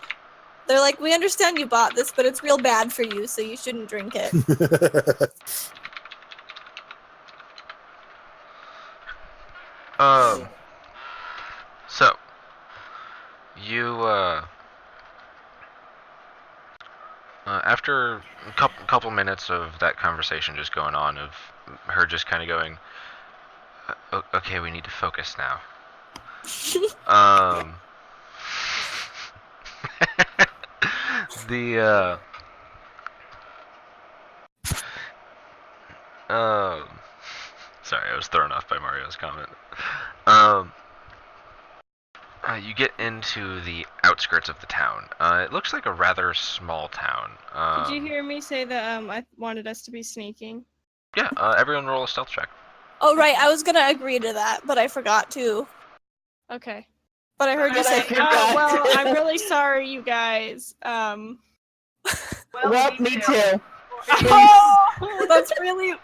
[SPEAKER 1] They're like, we understand you bought this, but it's real bad for you, so you shouldn't drink it.
[SPEAKER 2] So you after a couple minutes of that conversation just going on, of her just kind of going, okay, we need to focus now. The sorry, I was thrown off by Mario's comment. You get into the outskirts of the town. It looks like a rather small town.
[SPEAKER 3] Did you hear me say that I wanted us to be sneaking?
[SPEAKER 2] Yeah, everyone roll a stealth check.
[SPEAKER 1] Oh, right, I was gonna agree to that, but I forgot to.
[SPEAKER 3] Okay.
[SPEAKER 1] But I heard you
[SPEAKER 4] But I
[SPEAKER 1] say.
[SPEAKER 4] forgot.
[SPEAKER 3] Oh well, I'm really sorry, you guys.
[SPEAKER 4] Well, me too.
[SPEAKER 1] Oh,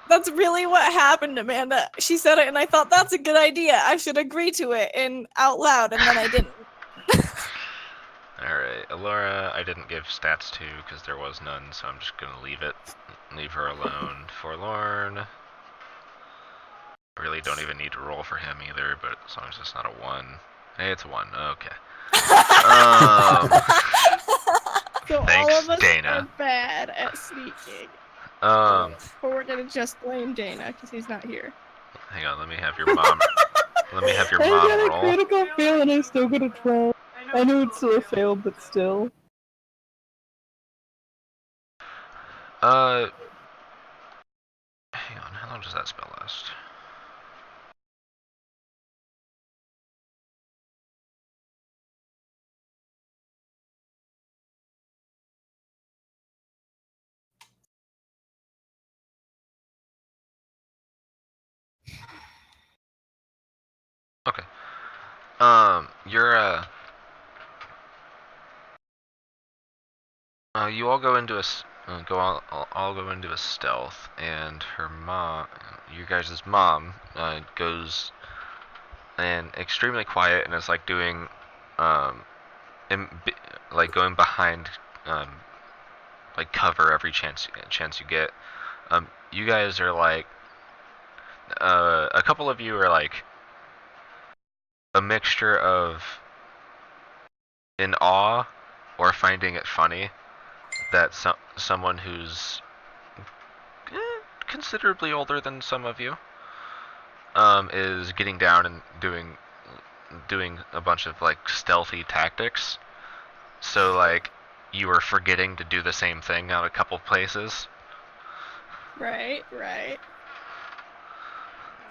[SPEAKER 1] that's really what happened, Amanda. She said it, and I thought that's a good idea. I should agree to it and out loud, and then I didn't.
[SPEAKER 2] Alright, Alora, I didn't give stats to because there was none, so I'm just gonna leave it. Leave her alone. Forlorn. Really don't even need to roll for him either, but as long as it's not a 1. Hey, it's a 1. Okay.
[SPEAKER 3] So
[SPEAKER 2] Thanks,
[SPEAKER 3] all of us
[SPEAKER 2] Dana.
[SPEAKER 3] are bad at sneaking.
[SPEAKER 2] Um,
[SPEAKER 3] But we're gonna just blame Dana because he's not here.
[SPEAKER 2] hang on, let me have your mom. Let me have your
[SPEAKER 4] I
[SPEAKER 2] mom
[SPEAKER 4] got a
[SPEAKER 2] roll.
[SPEAKER 4] critical fail and I still got a 12. I know it's still a fail, but still.
[SPEAKER 2] Hang on, how long does that spell last? Okay. You're, you all go into a, all go into a stealth, and her mom, you guys' mom, goes and extremely quiet and is like doing, like going behind, like cover every chance you get. You guys are like, a couple of you are like a mixture of in awe or finding it funny that someone who's considerably older than some of you is getting down and doing a bunch of like stealthy tactics. So like you were forgetting to do the same thing at a couple places.
[SPEAKER 3] Right.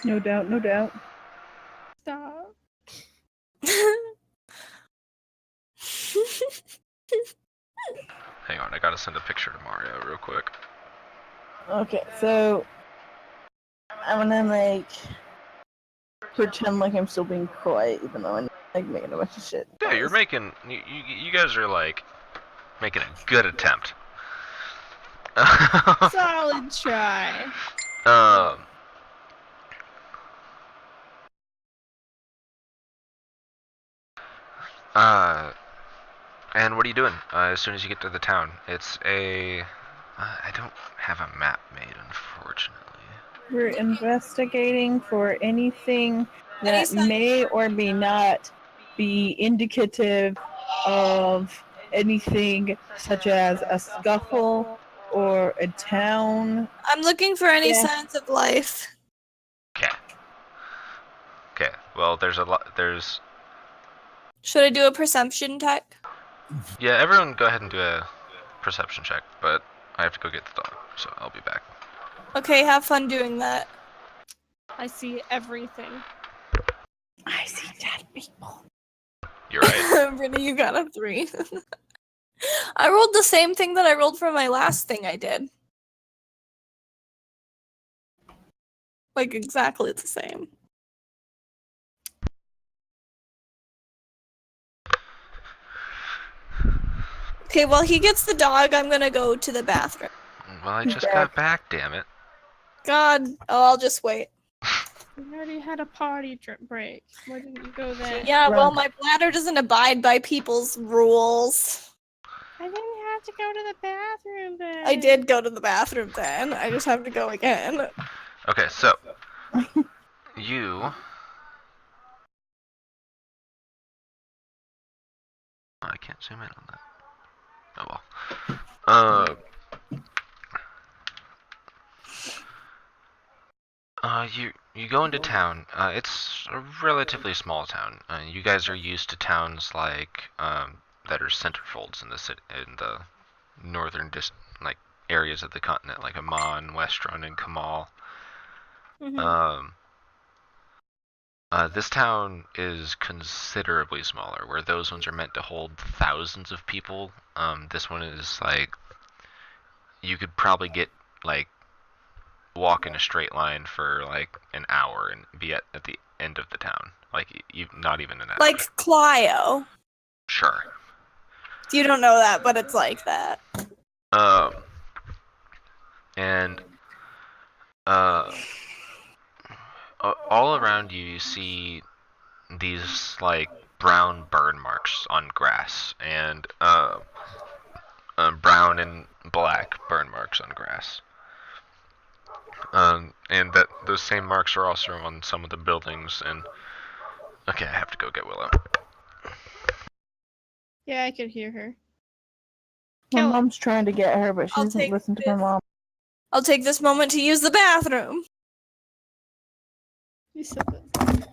[SPEAKER 4] No doubt, no doubt.
[SPEAKER 3] Stop.
[SPEAKER 2] Hang on, I gotta send a picture to Mario real quick.
[SPEAKER 4] Okay, so I'm gonna like pretend like I'm still being quiet, even though I'm like making a bunch of shit.
[SPEAKER 2] Yeah, you're making. You guys are like making a good attempt.
[SPEAKER 3] Solid try.
[SPEAKER 2] um. And what are you doing as soon as you get to the town? It's a. I don't have a map made, unfortunately.
[SPEAKER 4] We're investigating for anything
[SPEAKER 1] Any
[SPEAKER 4] that
[SPEAKER 1] sign-
[SPEAKER 4] may or may not be indicative of anything such as a scuffle or a town.
[SPEAKER 1] I'm looking for any
[SPEAKER 4] Yeah.
[SPEAKER 1] signs of life.
[SPEAKER 2] Okay. Okay. Well, there's a lot. There's.
[SPEAKER 1] Should I do a perception check?
[SPEAKER 2] Yeah, everyone go ahead and do a perception check, but I have to go get the dog, so I'll be back.
[SPEAKER 1] Okay, have fun doing that.
[SPEAKER 3] I see everything.
[SPEAKER 4] I see dead people.
[SPEAKER 2] You're right.
[SPEAKER 1] Brittany, you got a 3. I rolled the same thing that I rolled for my last thing I did. Like, exactly the same. Okay, while he gets the dog, I'm gonna go to the bathroom.
[SPEAKER 2] Well, I
[SPEAKER 4] He's
[SPEAKER 2] just got back, damn it.
[SPEAKER 1] God, oh, I'll just wait.
[SPEAKER 3] We already had a party break. Why didn't you go then?
[SPEAKER 1] Yeah, well,
[SPEAKER 4] Drunk.
[SPEAKER 1] my bladder doesn't abide by people's rules.
[SPEAKER 3] I didn't have to go to the bathroom then.
[SPEAKER 1] I did go to the bathroom then. I just have to go again.
[SPEAKER 2] Okay, so you. Oh, I can't zoom in on that. Oh well. You go into town. It's a relatively small town. You guys are used to towns like that are centerfolds in the city, in the northern like areas of the continent, like Amman, Westrun, and Kamal.
[SPEAKER 3] Mhm.
[SPEAKER 2] This town is considerably smaller. Where those ones are meant to hold thousands of people, this one is like you could probably get like walk in a straight line for like an hour and be at the end of the town. Like not even an hour.
[SPEAKER 1] Like Clio.
[SPEAKER 2] Sure.
[SPEAKER 1] You don't know that, but it's like that.
[SPEAKER 2] And all around you, you see these like brown burn marks on grass and brown and black burn marks on grass. And that those same marks are also on some of the buildings. And okay, I have to go get Willow.
[SPEAKER 3] Yeah, I could hear her.
[SPEAKER 4] My
[SPEAKER 3] Kill it.
[SPEAKER 4] mom's trying to get her, but she
[SPEAKER 1] I'll
[SPEAKER 4] doesn't
[SPEAKER 1] take
[SPEAKER 4] listen to my
[SPEAKER 1] this.
[SPEAKER 4] mom.
[SPEAKER 1] I'll take this moment to use the bathroom.
[SPEAKER 3] You said that.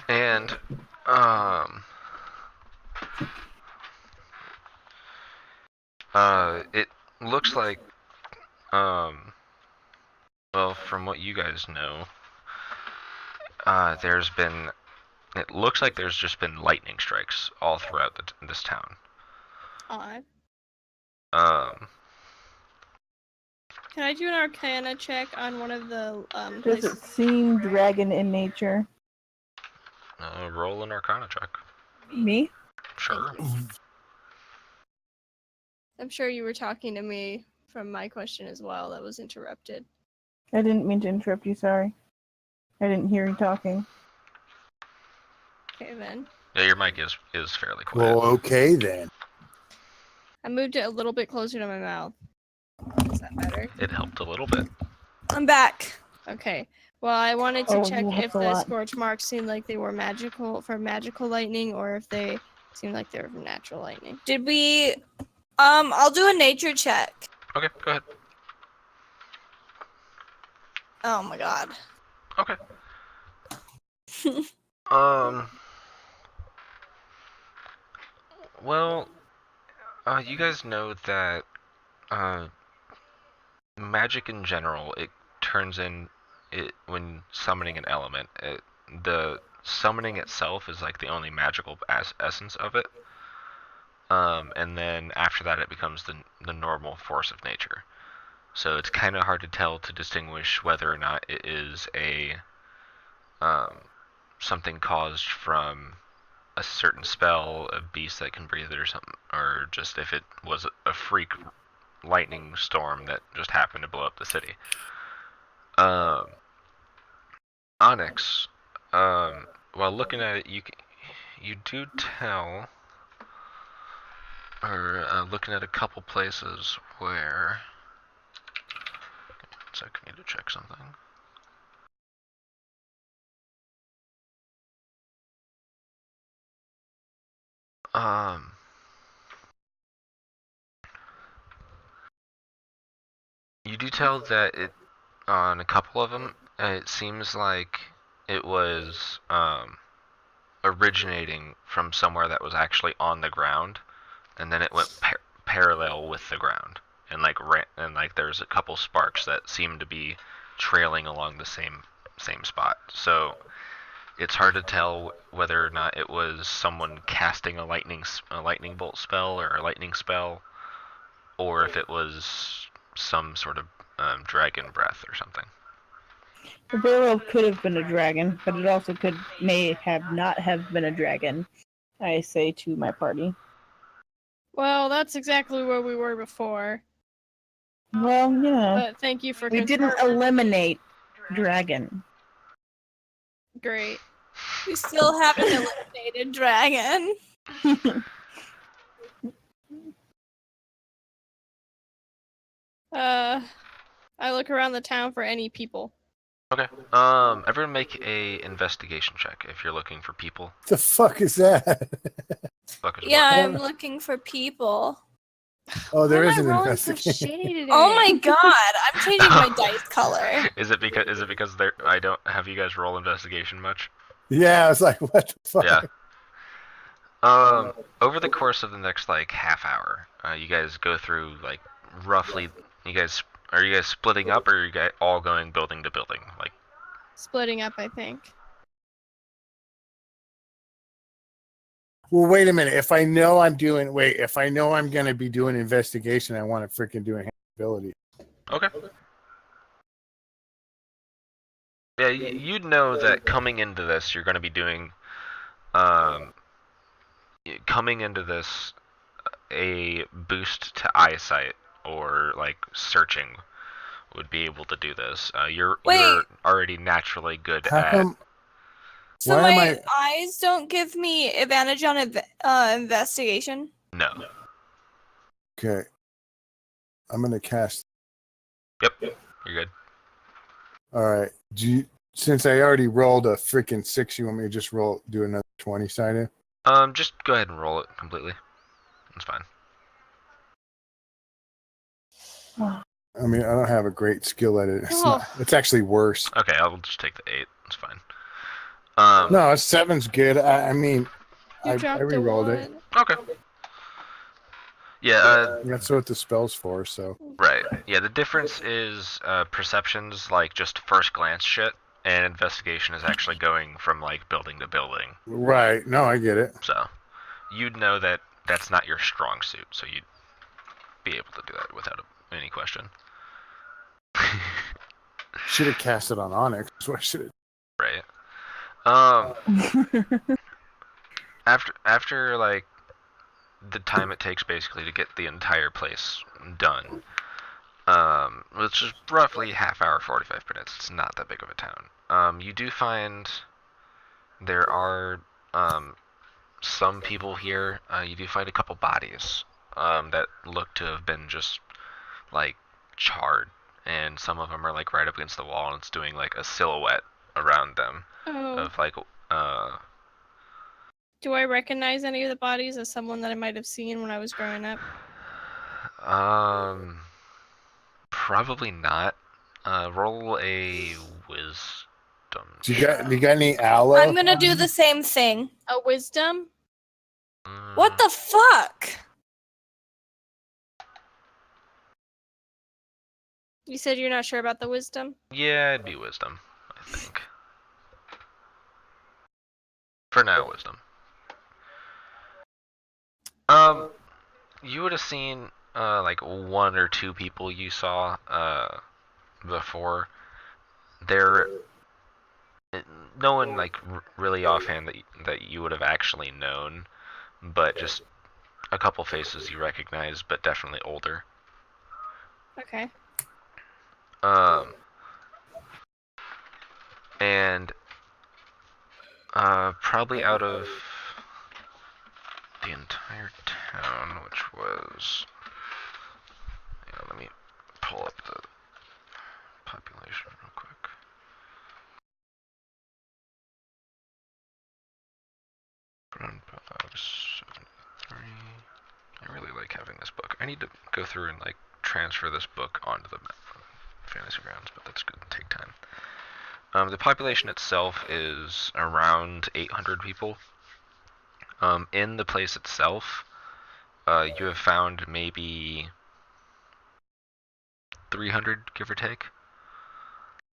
[SPEAKER 2] And it looks like well, from what you guys know, it looks like there's just been lightning strikes all throughout this town.
[SPEAKER 3] Odd.
[SPEAKER 2] Um,
[SPEAKER 3] Can I do an Arcana check on one of the
[SPEAKER 4] Does
[SPEAKER 3] places?
[SPEAKER 4] it seem dragon in nature?
[SPEAKER 2] roll an Arcana check.
[SPEAKER 4] Me?
[SPEAKER 2] Sure.
[SPEAKER 3] I'm sure you were talking to me from my question as well. That was interrupted.
[SPEAKER 4] I didn't mean to interrupt you, sorry. I didn't hear you talking.
[SPEAKER 3] Okay then.
[SPEAKER 2] Yeah, your mic is fairly quiet.
[SPEAKER 5] Well, okay then.
[SPEAKER 3] I moved it a little bit closer to my mouth. Is that better?
[SPEAKER 2] It helped a little bit.
[SPEAKER 1] I'm back.
[SPEAKER 3] Okay. Well, I wanted to
[SPEAKER 4] Oh,
[SPEAKER 3] check
[SPEAKER 4] that's
[SPEAKER 3] if
[SPEAKER 4] a
[SPEAKER 3] the
[SPEAKER 4] lot.
[SPEAKER 3] scorch marks seemed like they were magical lightning, or if they seemed like they were from natural lightning.
[SPEAKER 1] Did we I'll do a nature check.
[SPEAKER 2] Okay, go ahead.
[SPEAKER 1] Oh my god.
[SPEAKER 2] Okay. Um. Well, you guys know that magic in general, it turns in it when summoning an element. The summoning itself is like the only magical essence of it. And then after that, it becomes the normal force of nature. So it's kind of hard to tell to distinguish whether or not it is a something caused from a certain spell, a beast that can breathe it or something, or just if it was a freak lightning storm that just happened to blow up the city. Onyx, while looking at it, you do tell, or looking at a couple places where. So I need to check something. You do tell that it on a couple of them. It seems like it was originating from somewhere that was actually on the ground, and then it went parallel with the ground, and like there's a couple sparks that seem to be trailing along the same spot. So it's hard to tell whether or not it was someone casting a lightning bolt spell or a lightning spell, or if it was some sort of dragon breath or something.
[SPEAKER 4] The barrel could have been a dragon, but it also may have not have been a dragon, I say to my party.
[SPEAKER 3] Well, that's exactly where we were before.
[SPEAKER 4] Well, yeah.
[SPEAKER 3] But thank you for
[SPEAKER 4] We didn't
[SPEAKER 3] confirming.
[SPEAKER 4] eliminate dragon.
[SPEAKER 3] Great.
[SPEAKER 1] We still haven't eliminated dragon.
[SPEAKER 3] I look around the town for any people.
[SPEAKER 2] Okay. Everyone make a investigation check if you're looking for people.
[SPEAKER 5] The fuck is that?
[SPEAKER 2] Fuck is
[SPEAKER 1] Yeah,
[SPEAKER 5] what?
[SPEAKER 1] I'm looking for people.
[SPEAKER 5] Oh, there
[SPEAKER 3] Why
[SPEAKER 5] is
[SPEAKER 3] am
[SPEAKER 5] an
[SPEAKER 3] I rolling so
[SPEAKER 5] investigation.
[SPEAKER 3] shitty today?
[SPEAKER 1] Oh my god, I'm changing my dice color.
[SPEAKER 2] Is it because I don't have you guys roll investigation much?
[SPEAKER 5] Yeah, I was like, what the fuck?
[SPEAKER 2] Yeah. Over the course of the next like half hour, you guys go through like roughly. Are you guys splitting up, or are you guys all going building to building? Like
[SPEAKER 3] Splitting up, I think.
[SPEAKER 5] Well, wait a minute. If I know I'm going to be doing investigation, I want to freaking do ability.
[SPEAKER 2] okay. Yeah, you'd know that coming into this, you're going to be doing, coming into this, a boost to eyesight or like searching would be able to do this. You're already naturally good
[SPEAKER 5] How
[SPEAKER 2] at.
[SPEAKER 5] come?
[SPEAKER 1] So
[SPEAKER 5] Why am
[SPEAKER 1] my eyes don't give me advantage on investigation?
[SPEAKER 2] No.
[SPEAKER 5] Okay. I'm going to cast.
[SPEAKER 2] Yep. You're good.
[SPEAKER 5] All right. Since I already rolled a freaking 6, you want me to just do another 20 sided?
[SPEAKER 2] Just go ahead and roll it completely. That's fine.
[SPEAKER 5] I mean, I don't have a great skill at it.
[SPEAKER 3] Oh.
[SPEAKER 5] It's actually worse.
[SPEAKER 2] Okay, I'll just take the 8. It's fine.
[SPEAKER 5] No, a 7's good. I mean,
[SPEAKER 3] You
[SPEAKER 5] I
[SPEAKER 3] dropped a
[SPEAKER 5] re-rolled it.
[SPEAKER 3] 1.
[SPEAKER 2] Okay. Yeah,
[SPEAKER 5] That's what the spell's for, so.
[SPEAKER 2] right. Yeah, the difference is perception's like just first glance shit, and investigation is actually going from like building to building.
[SPEAKER 5] Right. No, I get it.
[SPEAKER 2] So, you'd know that that's not your strong suit, so you'd be able to do that without any question.
[SPEAKER 5] Should have cast it on Onyx. That's what I should have.
[SPEAKER 2] Right. After like the time it takes basically to get the entire place done, which is roughly half hour, 45 minutes. It's not that big of a town. You do find there are some people here. You do find a couple bodies that look to have been just like charred, and some of them are like right up against the wall, and it's doing like a silhouette around them of like
[SPEAKER 3] Do I recognize any of the bodies as someone that I might have seen when I was growing up?
[SPEAKER 2] Probably not. Roll a wisdom.
[SPEAKER 5] Do you got any aloe?
[SPEAKER 1] I'm gonna do the same thing.
[SPEAKER 3] A wisdom?
[SPEAKER 1] What the fuck?
[SPEAKER 3] You said you're not sure about the wisdom?
[SPEAKER 2] Yeah, it'd be wisdom, I think. For now, wisdom. You would have seen like one or two people you saw before. There, no one like really offhand that you would have actually known, but just a couple faces you recognize, but definitely older.
[SPEAKER 3] Okay.
[SPEAKER 2] And probably out of the entire town, which was, let me pull up the population real quick. Brown Box 73. I really like having this book. I need to go through and like transfer this book onto the fantasy grounds, but that's going to take time. The population itself is around 800 people. In the place itself, you have found maybe 300, give or take.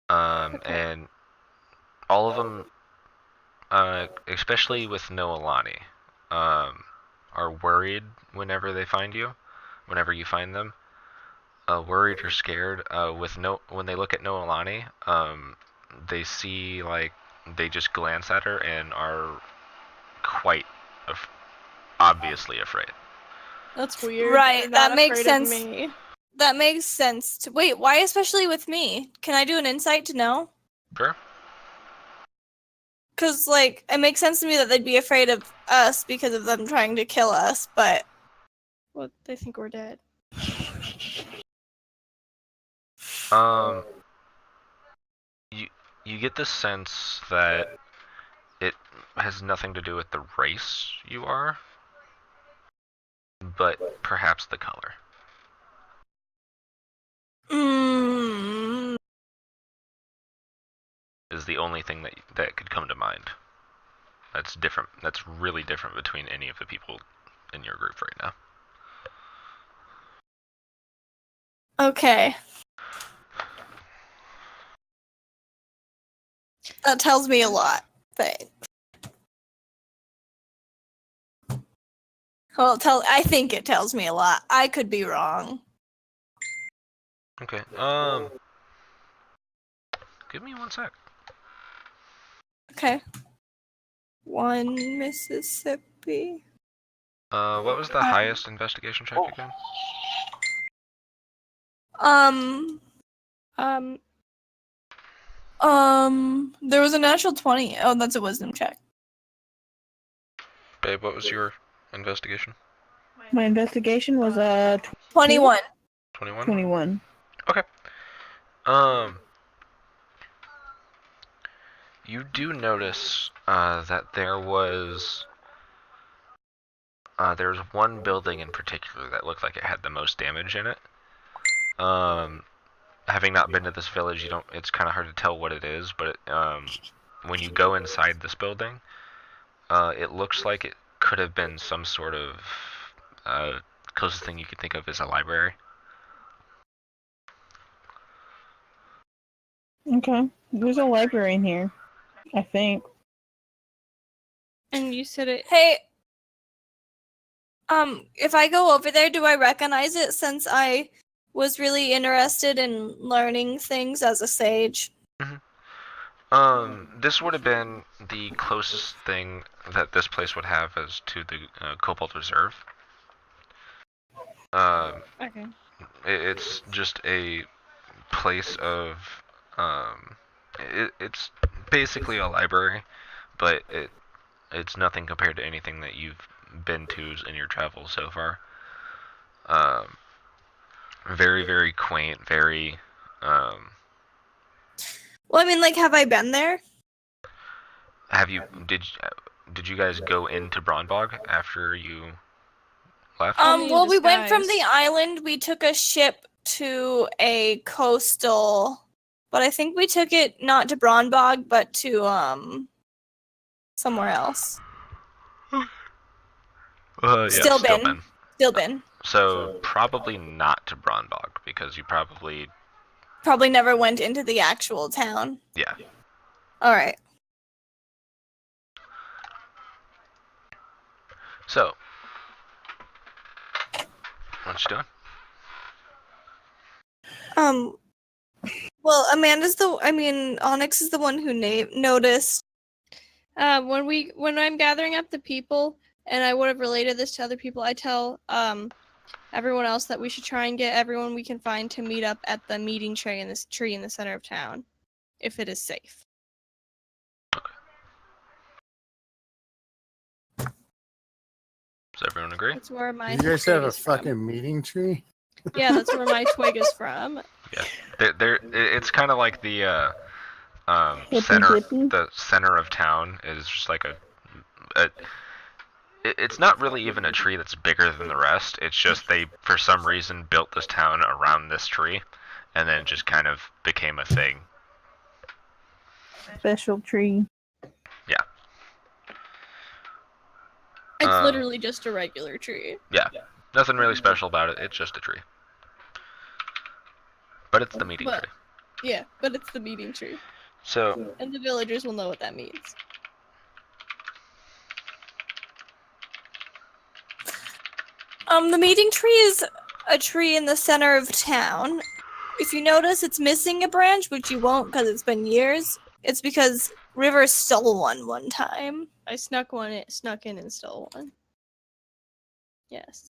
[SPEAKER 3] Okay.
[SPEAKER 2] And all of them, especially with no Alani, are worried whenever they find you, whenever you find them. Worried or scared. When they look at no Alani, they see like they just glance at her and are quite obviously afraid.
[SPEAKER 3] That's weird.
[SPEAKER 1] Right,
[SPEAKER 3] They're
[SPEAKER 1] that
[SPEAKER 3] not
[SPEAKER 1] makes
[SPEAKER 3] afraid of
[SPEAKER 1] sense.
[SPEAKER 3] me.
[SPEAKER 1] That makes sense. Wait, why especially with me? Can I do an insight to know?
[SPEAKER 2] Sure.
[SPEAKER 1] Because, like, it makes sense to me that they'd be afraid of us because of them trying to kill us, but...
[SPEAKER 3] Well, they think we're dead.
[SPEAKER 2] You get the sense that it has nothing to do with the race you are, but perhaps the color. Is the only thing that could come to mind. That's different. That's really different between any of the people in your group right now.
[SPEAKER 1] Okay. That tells me a lot. Thanks. Well, I think it tells me a lot. I could be wrong.
[SPEAKER 2] Okay. Give me 1 sec.
[SPEAKER 1] Okay. 1 Mississippi.
[SPEAKER 2] What was the highest investigation check again?
[SPEAKER 1] There was a natural 20. Oh, that's a wisdom check.
[SPEAKER 2] Babe, what was your investigation?
[SPEAKER 4] My investigation was
[SPEAKER 1] 21.
[SPEAKER 2] 21?
[SPEAKER 4] 21.
[SPEAKER 2] Okay. You do notice that there's one building in particular that looked like it had the most damage in it. Having not been to this village, it's kind of hard to tell what it is, but when you go inside this building, it looks like it could have been some sort of closest thing you could think of is a library.
[SPEAKER 4] Okay. There's a library in here, I think.
[SPEAKER 3] And you said it.
[SPEAKER 1] Hey, if I go over there, do I recognize it since I was really interested in learning things as a sage?
[SPEAKER 2] This would have been the closest thing that this place would have as to the Cobalt Reserve.
[SPEAKER 3] Okay.
[SPEAKER 2] It's just a place of, it's basically a library, but it's nothing compared to anything that you've been to in your travels so far. Very, very quaint, very,
[SPEAKER 1] Well, I mean, like, have I been there?
[SPEAKER 2] did you guys go into Braunbog after you, left?
[SPEAKER 3] Only in
[SPEAKER 1] Well, we went from the
[SPEAKER 3] disguise.
[SPEAKER 1] island. We took a ship to a coastal, but I think we took it not to Braunbog, but to somewhere else.
[SPEAKER 2] Yeah,
[SPEAKER 1] Stillben. Stillben.
[SPEAKER 2] So probably not to Braunbog because you probably
[SPEAKER 1] Probably never went into the actual town.
[SPEAKER 2] yeah.
[SPEAKER 1] All right.
[SPEAKER 2] So what you doing?
[SPEAKER 1] Well, Onyx is the one who noticed.
[SPEAKER 3] When I'm gathering up the people, and I would have related this to other people, I tell everyone else that we should try and get everyone we can find to meet up at the meeting tree in the center of town, if it is safe.
[SPEAKER 2] Does everyone agree?
[SPEAKER 3] That's where my
[SPEAKER 5] You guys
[SPEAKER 3] twig
[SPEAKER 5] have a
[SPEAKER 3] is from.
[SPEAKER 5] fucking meeting tree?
[SPEAKER 3] Yeah, that's where my twig is from.
[SPEAKER 2] It's kind of like the
[SPEAKER 4] Hippy
[SPEAKER 2] center.
[SPEAKER 4] dippy.
[SPEAKER 2] The center of town is just like it's not really even a tree that's bigger than the rest. It's just they, for some reason, built this town around this tree, and then it just kind of became a thing.
[SPEAKER 4] Special tree.
[SPEAKER 3] It's
[SPEAKER 2] Um,
[SPEAKER 3] literally just a regular tree.
[SPEAKER 2] Yeah, nothing really special about it. It's just a tree. But it's the meeting
[SPEAKER 3] But-
[SPEAKER 2] tree.
[SPEAKER 3] Yeah, but it's the meeting tree.
[SPEAKER 2] So,
[SPEAKER 3] And the villagers will know what that means.
[SPEAKER 1] The meeting tree is a tree in the center of town. If you notice, it's missing a branch, which you won't because it's been years. It's because River stole one time.
[SPEAKER 3] I snuck in and stole one. Yes.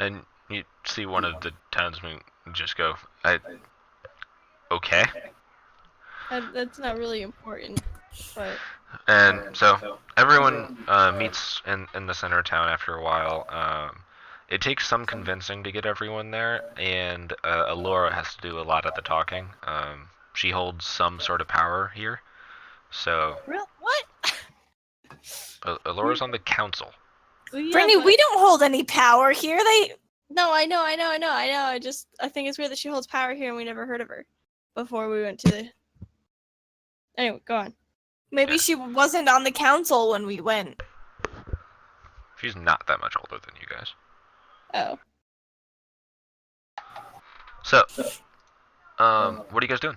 [SPEAKER 2] and you see one of the townsmen just go, okay.
[SPEAKER 3] That's not really important, but
[SPEAKER 2] And so everyone meets in the center of town after a while. It takes some convincing to get everyone there, and Alora has to do a lot of the talking. She holds some sort of power here, so
[SPEAKER 3] real what?
[SPEAKER 2] Alora's on the council.
[SPEAKER 3] Yeah,
[SPEAKER 1] Brittany,
[SPEAKER 3] but-
[SPEAKER 1] we don't hold any power here.
[SPEAKER 3] No, I know. I think it's weird that she holds power here and we never heard of her before we went to the. Anyway, go on.
[SPEAKER 1] Maybe she wasn't on the council when we went.
[SPEAKER 2] She's not that much older than you guys.
[SPEAKER 3] Oh.
[SPEAKER 2] So, what are you guys doing?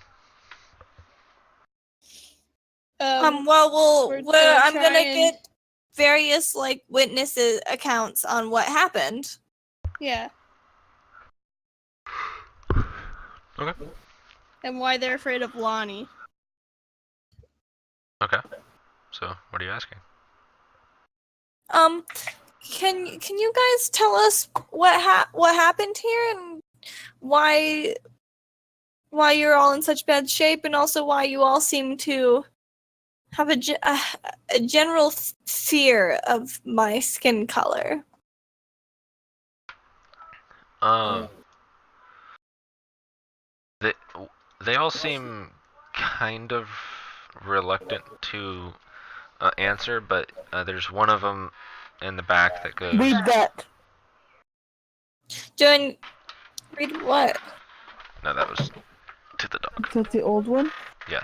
[SPEAKER 1] Well,
[SPEAKER 3] we're gonna
[SPEAKER 1] I'm
[SPEAKER 3] try
[SPEAKER 1] gonna
[SPEAKER 3] and-
[SPEAKER 1] get various witnesses accounts on what happened.
[SPEAKER 3] Yeah.
[SPEAKER 2] Okay.
[SPEAKER 3] And why they're afraid of Lonnie.
[SPEAKER 2] Okay. So, what are you asking?
[SPEAKER 1] Can you guys tell us what happened here and why you're all in such bad shape, and also why you all seem to have a general fear of my skin color?
[SPEAKER 2] They they all seem kind of reluctant to answer, but there's one of them in the back that goes.
[SPEAKER 4] Read that.
[SPEAKER 1] Read what?
[SPEAKER 2] No, that was to the dog.
[SPEAKER 4] Is that the old one?
[SPEAKER 2] Yeah.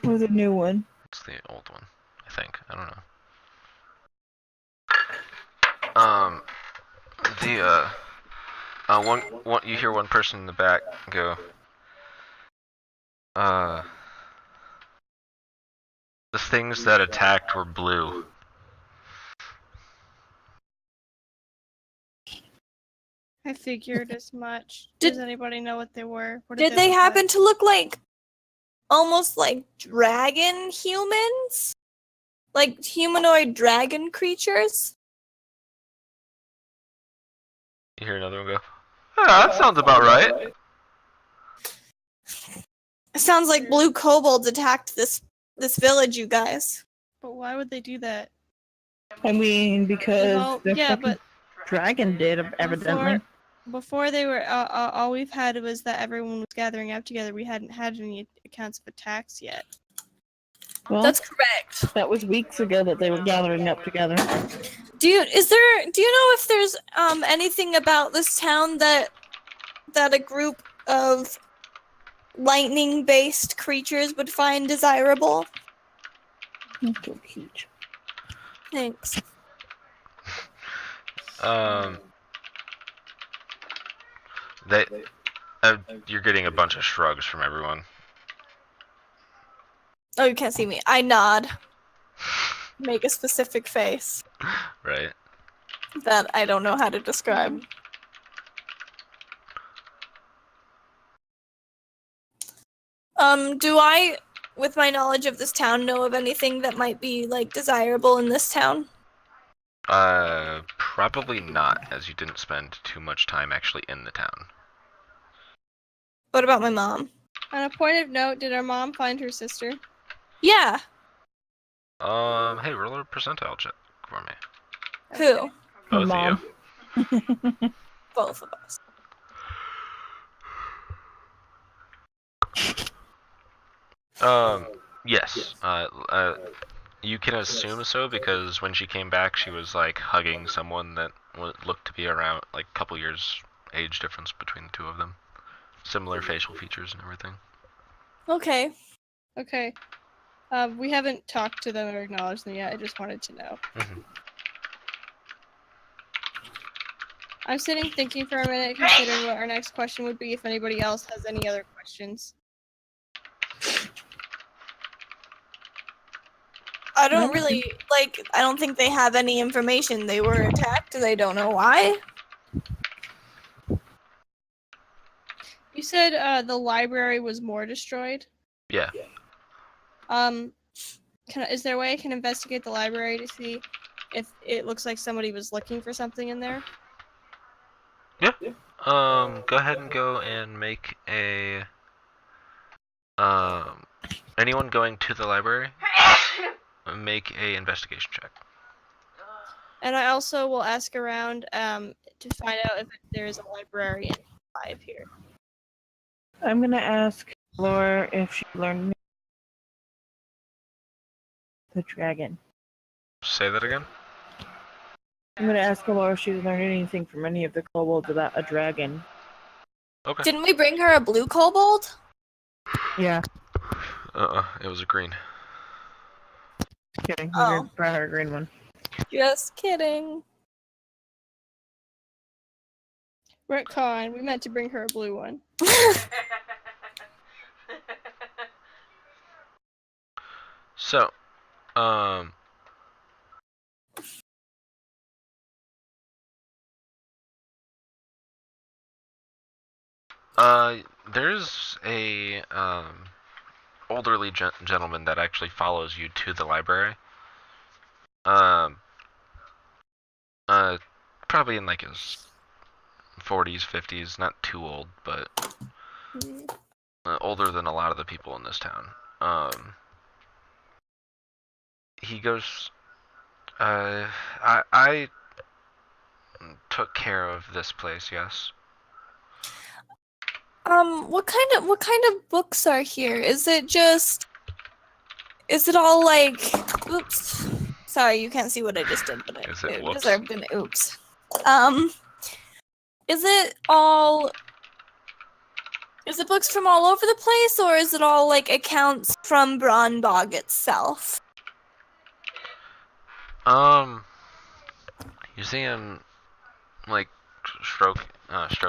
[SPEAKER 4] Or the new one?
[SPEAKER 2] It's the old one, I think. I don't know. One you hear one person in the back go, the things that attacked were blue.
[SPEAKER 3] I figured as much.
[SPEAKER 1] Did-
[SPEAKER 3] Does anybody know what they were? What
[SPEAKER 1] Did they
[SPEAKER 3] look
[SPEAKER 1] happen
[SPEAKER 3] like?
[SPEAKER 1] to look almost like dragon humans? Like humanoid dragon creatures?
[SPEAKER 2] You hear another one go, yeah, that sounds about right.
[SPEAKER 1] It sounds like blue kobolds attacked this village, you guys.
[SPEAKER 3] But why would they do that?
[SPEAKER 4] I mean, because
[SPEAKER 3] Well,
[SPEAKER 4] the
[SPEAKER 3] yeah,
[SPEAKER 4] fucking
[SPEAKER 3] but
[SPEAKER 4] dragon did, evidently.
[SPEAKER 3] before they were all we've had was that everyone was gathering up together. We hadn't had any accounts of attacks yet.
[SPEAKER 4] Well,
[SPEAKER 1] That's correct.
[SPEAKER 4] that was weeks ago that they were gathering up together.
[SPEAKER 1] Do you know if there's anything about this town that a group of lightning-based creatures would find desirable?
[SPEAKER 4] Okay, huge.
[SPEAKER 1] Thanks.
[SPEAKER 2] They, you're getting a bunch of shrugs from everyone.
[SPEAKER 1] Oh, you can't see me. I nod. Make a specific face
[SPEAKER 2] Right.
[SPEAKER 1] that I don't know how to describe. Do I, with my knowledge of this town, know of anything that might be, like, desirable in this town?
[SPEAKER 2] Probably not, as you didn't spend too much time actually in the town.
[SPEAKER 1] What about my mom?
[SPEAKER 3] On a point of note, did our mom find her sister?
[SPEAKER 1] Yeah.
[SPEAKER 2] Hey, roll a percentile check for me.
[SPEAKER 1] Who?
[SPEAKER 4] Her
[SPEAKER 2] Both
[SPEAKER 4] mom.
[SPEAKER 2] of you.
[SPEAKER 1] Both of us.
[SPEAKER 2] Yes. You can assume so because when she came back, she was like hugging someone that looked to be around like a couple years age difference between the two of them. Similar facial features and everything.
[SPEAKER 1] Okay.
[SPEAKER 3] Okay. We haven't talked to them or acknowledged them yet. I just wanted to know.
[SPEAKER 2] Mm-hmm.
[SPEAKER 3] I'm sitting thinking for a minute, considering what our next question would be if anybody else has any other questions.
[SPEAKER 1] I don't really, like, I don't think they have any information. They were attacked, they don't know why.
[SPEAKER 3] You said the library was more destroyed.
[SPEAKER 2] Yeah.
[SPEAKER 3] Is there a way I can investigate the library to see if it looks like somebody was looking for something in there?
[SPEAKER 2] Yeah. Go ahead and go and make a. Anyone going to the library, make a investigation check.
[SPEAKER 3] And I also will ask around to find out if there is a librarian alive here.
[SPEAKER 4] I'm gonna ask Laura if she learned the dragon.
[SPEAKER 2] Say that again.
[SPEAKER 4] I'm gonna ask Laura if she's learned anything from any of the kobolds about a dragon.
[SPEAKER 2] Okay.
[SPEAKER 1] Didn't we bring her a blue kobold?
[SPEAKER 4] Yeah,
[SPEAKER 2] It was a green.
[SPEAKER 4] kidding.
[SPEAKER 1] Oh.
[SPEAKER 4] We brought her a green one.
[SPEAKER 1] Just kidding.
[SPEAKER 3] Retcon, we meant to bring her a blue one.
[SPEAKER 2] So, there's a elderly gentleman that actually follows you to the library. Probably in like his 40s, 50s, not too old, but older than a lot of the people in this town. He goes, I took care of this place, yes.
[SPEAKER 1] What kind of books are here? Is it all like, oops. Sorry, you can't see what I just did, but
[SPEAKER 2] Is it
[SPEAKER 1] it
[SPEAKER 2] whoops?
[SPEAKER 1] deserved an oops. Is it books from all over the place, or is it all like accounts from Braunbog itself?
[SPEAKER 2] You see him like stroke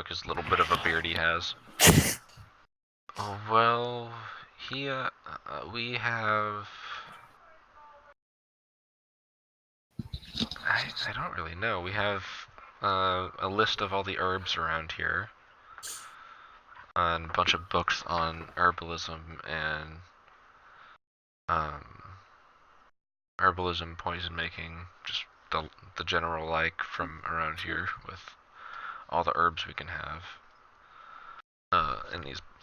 [SPEAKER 2] his little bit of a beard he has. Oh, well, we have. I don't really know. We have a list of all the herbs around here, and a bunch of books on herbalism and poison making, just the general like from around here with all the herbs we can have.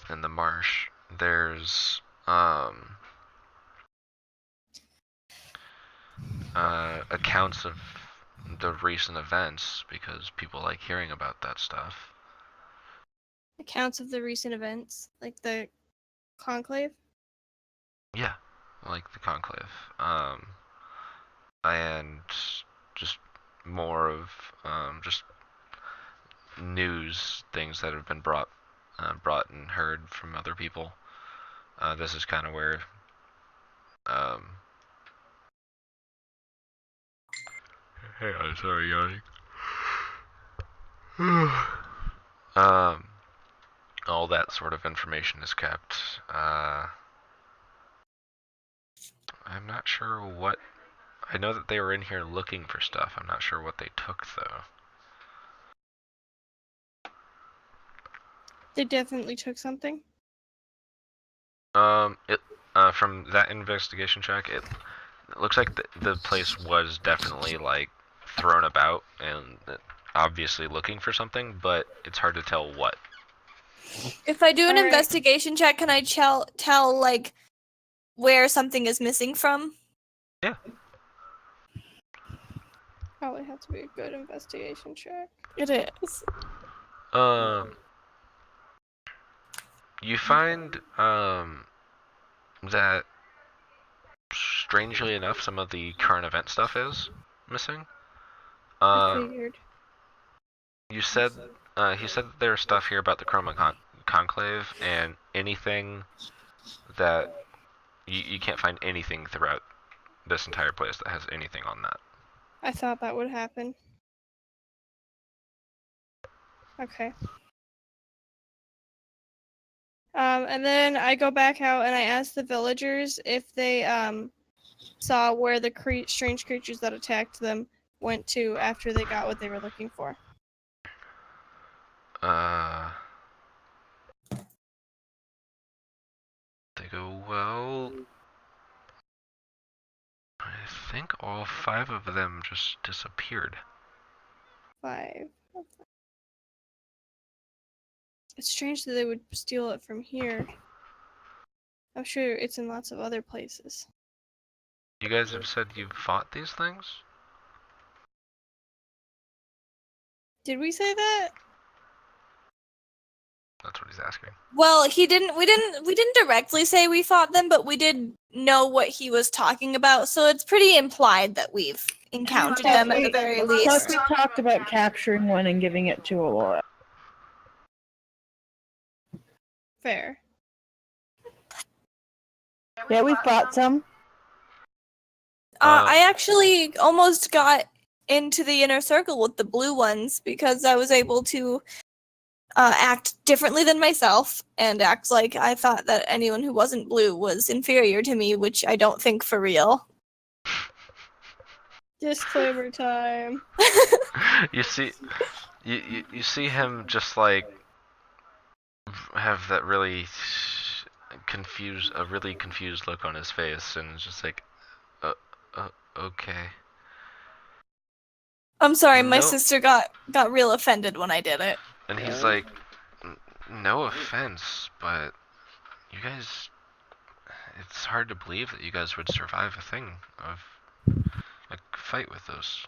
[SPEAKER 2] In the marsh, there's accounts of the recent events because people like hearing about that stuff.
[SPEAKER 3] Accounts of the recent events, like the conclave.
[SPEAKER 2] Yeah, like the conclave, and just more of just news things that have been brought and heard from other people. This is kind of where hey, I'm sorry, yawning. All that sort of information is kept. I'm not sure what. I know that they were in here looking for stuff. I'm not sure what they took though.
[SPEAKER 3] They definitely took something.
[SPEAKER 2] It from that investigation check, it looks like the place was definitely like thrown about and obviously looking for something, but it's hard to tell what.
[SPEAKER 1] If I do an
[SPEAKER 3] Alright.
[SPEAKER 1] investigation check, can I tell like where something is missing from?
[SPEAKER 2] Yeah.
[SPEAKER 3] Probably have to be a good investigation check.
[SPEAKER 1] It is.
[SPEAKER 2] You find that strangely enough, some of the current event stuff is missing.
[SPEAKER 3] I figured.
[SPEAKER 2] You said he said that there's stuff here about the Chroma Conclave, and anything that you can't find anything throughout this entire place that has anything on that.
[SPEAKER 3] I thought that would happen. Okay. And then I go back out and I ask the villagers if they saw where the strange creatures that attacked them went to after they got what they were looking for.
[SPEAKER 2] They go, well, I think all 5 of them just disappeared.
[SPEAKER 3] 5. It's strange that they would steal it from here. I'm sure it's in lots of other places.
[SPEAKER 2] You guys have said you've fought these things?
[SPEAKER 3] Did we say that?
[SPEAKER 2] That's what he's asking.
[SPEAKER 1] Well, we didn't directly say we fought them, but we did know what he was talking about, so it's pretty implied that we've encountered them at the very
[SPEAKER 4] Plus,
[SPEAKER 1] least.
[SPEAKER 4] we talked about capturing one and giving it to Alora.
[SPEAKER 3] Fair.
[SPEAKER 4] Yeah, we fought some.
[SPEAKER 1] I actually almost got into the inner circle with the blue ones because I was able to act differently than myself and act like I thought that anyone who wasn't blue was inferior to me, which I don't think for real.
[SPEAKER 3] Disclaimer time.
[SPEAKER 2] You see, you see him just like have that really confused look on his face, and it's just like, okay.
[SPEAKER 1] I'm sorry, my
[SPEAKER 2] No.
[SPEAKER 1] sister got real offended when I did it.
[SPEAKER 2] And he's like, no offense, but you guys, it's hard to believe that you guys would survive a fight with those.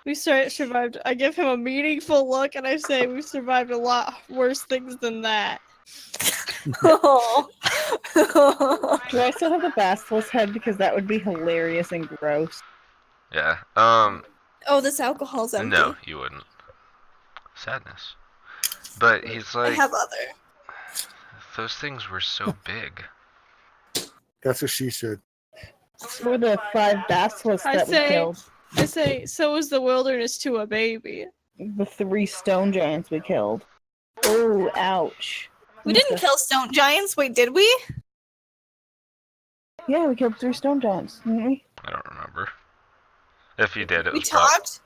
[SPEAKER 3] We survived. I give him a meaningful look and I say we've survived a lot worse things than that.
[SPEAKER 1] Oh.
[SPEAKER 4] Do I still have the basilisk head? Because that would be hilarious and gross.
[SPEAKER 2] Yeah,
[SPEAKER 1] Oh, this alcohol's empty.
[SPEAKER 2] no, you wouldn't. Sadness. But he's
[SPEAKER 1] I
[SPEAKER 2] like,
[SPEAKER 1] have other.
[SPEAKER 2] those things were so big.
[SPEAKER 5] That's what she said.
[SPEAKER 4] So were the 5 basilisks
[SPEAKER 3] I
[SPEAKER 4] that we
[SPEAKER 3] say-
[SPEAKER 4] killed.
[SPEAKER 3] I say, so is the wilderness to a baby.
[SPEAKER 4] The 3 stone giants we killed. Oh, ouch.
[SPEAKER 1] We didn't kill stone giants. Wait, did we?
[SPEAKER 4] Yeah, we killed 3 stone giants, didn't we?
[SPEAKER 2] I don't remember. If you did, it
[SPEAKER 1] We
[SPEAKER 2] was
[SPEAKER 1] talked.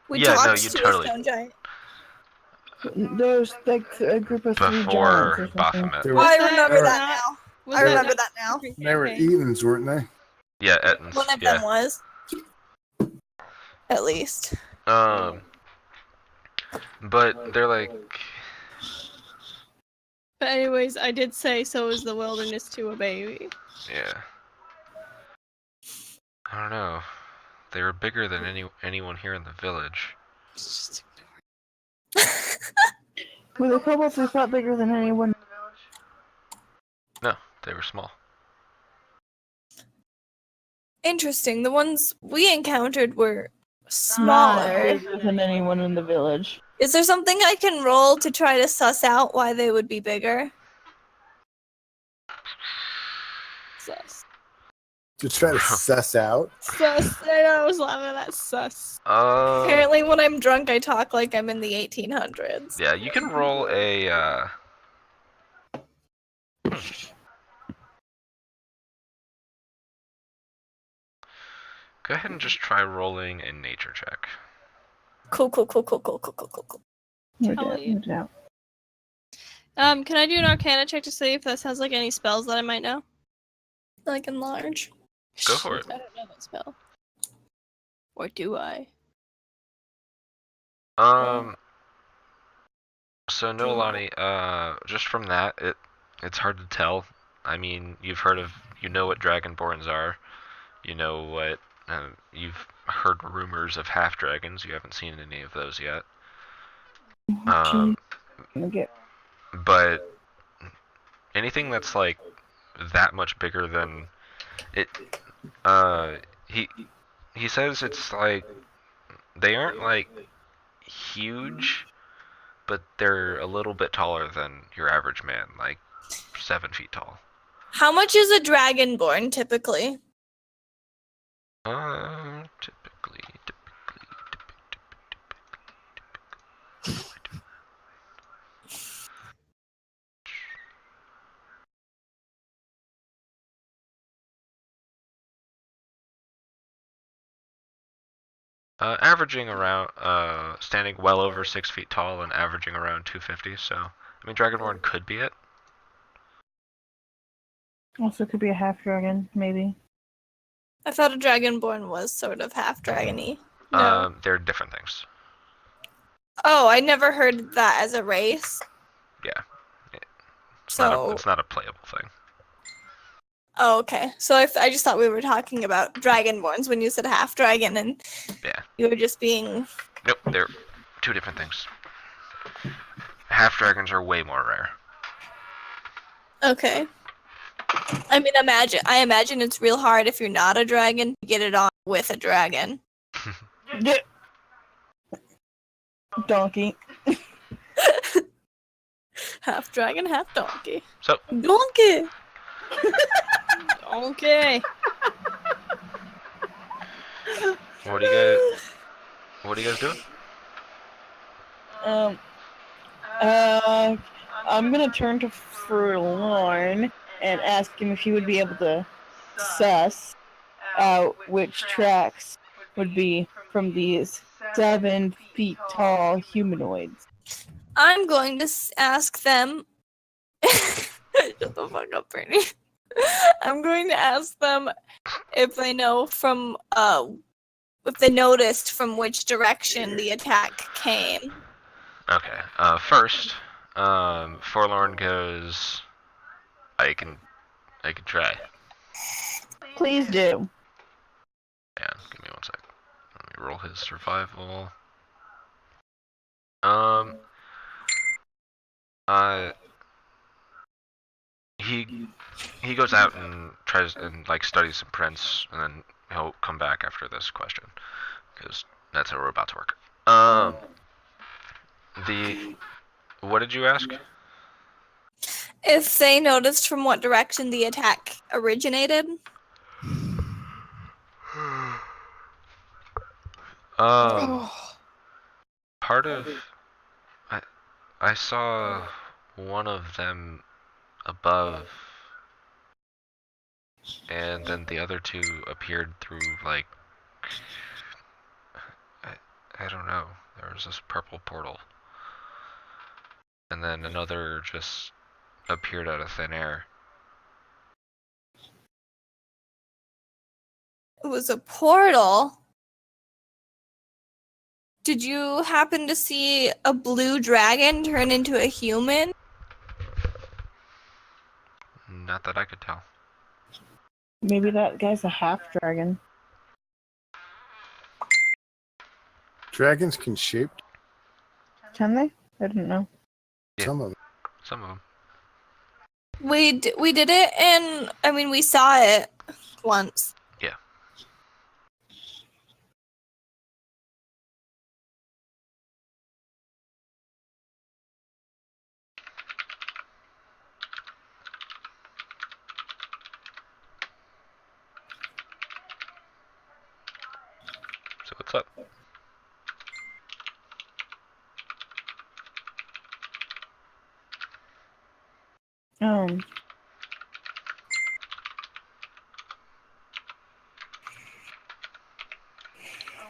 [SPEAKER 1] We
[SPEAKER 2] Yeah, no,
[SPEAKER 1] talked
[SPEAKER 2] you
[SPEAKER 1] to
[SPEAKER 2] totally-
[SPEAKER 1] a stone giant.
[SPEAKER 4] There was like a group of 3 giants
[SPEAKER 2] before
[SPEAKER 4] or something.
[SPEAKER 2] Baphomet.
[SPEAKER 5] They
[SPEAKER 1] Oh,
[SPEAKER 5] were,
[SPEAKER 1] I
[SPEAKER 3] that
[SPEAKER 1] remember
[SPEAKER 5] not-
[SPEAKER 1] that now.
[SPEAKER 3] Was
[SPEAKER 1] I
[SPEAKER 3] that
[SPEAKER 1] remember
[SPEAKER 3] not-
[SPEAKER 1] that now.
[SPEAKER 5] they were
[SPEAKER 3] Okay.
[SPEAKER 5] Evens, weren't they?
[SPEAKER 2] Yeah, Ettins.
[SPEAKER 1] One of
[SPEAKER 2] Yeah.
[SPEAKER 1] them was. At least.
[SPEAKER 2] But they're like,
[SPEAKER 3] But anyways, I did say so is the wilderness to a baby.
[SPEAKER 2] yeah. I don't know. They were bigger than anyone here in the village.
[SPEAKER 4] Were the kobolds we fought bigger than anyone?
[SPEAKER 2] No, they were small.
[SPEAKER 1] Interesting. The ones we encountered were
[SPEAKER 4] Not
[SPEAKER 1] smaller.
[SPEAKER 4] bigger than anyone in the village.
[SPEAKER 1] Is there something I can roll to try to suss out why they would be bigger?
[SPEAKER 3] Sus.
[SPEAKER 5] To try to suss out.
[SPEAKER 3] Sus. I was laughing at sus.
[SPEAKER 1] Apparently, when I'm drunk, I talk like I'm in the 1800s.
[SPEAKER 2] Yeah, you can roll a. Go ahead and just try rolling a nature check.
[SPEAKER 1] Cool, cool, cool, cool, cool, cool, cool, cool, cool.
[SPEAKER 4] No
[SPEAKER 3] How
[SPEAKER 4] doubt,
[SPEAKER 3] will you?
[SPEAKER 4] no doubt.
[SPEAKER 3] Can I do an Arcana check to see if that sounds like any spells that I might know?
[SPEAKER 1] Like enlarge.
[SPEAKER 2] Go for it.
[SPEAKER 3] I don't know that spell. Or do I?
[SPEAKER 2] So Noelani, just from that, it's hard to tell. I mean, you know what Dragonborns are. You know what, you've heard rumors of half dragons. You haven't seen any of those yet.
[SPEAKER 4] Get
[SPEAKER 2] But anything that's like that much bigger than it, he says it's like they aren't like huge, but they're a little bit taller than your average man, like 7 feet tall.
[SPEAKER 1] How much is a dragonborn typically?
[SPEAKER 2] Typically. Averaging around, standing well over 6 feet tall and averaging around 250. So, I mean, Dragonborn could be it.
[SPEAKER 4] also could be a half dragon, maybe.
[SPEAKER 1] I thought a dragonborn was sort of half dragony.
[SPEAKER 3] No.
[SPEAKER 2] They're different things.
[SPEAKER 1] Oh, I never heard that as a race.
[SPEAKER 2] Yeah. It's
[SPEAKER 1] So,
[SPEAKER 2] not a playable thing.
[SPEAKER 1] oh, okay. So I just thought we were talking about dragonborns when you said half dragon, and
[SPEAKER 2] Yeah.
[SPEAKER 1] you were just being.
[SPEAKER 2] Nope, they're 2 different things. Half dragons are way more rare.
[SPEAKER 1] Okay. I mean, I imagine it's real hard if you're not a dragon to get it on with a dragon.
[SPEAKER 4] Yeah. Donkey.
[SPEAKER 1] Half dragon, half donkey.
[SPEAKER 2] So,
[SPEAKER 1] Donkey!
[SPEAKER 3] Okay.
[SPEAKER 2] what are you guys doing?
[SPEAKER 4] I'm gonna turn to Furlorn and ask him if he would be able to suss out which tracks would be from these 7 feet tall humanoids.
[SPEAKER 1] I'm going to ask them. Shut the fuck up, Brittany. I'm going to ask them if they know from if they noticed from which direction the attack came.
[SPEAKER 2] Okay. First, Forlorn goes. I can try.
[SPEAKER 4] Please do.
[SPEAKER 2] Yeah, give me 1 sec. Let me roll his survival. He goes out and tries and like studies some prints, and then he'll come back after this question, because that's how we're about to work. What did you ask?
[SPEAKER 1] If they noticed from what direction the attack originated.
[SPEAKER 2] Part of I saw one of them above, and then the other 2 appeared through like I don't know. There was this purple portal, and then another just appeared out of thin air.
[SPEAKER 1] It was a portal. Did you happen to see a blue dragon turn into a human?
[SPEAKER 2] Not that I could tell.
[SPEAKER 4] Maybe that guy's a half dragon.
[SPEAKER 5] Dragons can shape
[SPEAKER 4] Can they? I didn't know.
[SPEAKER 2] Yeah.
[SPEAKER 5] some of them.
[SPEAKER 2] Some of them.
[SPEAKER 1] We did it, and I mean we saw it once.
[SPEAKER 2] Yeah. What's up?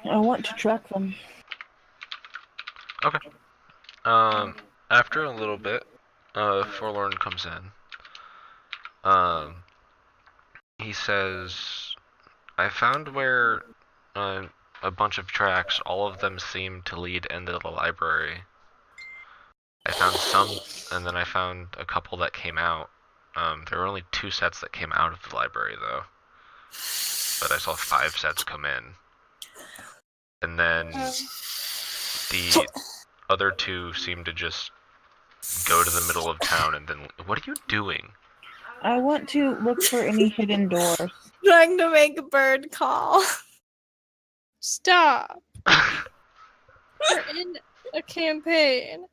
[SPEAKER 4] I want to track them.
[SPEAKER 2] Okay. After a little bit, Forlorn comes in. He says, I found where a bunch of tracks, all of them seem to lead into the library. I found some, and then I found a couple that came out. There were only 2 sets that came out of the library, though. But I saw 5 sets come in. And then the other 2 seemed to just go to the middle of town and then... What are you doing?
[SPEAKER 4] I want to look for any hidden doors.
[SPEAKER 1] Trying to make a bird call.
[SPEAKER 3] Stop. We're in a campaign.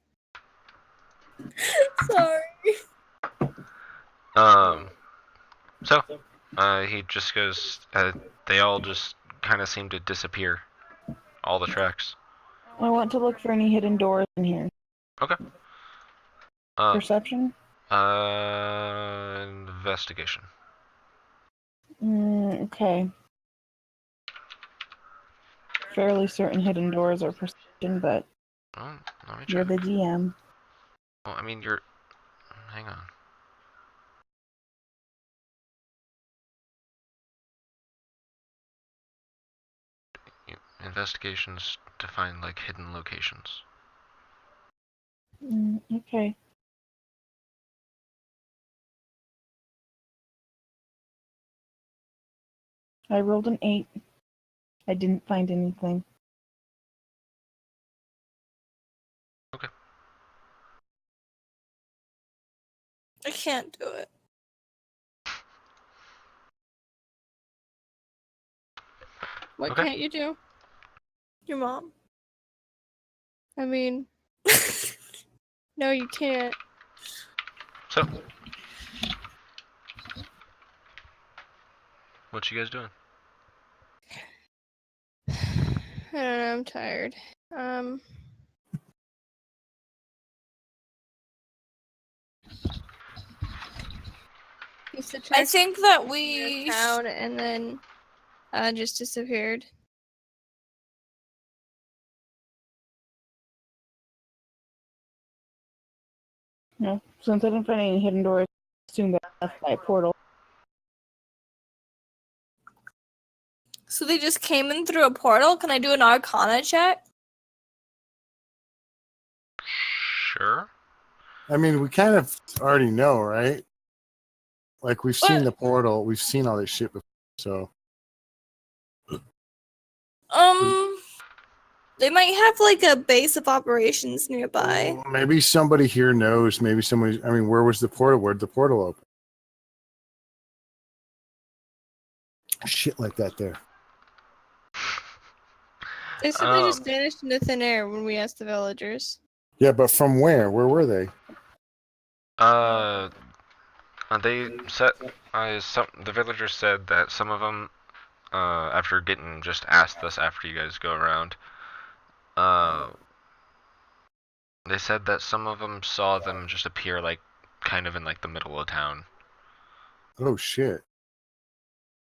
[SPEAKER 1] Sorry.
[SPEAKER 2] So, he just goes, they all just kind of seem to disappear. All the tracks.
[SPEAKER 4] I want to look for any hidden doors in here.
[SPEAKER 2] Okay.
[SPEAKER 4] Perception?
[SPEAKER 2] Investigation.
[SPEAKER 4] Okay. Fairly certain hidden doors are perception, but
[SPEAKER 2] Oh, let me
[SPEAKER 4] you're
[SPEAKER 2] check.
[SPEAKER 4] the GM.
[SPEAKER 2] Well, I mean, you're... Hang on. Investigations to find, like, hidden locations.
[SPEAKER 4] Okay. I rolled an 8. I didn't find anything.
[SPEAKER 2] Okay.
[SPEAKER 1] I can't do it.
[SPEAKER 3] What
[SPEAKER 2] Okay.
[SPEAKER 3] can't you do?
[SPEAKER 1] Your mom.
[SPEAKER 3] I mean, no, you can't.
[SPEAKER 2] So... What you guys doing?
[SPEAKER 3] I don't know, I'm tired. Used to
[SPEAKER 1] I
[SPEAKER 3] check
[SPEAKER 1] think that
[SPEAKER 3] the
[SPEAKER 1] we
[SPEAKER 3] town and then just disappeared.
[SPEAKER 4] No. Since I didn't find any hidden doors, I assume that that's by a portal.
[SPEAKER 1] So they just came in through a portal? Can I do an Arcana check?
[SPEAKER 2] Sure.
[SPEAKER 5] I mean, we kind of already know, right? Like we've seen
[SPEAKER 1] What?
[SPEAKER 5] the portal, we've seen all this shit before. So
[SPEAKER 1] They might have like a base of operations nearby.
[SPEAKER 5] maybe somebody here knows. Maybe somebody. I mean, where was the portal? Where'd the portal open? Shit like that there.
[SPEAKER 3] They said they just vanished into thin air when we asked the villagers.
[SPEAKER 5] Yeah, but from where? Where were they?
[SPEAKER 2] They said, the villagers said that some of them, after getting just asked this after you guys go around, they said that some of them saw them just appear, like, kind of in, like, the middle of town.
[SPEAKER 5] Oh shit!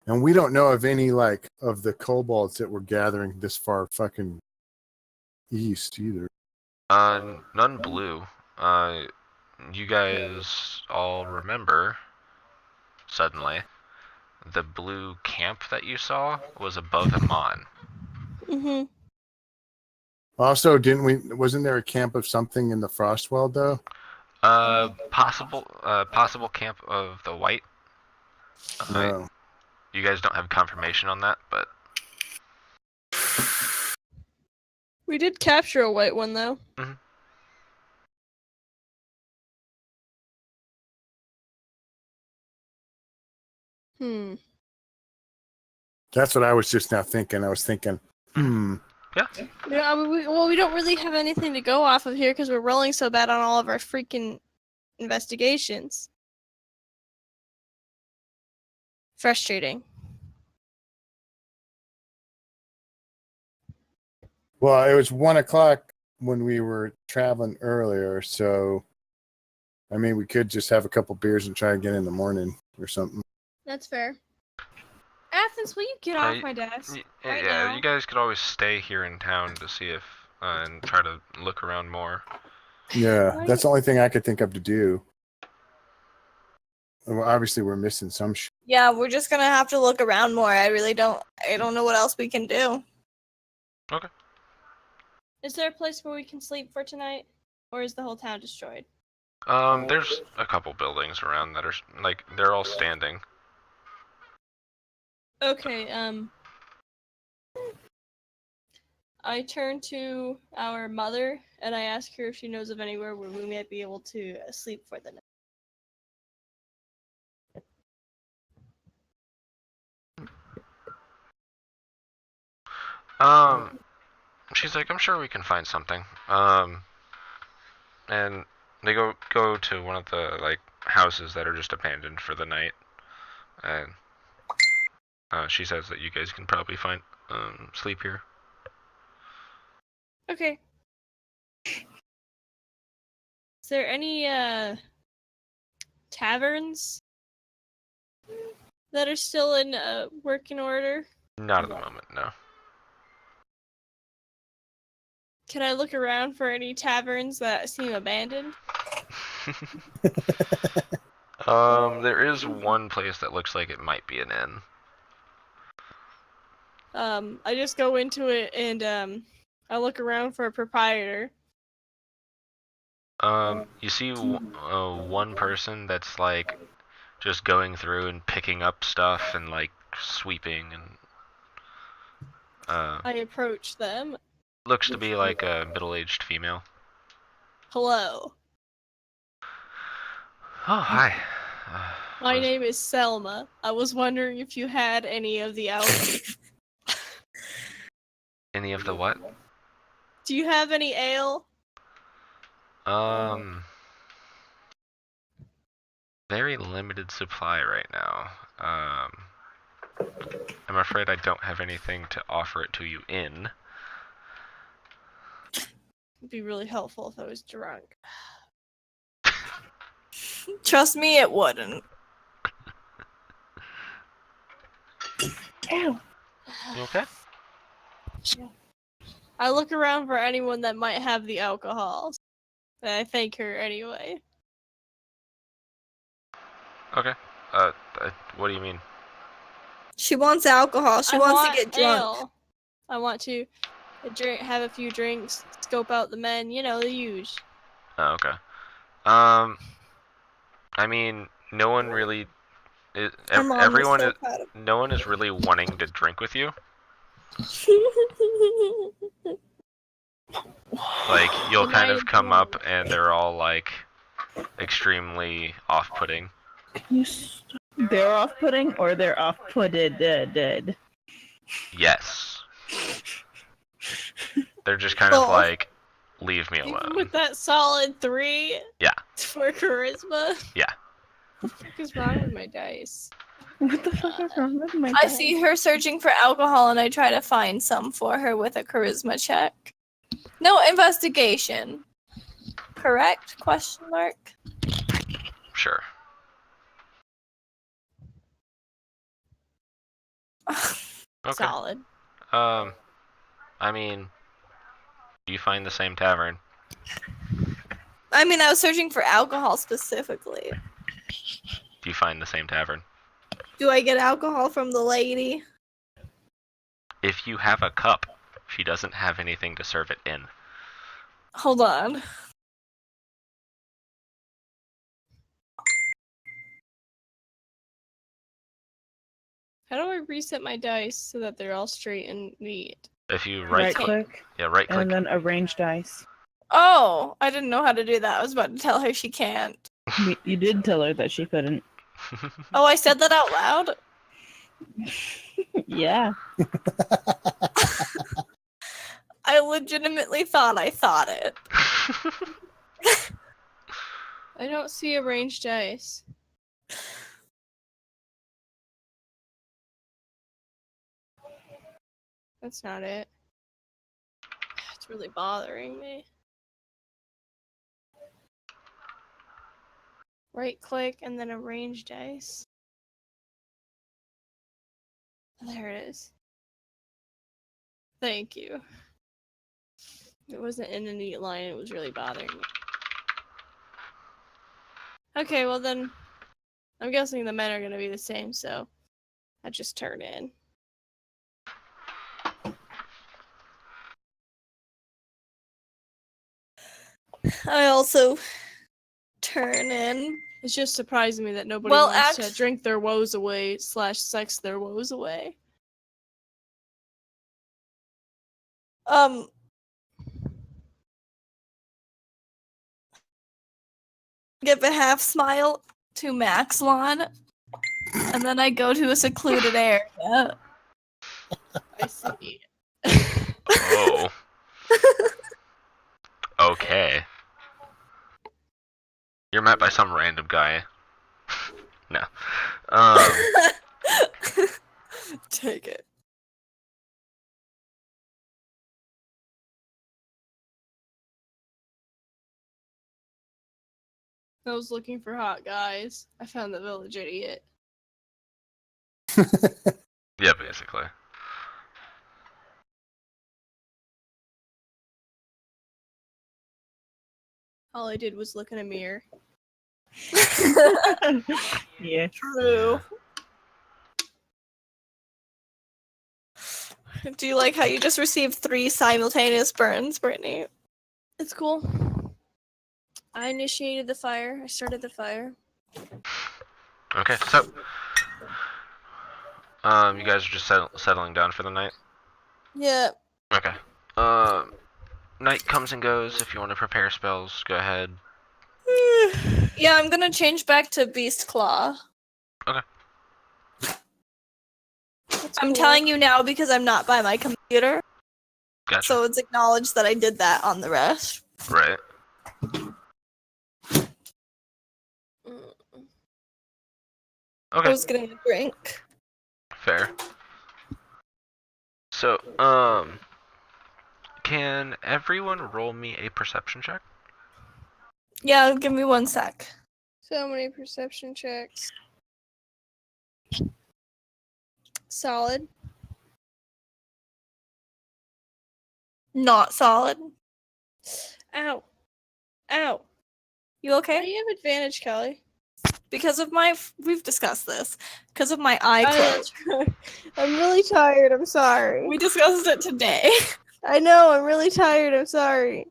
[SPEAKER 5] And we don't know of any like of the kobolds that were gathering this far fucking east either.
[SPEAKER 2] None blue. You guys all remember, suddenly, the blue camp that you saw was above Amon.
[SPEAKER 3] Mm-hmm.
[SPEAKER 5] Also, didn't we? Wasn't there a camp of something in the Frostwell though?
[SPEAKER 2] Possible camp of the white.
[SPEAKER 5] No.
[SPEAKER 2] You guys don't have confirmation on that, but
[SPEAKER 3] We did capture a white one, though.
[SPEAKER 2] Mhm.
[SPEAKER 5] That's what I was just now thinking. I was thinking,
[SPEAKER 3] Yeah, I mean, we don't really have anything to go off of here because we're rolling so bad on all of our freaking investigations. Frustrating.
[SPEAKER 5] Well, it was 1 o'clock when we were traveling earlier, so I mean, we could just have a couple beers and try again in the morning or something.
[SPEAKER 3] That's fair. Athens, will you get off my desk right
[SPEAKER 2] yeah,
[SPEAKER 3] now?
[SPEAKER 2] you guys could always stay here in town to see if and try to look around more.
[SPEAKER 5] Yeah,
[SPEAKER 3] Why-
[SPEAKER 5] that's the only thing I could think of to do. Well, obviously, we're missing some shit.
[SPEAKER 1] Yeah, we're just gonna have to look around more. I don't know what else we can do.
[SPEAKER 2] Okay.
[SPEAKER 3] Is there a place where we can sleep for tonight? Or is the whole town destroyed?
[SPEAKER 2] There's a couple buildings around that are like they're all standing.
[SPEAKER 3] Okay, I turn to our mother and I ask her if she knows of anywhere where we might be able to sleep for the night.
[SPEAKER 2] She's like, I'm sure we can find something. And they go to one of the like houses that are just abandoned for the night, and she says that you guys can probably find sleep here.
[SPEAKER 3] Okay. Is there any taverns that are still in working order?
[SPEAKER 2] Not at the moment, no.
[SPEAKER 3] Can I look around for any taverns that seem abandoned?
[SPEAKER 2] There is one place that looks like it might be an inn.
[SPEAKER 3] I just go into it and I look around for a proprietor.
[SPEAKER 2] You see one person that's like just going through and picking up stuff and like sweeping and
[SPEAKER 3] I approach them.
[SPEAKER 2] looks to be like a middle-aged female.
[SPEAKER 3] Hello.
[SPEAKER 2] Oh, hi.
[SPEAKER 3] My name is Selma. I was wondering if you had any of the alcohol.
[SPEAKER 2] Any of the what?
[SPEAKER 3] Do you have any ale?
[SPEAKER 2] Very limited supply right now. I'm afraid I don't have anything to offer it to you in.
[SPEAKER 3] It'd be really helpful if I was drunk.
[SPEAKER 1] Trust me, it wouldn't.
[SPEAKER 4] Ew.
[SPEAKER 2] You okay?
[SPEAKER 3] I look around for anyone that might have the alcohol. And I thank her anyway.
[SPEAKER 2] Okay. What do you mean?
[SPEAKER 1] She wants alcohol. She
[SPEAKER 3] I
[SPEAKER 1] wants
[SPEAKER 3] want
[SPEAKER 1] to get drunk.
[SPEAKER 3] ale. I want to have a few drinks, scope out the men, you know, the huge.
[SPEAKER 2] Oh, okay. I mean, no one really.
[SPEAKER 1] Her mom
[SPEAKER 2] Everyone
[SPEAKER 1] was
[SPEAKER 2] is.
[SPEAKER 1] so proud of
[SPEAKER 2] No one is really wanting to drink with you. Like you'll
[SPEAKER 3] Then
[SPEAKER 2] kind
[SPEAKER 3] I
[SPEAKER 2] of come
[SPEAKER 3] inform
[SPEAKER 2] up and they're all like extremely off-putting.
[SPEAKER 4] They're off-putting or they're off-putted? Dead.
[SPEAKER 2] Yes. They're just kind of
[SPEAKER 1] Both.
[SPEAKER 2] like, leave me
[SPEAKER 3] Even
[SPEAKER 2] alone.
[SPEAKER 3] with that solid 3
[SPEAKER 2] Yeah.
[SPEAKER 3] for charisma.
[SPEAKER 2] Yeah.
[SPEAKER 3] What the fuck is wrong with my dice?
[SPEAKER 4] What the fuck is wrong with my
[SPEAKER 1] I
[SPEAKER 4] dad?
[SPEAKER 1] see her searching for alcohol and I try to find some for her with a charisma check. No investigation. Correct? Question mark.
[SPEAKER 2] Sure. Okay.
[SPEAKER 3] Solid.
[SPEAKER 2] I mean, do you find the same tavern?
[SPEAKER 1] I mean, I was searching for alcohol specifically.
[SPEAKER 2] Do you find the same tavern?
[SPEAKER 1] Do I get alcohol from the lady?
[SPEAKER 2] If you have a cup, she doesn't have anything to serve it in.
[SPEAKER 1] Hold on.
[SPEAKER 3] How do I reset my dice so that they're all straight and neat?
[SPEAKER 2] If you
[SPEAKER 4] Right
[SPEAKER 2] right click,
[SPEAKER 4] click
[SPEAKER 2] yeah, right click.
[SPEAKER 4] and then arrange dice.
[SPEAKER 1] Oh, I didn't know how to do that. I was about to tell her she can't.
[SPEAKER 4] You did tell her that she couldn't.
[SPEAKER 1] Oh, I said that out loud?
[SPEAKER 4] Yeah.
[SPEAKER 1] I legitimately thought I thought it.
[SPEAKER 3] I don't see arranged dice. That's not it. It's really bothering me. Right click and then arrange dice. There it is. Thank you. It wasn't in a neat line, it was really bothering me. Okay, well then, I'm guessing the men are gonna be the same, so I just turn in.
[SPEAKER 1] I also turn in.
[SPEAKER 3] It's just surprising me that nobody
[SPEAKER 1] Well,
[SPEAKER 3] wants to drink their woes away / sex their woes away.
[SPEAKER 1] Give a half smile to Maxlon, and then I go to a secluded area.
[SPEAKER 3] I see.
[SPEAKER 2] Oh. Okay. You're met by some random guy. No.
[SPEAKER 1] Take it.
[SPEAKER 3] I was looking for hot guys. I found the village idiot.
[SPEAKER 2] Yeah, basically.
[SPEAKER 3] All I did was look in a mirror.
[SPEAKER 4] Yeah.
[SPEAKER 1] True. Do you like how you just received 3 simultaneous burns, Brittany?
[SPEAKER 3] It's cool. I initiated the fire. I started the fire.
[SPEAKER 2] Okay, so you guys are just settling down for the night.
[SPEAKER 1] Yeah.
[SPEAKER 2] Okay. Night comes and goes. If you want to prepare spells, go ahead.
[SPEAKER 1] Yeah, I'm gonna change back to Beast Claw.
[SPEAKER 2] Okay.
[SPEAKER 1] I'm telling you now because I'm not by my computer.
[SPEAKER 2] Gotcha.
[SPEAKER 1] So it's acknowledged that I did that on the rest.
[SPEAKER 2] Right.
[SPEAKER 1] I
[SPEAKER 2] Okay.
[SPEAKER 1] was getting a drink.
[SPEAKER 2] Fair. So, can everyone roll me a perception check?
[SPEAKER 1] Yeah, give me 1 sec.
[SPEAKER 3] So many perception checks. Solid.
[SPEAKER 1] Not solid.
[SPEAKER 3] Ow. Ow.
[SPEAKER 1] You
[SPEAKER 3] Why do
[SPEAKER 1] okay?
[SPEAKER 3] you have advantage, Kelly?
[SPEAKER 1] Because of my we've discussed this. Because of my eye cloak.
[SPEAKER 3] I'm really tired. I'm sorry.
[SPEAKER 1] We discussed it today.
[SPEAKER 3] I know. I'm really tired. I'm sorry.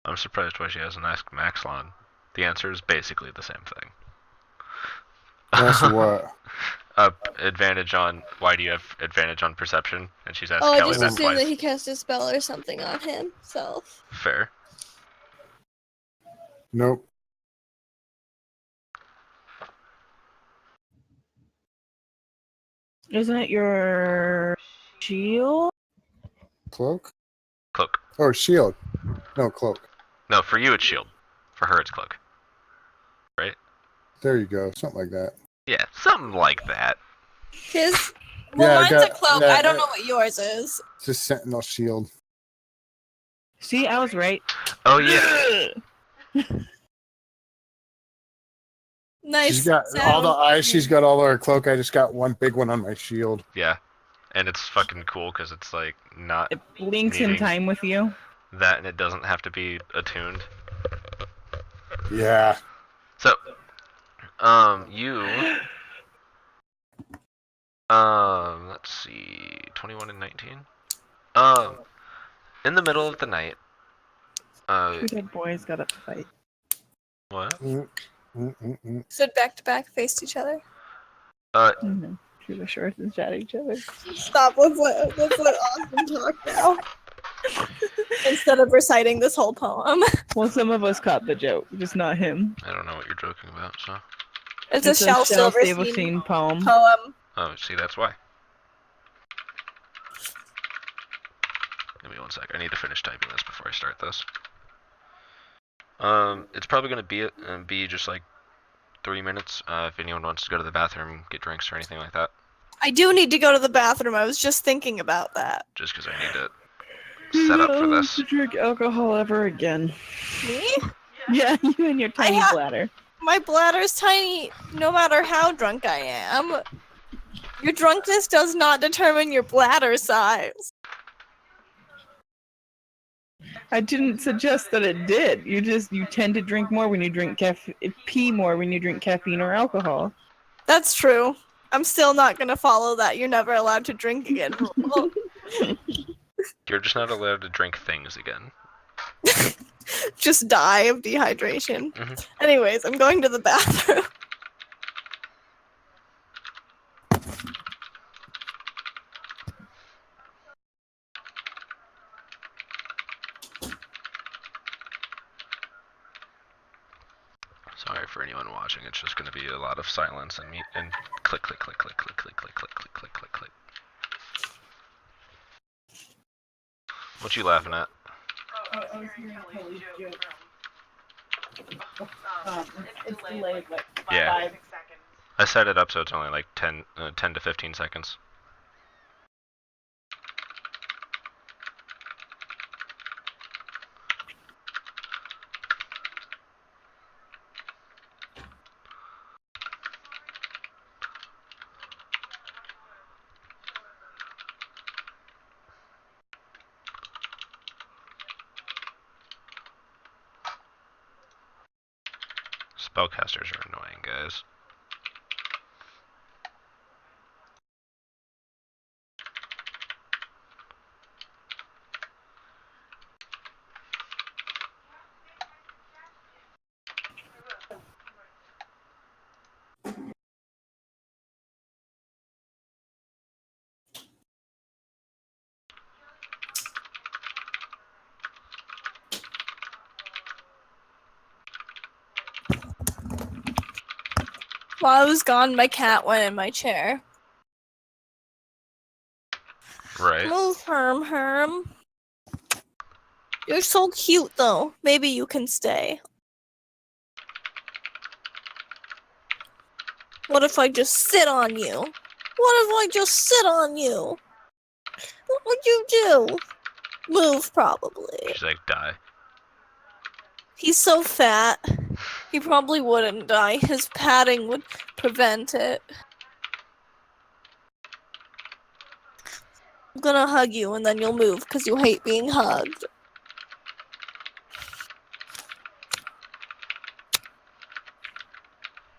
[SPEAKER 2] I'm surprised why she hasn't asked Maxlon. The answer is basically the same thing.
[SPEAKER 5] That's what.
[SPEAKER 2] Advantage on. Why do you have advantage on perception? And she's asked
[SPEAKER 3] Oh, I
[SPEAKER 2] Kelly
[SPEAKER 3] just
[SPEAKER 2] that
[SPEAKER 3] assumed
[SPEAKER 2] twice.
[SPEAKER 3] that he cast a spell or something on himself.
[SPEAKER 2] Fair.
[SPEAKER 5] Nope.
[SPEAKER 4] Isn't it your shield?
[SPEAKER 5] Cloak?
[SPEAKER 2] Cloak.
[SPEAKER 5] Or shield. No, cloak.
[SPEAKER 2] No, for you it's shield. For her it's cloak. Right?
[SPEAKER 5] There you go. Something like that.
[SPEAKER 2] Yeah, something like that.
[SPEAKER 1] His
[SPEAKER 5] Yeah, I
[SPEAKER 1] mine's a
[SPEAKER 5] got-
[SPEAKER 1] cloak.
[SPEAKER 5] yeah,
[SPEAKER 1] I don't know what yours is.
[SPEAKER 5] It's just sentinel shield.
[SPEAKER 4] See, I was right.
[SPEAKER 2] Oh yeah.
[SPEAKER 1] Nice.
[SPEAKER 5] She's got all the
[SPEAKER 1] sound.
[SPEAKER 5] eyes. She's got all her cloak. I just got one big one on my shield.
[SPEAKER 2] Yeah. And it's fucking cool because it's like not
[SPEAKER 4] It blinks in
[SPEAKER 2] Meeting.
[SPEAKER 4] time with you.
[SPEAKER 2] that and it doesn't have to be attuned.
[SPEAKER 5] Yeah.
[SPEAKER 2] So, you, let's see, 21 and 19. In the middle of the night,
[SPEAKER 4] Two dead boys got up to fight.
[SPEAKER 2] what?
[SPEAKER 1] Stood back to back, faced each other.
[SPEAKER 4] Mm-hmm. Through the shorts and shot each other.
[SPEAKER 1] Stop. Let's let Austin talk now. Instead of reciting this whole poem.
[SPEAKER 4] Well, some of us caught the joke, just not him.
[SPEAKER 2] I don't know what you're joking about, so.
[SPEAKER 1] It's a Shel Silverstein
[SPEAKER 4] Silverstein poem.
[SPEAKER 1] poem.
[SPEAKER 2] Oh, see, that's why. Give me 1 sec. I need to finish typing this before I start this. It's probably gonna be just like 3 minutes. If anyone wants to go to the bathroom, get drinks or anything like that,
[SPEAKER 1] I do need to go to the bathroom. I was just thinking about that.
[SPEAKER 2] just because I need to set up for
[SPEAKER 4] You
[SPEAKER 2] this.
[SPEAKER 4] to drink alcohol ever again.
[SPEAKER 1] Me?
[SPEAKER 4] Yeah, you and your tiny
[SPEAKER 1] ha-
[SPEAKER 4] bladder.
[SPEAKER 1] My bladder's tiny no matter how drunk I am. Your drunkenness does not determine your bladder size.
[SPEAKER 4] I didn't suggest that it did. You tend to drink more when you drink pee more when you drink caffeine or alcohol.
[SPEAKER 1] That's true. I'm still not gonna follow that you're never allowed to drink again rule.
[SPEAKER 2] You're just not allowed to drink things again.
[SPEAKER 1] Just die of dehydration.
[SPEAKER 2] Mhm.
[SPEAKER 1] Anyways, I'm going to the bathroom.
[SPEAKER 2] Sorry for anyone watching. It's just going to be a lot of silence and click, click, click, click, click, click, click, click, click, click, click, click. What you laughing at?
[SPEAKER 4] It's delayed like
[SPEAKER 2] Yeah.
[SPEAKER 6] 6 seconds.
[SPEAKER 2] I set it up so it's only like 10 to 15 seconds. Spellcasters are annoying, guys.
[SPEAKER 1] While I was gone, my cat went in my chair.
[SPEAKER 2] Right.
[SPEAKER 1] Move, Herm. You're so cute, though. Maybe you can stay. What if I just sit on you? What if I just sit on you? What would you do? Move, probably.
[SPEAKER 2] She's like, die.
[SPEAKER 1] He's so fat. He probably wouldn't die. His padding would prevent it. I'm gonna hug you and then you'll move because you hate being hugged.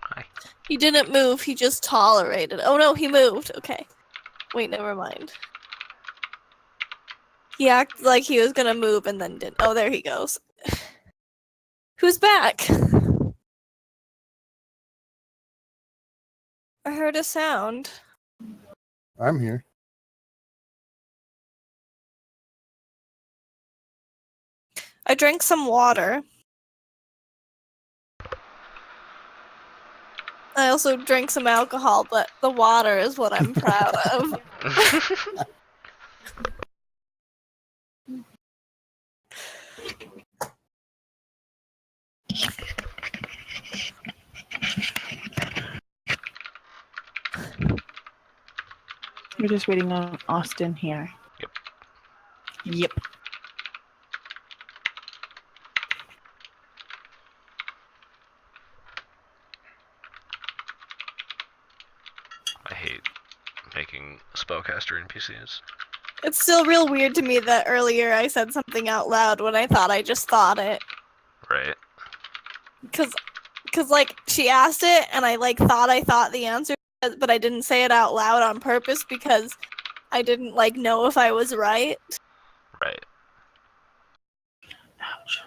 [SPEAKER 2] Hi.
[SPEAKER 1] He didn't move, he just tolerated. Oh no, he moved. Okay. Wait, never mind. He acted like he was gonna move and then didn't. Oh, there he goes. Who's back? I heard a sound.
[SPEAKER 5] I'm here.
[SPEAKER 1] I drank some water. I also drank some alcohol, but the water is what I'm proud of.
[SPEAKER 4] We're just waiting on Austin here.
[SPEAKER 2] Yep.
[SPEAKER 4] Yep.
[SPEAKER 2] I hate making spellcaster NPCs.
[SPEAKER 1] It's still real weird to me that earlier I said something out loud when I thought I just thought it.
[SPEAKER 2] Right.
[SPEAKER 1] Cause like she asked it and I like thought I thought the answer, but I didn't say it out loud on purpose because I didn't like know if I was right.
[SPEAKER 2] Right.
[SPEAKER 4] Ouch.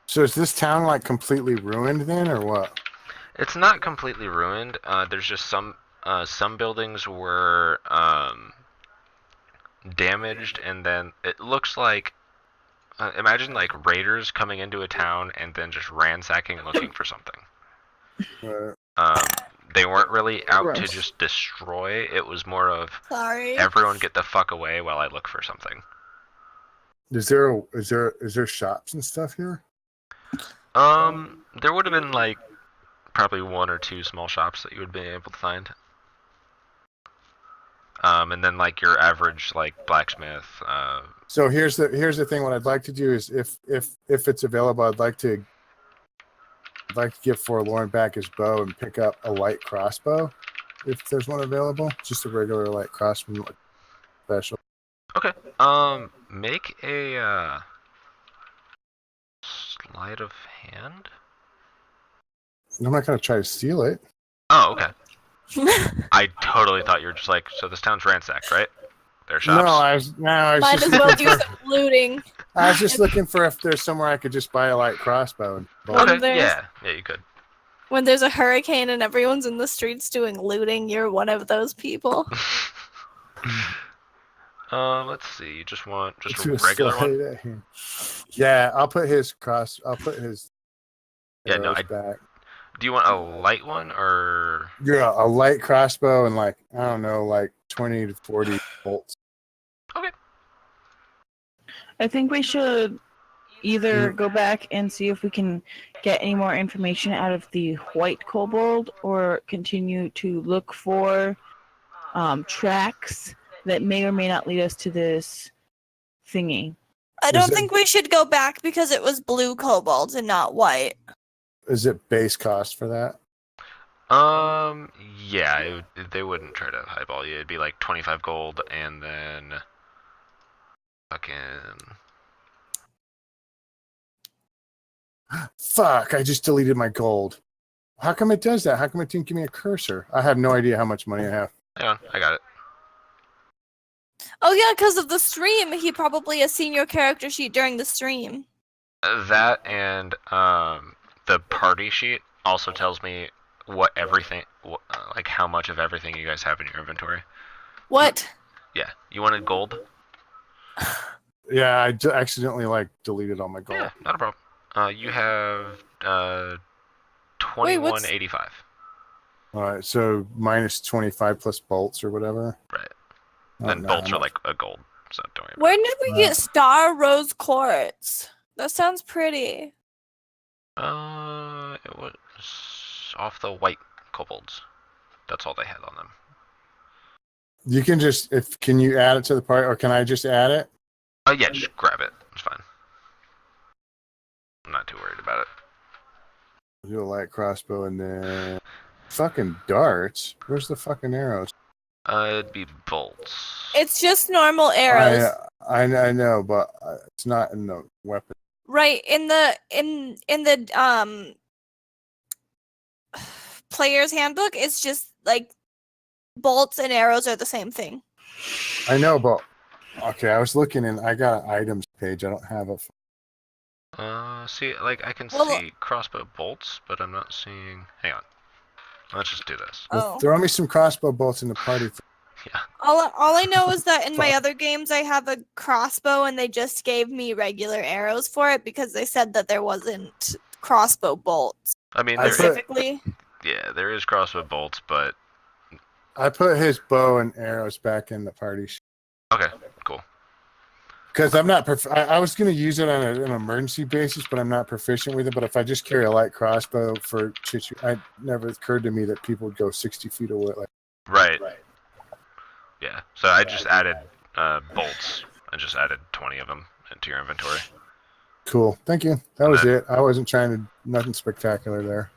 [SPEAKER 5] So is this town like completely ruined then, or what?
[SPEAKER 2] It's not completely ruined. There's just some buildings were damaged, and then it looks like imagine like raiders coming into a town and then just ransacking looking for something. They weren't really out to
[SPEAKER 4] Gross.
[SPEAKER 2] just destroy. It was more of
[SPEAKER 1] Sorry.
[SPEAKER 2] everyone get the fuck away while I look for something.
[SPEAKER 5] Is there shops and stuff here?
[SPEAKER 2] There would have been like probably one or two small shops that you would be able to find. And then like your average like blacksmith.
[SPEAKER 5] So here's the thing. What I'd like to do is, if it's available, I'd like to give Forlorn back his bow and pick up a light crossbow, if there's one available. Just a regular light crossbow, like special.
[SPEAKER 2] Okay. Make a sleight of hand.
[SPEAKER 5] I'm not gonna try to steal it.
[SPEAKER 2] Oh, okay. I totally thought you were just like, so this town's ransacked, right? There are shops.
[SPEAKER 5] No, I was
[SPEAKER 1] Might
[SPEAKER 5] just
[SPEAKER 1] as well
[SPEAKER 5] looking
[SPEAKER 1] do
[SPEAKER 5] for,
[SPEAKER 1] some looting.
[SPEAKER 5] I was just looking for if there's somewhere I could just buy a light crossbow. And
[SPEAKER 2] Okay,
[SPEAKER 1] there's-
[SPEAKER 2] yeah, you could.
[SPEAKER 1] When there's a hurricane and everyone's in the streets doing looting, you're one of those people.
[SPEAKER 2] Let's see. You just want just
[SPEAKER 5] Do
[SPEAKER 2] a regular one?
[SPEAKER 5] sleight of hand. Yeah, I'll put his
[SPEAKER 2] Yeah, no,
[SPEAKER 5] arrows back.
[SPEAKER 2] Do you want a light one or?
[SPEAKER 5] Yeah, a light crossbow and like, I don't know, like 20 to 40 bolts.
[SPEAKER 2] Okay.
[SPEAKER 4] I think we should either go back and see if we can get any more information out of the white kobold, or continue to look for tracks that may or may not lead us to this thingy.
[SPEAKER 1] I don't
[SPEAKER 5] it-
[SPEAKER 1] think we should go back because it was blue kobolds and not white.
[SPEAKER 5] Is it base cost for that?
[SPEAKER 2] Yeah, they wouldn't try to highball you. It'd be like 25 gold and then fucking.
[SPEAKER 5] Fuck, I just deleted my gold. How come it does that? How come it didn't give me a cursor? I have no idea how much money I have.
[SPEAKER 2] Hang on, I got it.
[SPEAKER 1] Oh yeah, because of the stream, he probably has seen your character sheet during the stream.
[SPEAKER 2] That and the party sheet also tells me what everything, like how much of everything you guys have in your inventory.
[SPEAKER 1] What?
[SPEAKER 2] Yeah, you wanted gold?
[SPEAKER 5] Yeah, I accidentally like deleted all my gold.
[SPEAKER 2] Yeah, not a problem. You have
[SPEAKER 1] Wait, what's-
[SPEAKER 2] 2185.
[SPEAKER 5] All right, so minus 25 plus bolts or whatever.
[SPEAKER 2] Right.
[SPEAKER 5] Oh,
[SPEAKER 2] Then
[SPEAKER 5] no,
[SPEAKER 2] bolts
[SPEAKER 5] I'm
[SPEAKER 2] are
[SPEAKER 5] not-
[SPEAKER 2] like a gold, so don't worry about
[SPEAKER 1] When did we get star rose quartz? That sounds pretty.
[SPEAKER 2] it. It was off the white kobolds. That's all they had on them.
[SPEAKER 5] You can just can you add it to the party, or can I just add it?
[SPEAKER 2] Oh yeah, just grab it. It's fine. I'm not too worried about it.
[SPEAKER 5] Do a light crossbow and then fucking darts. Where's the fucking arrows?
[SPEAKER 2] It'd be bolts.
[SPEAKER 1] It's just normal arrows.
[SPEAKER 5] I know, but it's not in the weapon.
[SPEAKER 1] Right, in the player's handbook, it's just like bolts and arrows are the same thing.
[SPEAKER 5] I know, but okay, I was looking and I got an items page. I don't have a.
[SPEAKER 2] See, like I can
[SPEAKER 1] Well-
[SPEAKER 2] see crossbow bolts, but I'm not seeing. Hang on. Let's just do this.
[SPEAKER 1] Oh.
[SPEAKER 5] Throw me some crossbow bolts in the party.
[SPEAKER 2] Yeah.
[SPEAKER 1] All I know is that in my
[SPEAKER 5] Fuck.
[SPEAKER 1] other games I have a crossbow and they just gave me regular arrows for it because they said that there wasn't crossbow bolts
[SPEAKER 2] I mean,
[SPEAKER 5] I
[SPEAKER 2] there,
[SPEAKER 5] put-
[SPEAKER 1] specifically.
[SPEAKER 2] yeah, there is crossbow bolts, but
[SPEAKER 5] I put his bow and arrows back in the party
[SPEAKER 2] okay, cool.
[SPEAKER 5] because I'm not. I was going to use it on an emergency basis, but I'm not proficient with it. But if I just carry a light crossbow for Chichu, it never occurred to me that people would go 60 feet away. Like,
[SPEAKER 2] Right. Yeah. So I just added bolts. I just added 20 of them into your inventory.
[SPEAKER 5] cool, thank you. That was it. I wasn't trying to nothing spectacular there.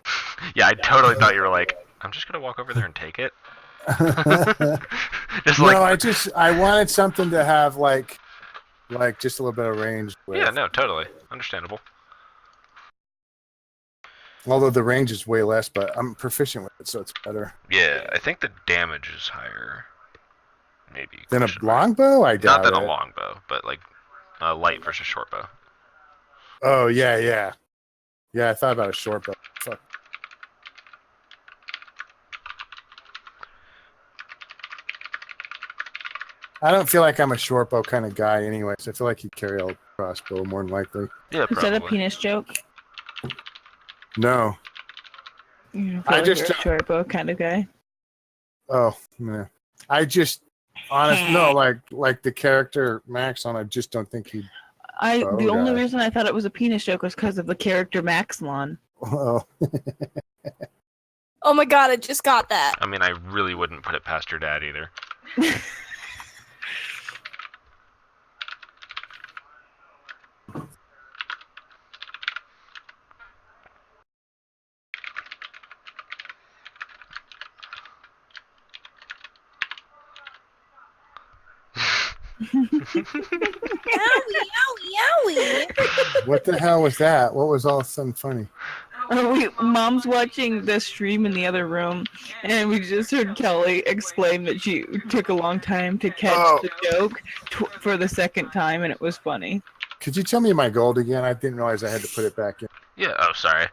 [SPEAKER 2] Yeah, I totally thought you were like, I'm just gonna walk over there and take it. Just
[SPEAKER 5] No,
[SPEAKER 2] like,
[SPEAKER 5] I wanted something to have like just a little bit of range with.
[SPEAKER 2] yeah, no, totally understandable.
[SPEAKER 5] Although the range is way less, but I'm proficient with it, so it's better.
[SPEAKER 2] Yeah, I think the damage is higher. Maybe.
[SPEAKER 5] Than a
[SPEAKER 2] question mark.
[SPEAKER 5] longbow? I doubt
[SPEAKER 2] Not than
[SPEAKER 5] it.
[SPEAKER 2] a longbow, but like light versus short bow.
[SPEAKER 5] Oh yeah. Yeah, I thought about a short bow. Fuck. I don't feel like I'm a short bow kind of guy anyways. I feel like he'd carry a crossbow more than likely.
[SPEAKER 2] Yeah,
[SPEAKER 4] Is that a
[SPEAKER 2] probably.
[SPEAKER 4] penis joke?
[SPEAKER 5] No.
[SPEAKER 4] I
[SPEAKER 5] I
[SPEAKER 4] just
[SPEAKER 5] just-
[SPEAKER 4] a short bow kind of guy.
[SPEAKER 5] Oh, yeah. I just no, like the character Maxon, I just don't think he'd Oh,
[SPEAKER 4] The only
[SPEAKER 5] God.
[SPEAKER 4] reason I thought it was a penis joke was because of the character Maxlon.
[SPEAKER 5] oh,
[SPEAKER 1] Oh my god, I just got that.
[SPEAKER 2] I mean, I really wouldn't put it past your dad either.
[SPEAKER 1] Yowie, yowie, yowie.
[SPEAKER 5] What the hell was that? What was all of a sudden funny?
[SPEAKER 4] Mom's watching the stream in the other room, and we just heard Kelly exclaim that she took a long time to catch
[SPEAKER 5] Oh.
[SPEAKER 4] the joke for the second time, and it was funny.
[SPEAKER 5] Could you tell me my gold again? I didn't realize I had to put it back in.
[SPEAKER 2] Yeah. Oh, sorry.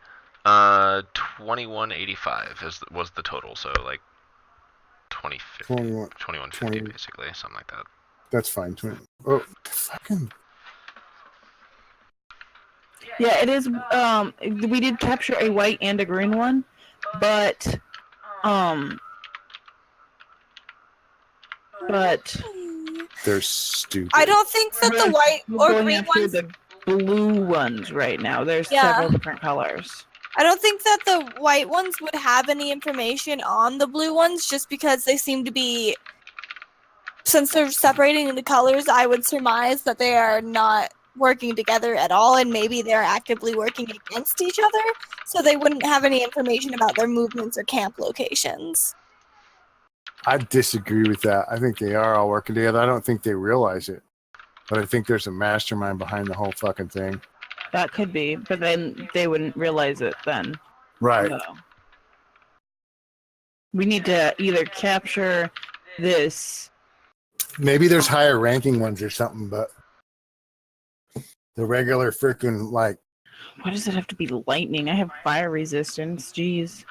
[SPEAKER 2] 2185 was the total. So like 2050, 2150
[SPEAKER 5] 20.
[SPEAKER 2] basically, something like that.
[SPEAKER 5] That's fine. Oh, fucking.
[SPEAKER 4] Yeah, it is. We did capture a white and a green one, but
[SPEAKER 5] They're stupid.
[SPEAKER 1] I don't think that the white
[SPEAKER 4] we're
[SPEAKER 1] or
[SPEAKER 4] going
[SPEAKER 1] green
[SPEAKER 4] after
[SPEAKER 1] ones.
[SPEAKER 4] the blue ones right now. There's
[SPEAKER 1] Yeah.
[SPEAKER 4] several different colors.
[SPEAKER 1] I don't think that the white ones would have any information on the blue ones, just because they seem to be. Since they're separating into colors, I would surmise that they are not working together at all, and maybe they're actively working against each other, so they wouldn't have any information about their movements or camp locations.
[SPEAKER 5] I disagree with that. I think they are all working together. I don't think they realize it. But I think there's a mastermind behind the whole fucking thing.
[SPEAKER 4] That could be, but then they wouldn't realize it then.
[SPEAKER 5] Right.
[SPEAKER 4] So. We need to either capture this.
[SPEAKER 5] Maybe there's higher ranking ones or something, but the regular freaking, like,
[SPEAKER 4] Why does it have to be lightning? I have fire resistance. Jeez.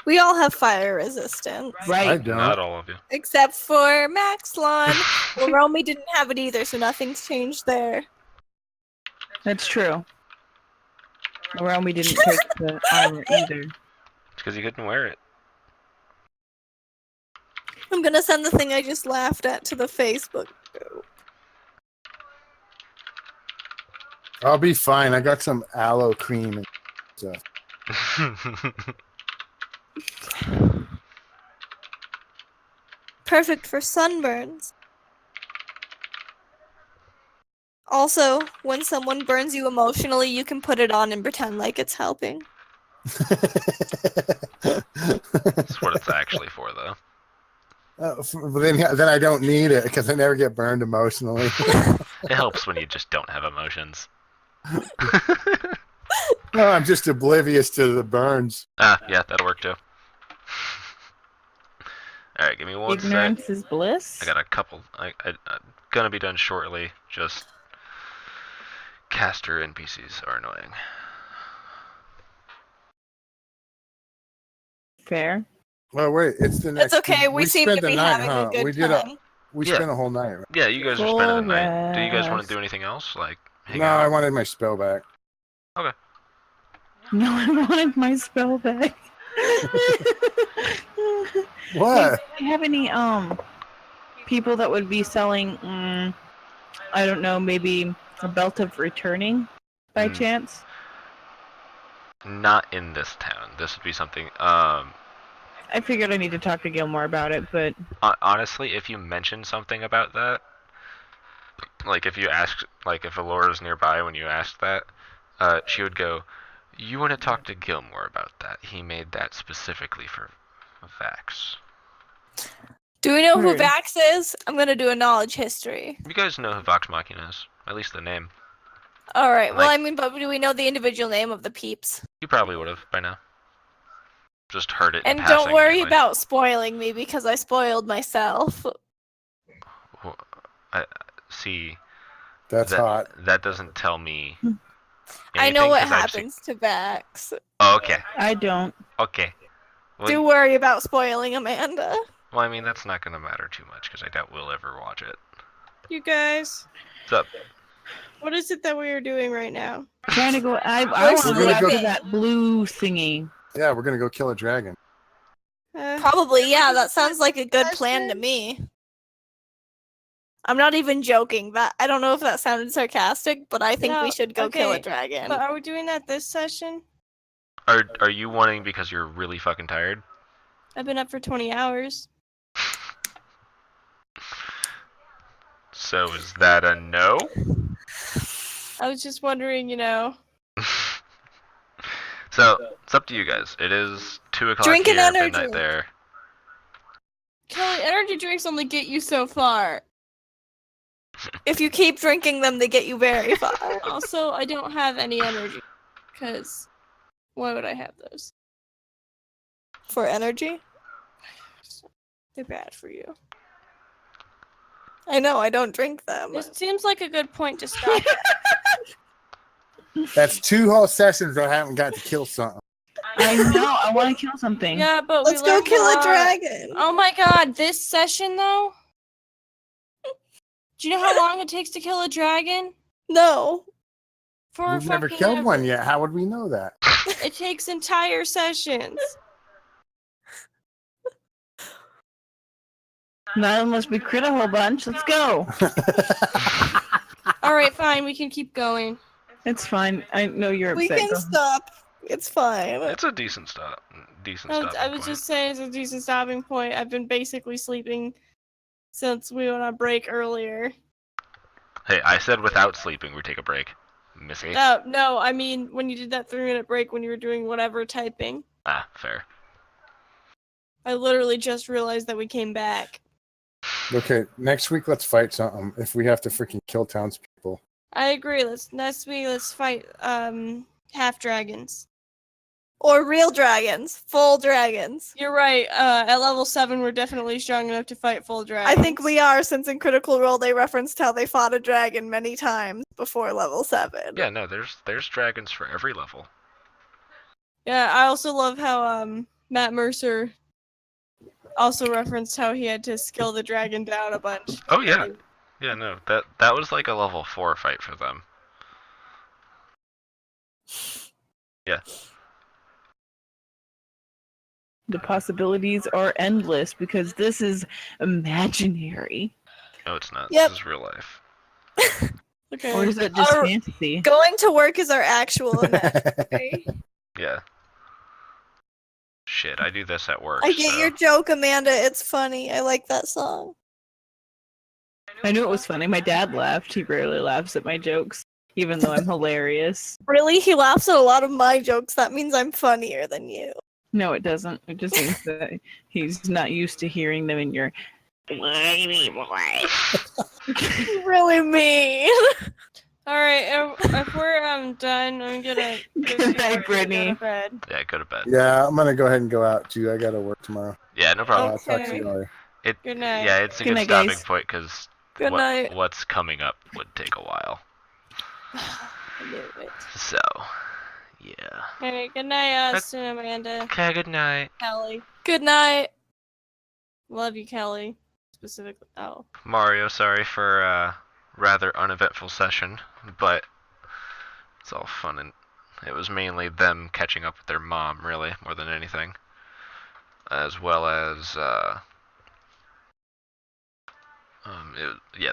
[SPEAKER 1] We all have fire resistance.
[SPEAKER 5] I
[SPEAKER 4] Right.
[SPEAKER 5] don't.
[SPEAKER 2] Not all of you.
[SPEAKER 1] Except for Maxlon. Well, Romy didn't have it either, so nothing's changed there.
[SPEAKER 4] That's true. Around we didn't take the armor either.
[SPEAKER 2] It's because you couldn't wear it.
[SPEAKER 1] I'm gonna send the thing I just laughed at to the Facebook group.
[SPEAKER 5] I'll be fine. I got some aloe cream and stuff.
[SPEAKER 1] Perfect for sunburns. Also, when someone burns you emotionally, you can put it on and pretend like it's helping.
[SPEAKER 2] That's what it's actually for, though.
[SPEAKER 5] But then I don't need it because I never get burned emotionally.
[SPEAKER 2] It helps when you just don't have emotions.
[SPEAKER 5] No, I'm just oblivious to the burns.
[SPEAKER 2] Yeah, that'll work too. Alright, give me one sec.
[SPEAKER 4] Ignorance is bliss.
[SPEAKER 2] I got a couple. I'm gonna be done shortly. Just caster NPCs are annoying.
[SPEAKER 4] Fair.
[SPEAKER 5] Well, wait, it's the next.
[SPEAKER 1] It's okay, we seem
[SPEAKER 5] spent
[SPEAKER 1] to
[SPEAKER 5] the
[SPEAKER 1] be
[SPEAKER 5] night,
[SPEAKER 1] having
[SPEAKER 5] huh?
[SPEAKER 1] a good
[SPEAKER 5] We did
[SPEAKER 1] time.
[SPEAKER 5] We
[SPEAKER 2] Yeah.
[SPEAKER 5] spent a whole night. Right?
[SPEAKER 2] Yeah, you guys are spending the night. Do you guys want
[SPEAKER 4] Rest.
[SPEAKER 2] to do anything else? Like, hang
[SPEAKER 5] No,
[SPEAKER 2] out?
[SPEAKER 5] I wanted my spell back.
[SPEAKER 4] No, I wanted my spell back.
[SPEAKER 5] What?
[SPEAKER 4] Do you have any people that would be selling I don't know, maybe a belt of returning by chance?
[SPEAKER 2] Not in this town. This would be something.
[SPEAKER 4] I figured I need to talk to Gilmore about it, but
[SPEAKER 2] Honestly, if you mention something about that, like if you ask, like if Alora's nearby when you ask that, she would go, "You want to talk to Gilmore about that? He made that specifically for Vax."
[SPEAKER 1] Do we know who
[SPEAKER 4] Heard.
[SPEAKER 1] Vax is? I'm gonna do a knowledge history.
[SPEAKER 2] You guys know who Vox Machina is, at least the name.
[SPEAKER 1] Alright, well,
[SPEAKER 2] Like-
[SPEAKER 1] I mean, but do we know the individual name of the peeps?
[SPEAKER 2] You probably would have by now. Just heard it. in
[SPEAKER 1] And
[SPEAKER 2] passing,
[SPEAKER 1] don't worry
[SPEAKER 2] anyway.
[SPEAKER 1] about spoiling me, because I spoiled myself.
[SPEAKER 2] See,
[SPEAKER 5] That's
[SPEAKER 2] that,
[SPEAKER 5] hot.
[SPEAKER 2] that doesn't tell me.
[SPEAKER 1] I know
[SPEAKER 2] anything,
[SPEAKER 1] what
[SPEAKER 2] 'cause I've seen-
[SPEAKER 1] happens to Vax.
[SPEAKER 2] Oh, okay.
[SPEAKER 4] I don't.
[SPEAKER 2] Okay. Well,
[SPEAKER 1] Do worry about spoiling Amanda.
[SPEAKER 2] well, I mean, that's not going to matter too much because I doubt we'll ever watch it.
[SPEAKER 3] You guys,
[SPEAKER 2] What's up?
[SPEAKER 3] what is it that we are doing right now?
[SPEAKER 4] Trying to go. I
[SPEAKER 1] We're
[SPEAKER 4] want to go
[SPEAKER 5] gonna
[SPEAKER 4] after
[SPEAKER 5] go-
[SPEAKER 4] that blue thingy.
[SPEAKER 5] Yeah, we're gonna go kill a dragon.
[SPEAKER 1] Probably, yeah, that sounds like a good plan to me. I'm not even joking. That I don't know if that sounded sarcastic, but I think we
[SPEAKER 3] No,
[SPEAKER 1] should go kill a
[SPEAKER 3] okay,
[SPEAKER 1] dragon.
[SPEAKER 3] But are we doing that this session?
[SPEAKER 2] Are you wanting because you're really fucking tired?
[SPEAKER 3] I've been up for 20 hours.
[SPEAKER 2] So is that a no?
[SPEAKER 3] I was just wondering, you know.
[SPEAKER 2] So it's up to you guys. It is 2 o'clock
[SPEAKER 1] Drink an
[SPEAKER 2] here,
[SPEAKER 1] energy.
[SPEAKER 2] midnight there.
[SPEAKER 3] Kelly, energy drinks only get you so far.
[SPEAKER 1] If you keep drinking them, they get you very far.
[SPEAKER 3] Also, I don't have any energy. Because why would I have those?
[SPEAKER 1] For energy?
[SPEAKER 3] They're bad for you.
[SPEAKER 1] I know, I don't drink them.
[SPEAKER 3] This seems like a good point to stop.
[SPEAKER 5] That's 2 whole sessions that I haven't got to kill something.
[SPEAKER 4] I know. I want to kill something.
[SPEAKER 3] Yeah, but
[SPEAKER 1] Let's
[SPEAKER 3] we
[SPEAKER 1] go
[SPEAKER 3] learned
[SPEAKER 1] kill a
[SPEAKER 3] lot.
[SPEAKER 1] dragon.
[SPEAKER 3] Oh my god, this session though? Do you know how long it takes to kill a dragon?
[SPEAKER 1] No.
[SPEAKER 3] For
[SPEAKER 5] We've never
[SPEAKER 3] fucking
[SPEAKER 5] killed
[SPEAKER 3] ever.
[SPEAKER 5] one yet. How would we know that?
[SPEAKER 3] It takes entire sessions.
[SPEAKER 4] Not unless we crit a whole bunch. Let's go.
[SPEAKER 3] Alright, fine, we can keep going.
[SPEAKER 4] It's fine. I know you're
[SPEAKER 1] We
[SPEAKER 4] upset.
[SPEAKER 1] can
[SPEAKER 4] Go.
[SPEAKER 1] stop. It's fine.
[SPEAKER 2] It's a decent stop. Decent stopping
[SPEAKER 3] I was
[SPEAKER 2] point.
[SPEAKER 3] just saying it's a decent stopping point. I've been basically sleeping since we went on break earlier.
[SPEAKER 2] Hey, I said without sleeping we take a break. Missy?
[SPEAKER 3] No, I mean when you did that 3-minute break when you were doing whatever typing.
[SPEAKER 2] Ah, fair.
[SPEAKER 3] I literally just realized that we came back.
[SPEAKER 5] Okay, next week let's fight something. If we have to freaking kill townspeople.
[SPEAKER 3] I agree. Let's fight half dragons.
[SPEAKER 1] Or real dragons. Full dragons.
[SPEAKER 3] You're right. At level 7 we're definitely strong enough to fight full dragons.
[SPEAKER 1] I think we are, since in Critical Role they referenced how they fought a dragon many times before level 7.
[SPEAKER 2] Yeah, no, there's dragons for every level.
[SPEAKER 3] Yeah, I also love how Matt Mercer also referenced how he had to skill the dragon down a bunch.
[SPEAKER 2] Oh yeah. Yeah, no, that was like a level 4 fight for them. Yeah.
[SPEAKER 4] The possibilities are endless because this is imaginary.
[SPEAKER 2] No, it's not.
[SPEAKER 1] Yep.
[SPEAKER 2] This is real life.
[SPEAKER 3] Okay.
[SPEAKER 4] Or is it just
[SPEAKER 1] Our-
[SPEAKER 4] fantasy?
[SPEAKER 1] Going to work is our actual imaginary.
[SPEAKER 2] Yeah. Shit, I do this at work.
[SPEAKER 1] I get
[SPEAKER 2] so.
[SPEAKER 1] your joke, Amanda. It's funny. I like that song.
[SPEAKER 4] I knew it was funny. My dad laughed. He rarely laughs at my jokes, even though I'm hilarious.
[SPEAKER 1] Really? He laughs at a lot of my jokes. That means I'm funnier than you.
[SPEAKER 4] No, it doesn't. It just means that he's not used to hearing them in your whiny voice.
[SPEAKER 1] Really mean.
[SPEAKER 3] Alright, if we're done, I'm gonna
[SPEAKER 4] Good night, Brittany.
[SPEAKER 3] Go to bed.
[SPEAKER 2] Yeah, go to bed.
[SPEAKER 5] Yeah, I'm gonna go ahead and go out too. I gotta work tomorrow.
[SPEAKER 2] Yeah, no problem.
[SPEAKER 5] I'll talk to
[SPEAKER 3] Okay.
[SPEAKER 5] you later.
[SPEAKER 3] Good night.
[SPEAKER 2] Yeah, it's a
[SPEAKER 4] Good
[SPEAKER 2] good
[SPEAKER 4] night,
[SPEAKER 2] stopping
[SPEAKER 4] guys.
[SPEAKER 2] point because
[SPEAKER 1] Good night.
[SPEAKER 2] what's coming up would take a while.
[SPEAKER 3] I knew it.
[SPEAKER 2] So, yeah.
[SPEAKER 3] Alright, good night, Austin, Amanda,
[SPEAKER 2] Okay, good night.
[SPEAKER 3] Kelly.
[SPEAKER 1] Good night.
[SPEAKER 3] Love you, Kelly. Specifically. Oh.
[SPEAKER 2] Mario, sorry for a rather uneventful session, but it's all fun and it was mainly them catching up with their mom, really, more than anything. As well as, the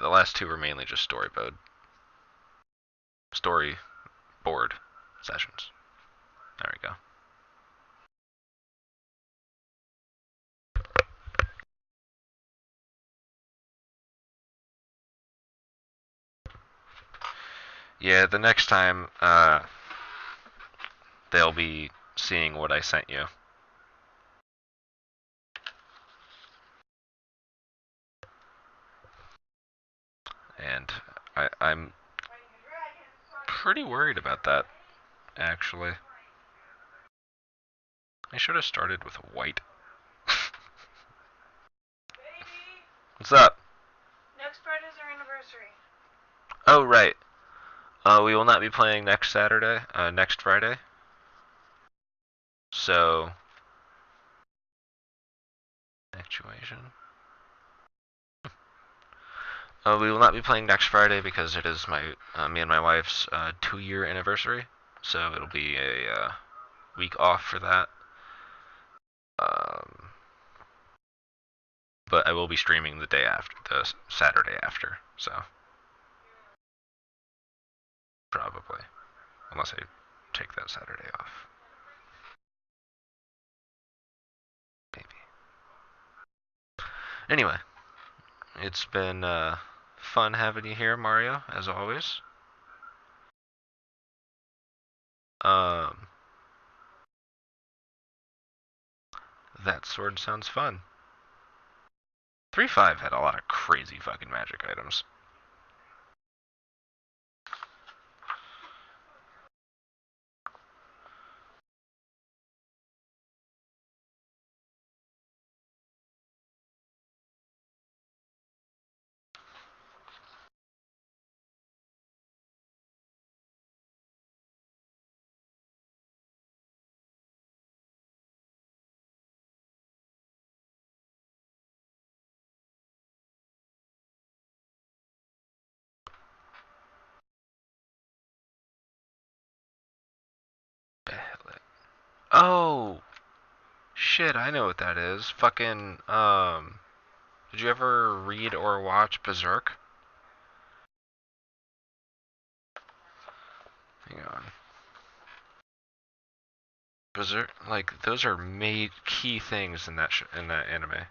[SPEAKER 2] last 2 were mainly just storyboard sessions. There we go. Yeah, the next time, they'll be seeing what I sent you. And I'm pretty worried about that, actually. I should have started with white. What's up?
[SPEAKER 6] Next Friday's our anniversary.
[SPEAKER 2] Oh, right. We will not be playing next Saturday, next Friday. So, actuation. We will not be playing next Friday because it is me and my wife's 2-year anniversary. So it'll be a week off for that. But I will be streaming the day after, the Saturday after. So probably, unless I take that Saturday off. Maybe. Anyway, it's been fun having you here, Mario, as always. That sword sounds fun. 3.5 had a lot of crazy fucking magic items. Oh, shit, I know what that is. Fucking, did you ever read or watch Berserk? Hang on. Berserk, like, those are key things in that in that anime.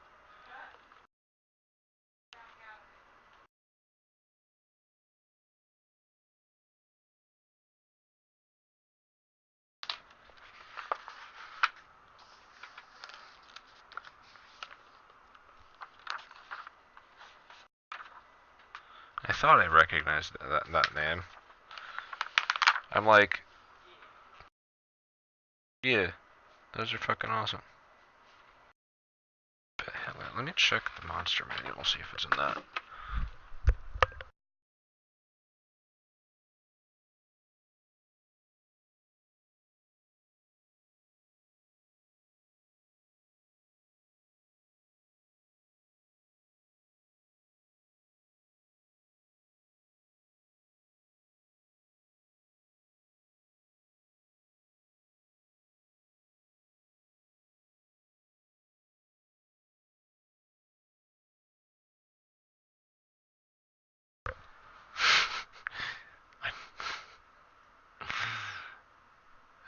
[SPEAKER 2] I thought I recognized that name. I'm like, yeah, those are fucking awesome. Let me check the monster manual, see if it's in that.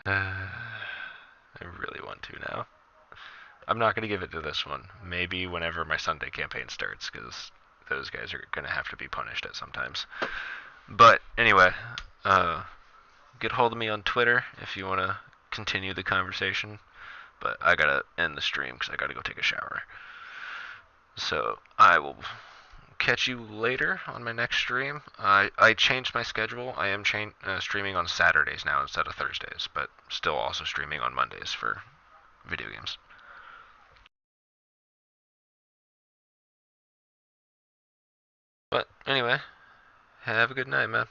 [SPEAKER 2] I really want to now. I'm not going to give it to this one. Maybe whenever my Sunday campaign starts, because those guys are going to have to be punished at sometimes. But anyway, get hold of me on Twitter if you want to continue the conversation. But I got to end the stream because I got to go take a shower. So I will catch you later on my next stream. I changed my schedule. I am streaming on Saturdays now instead of Thursdays, but still also streaming on Mondays for video games. But anyway, have a good night, man.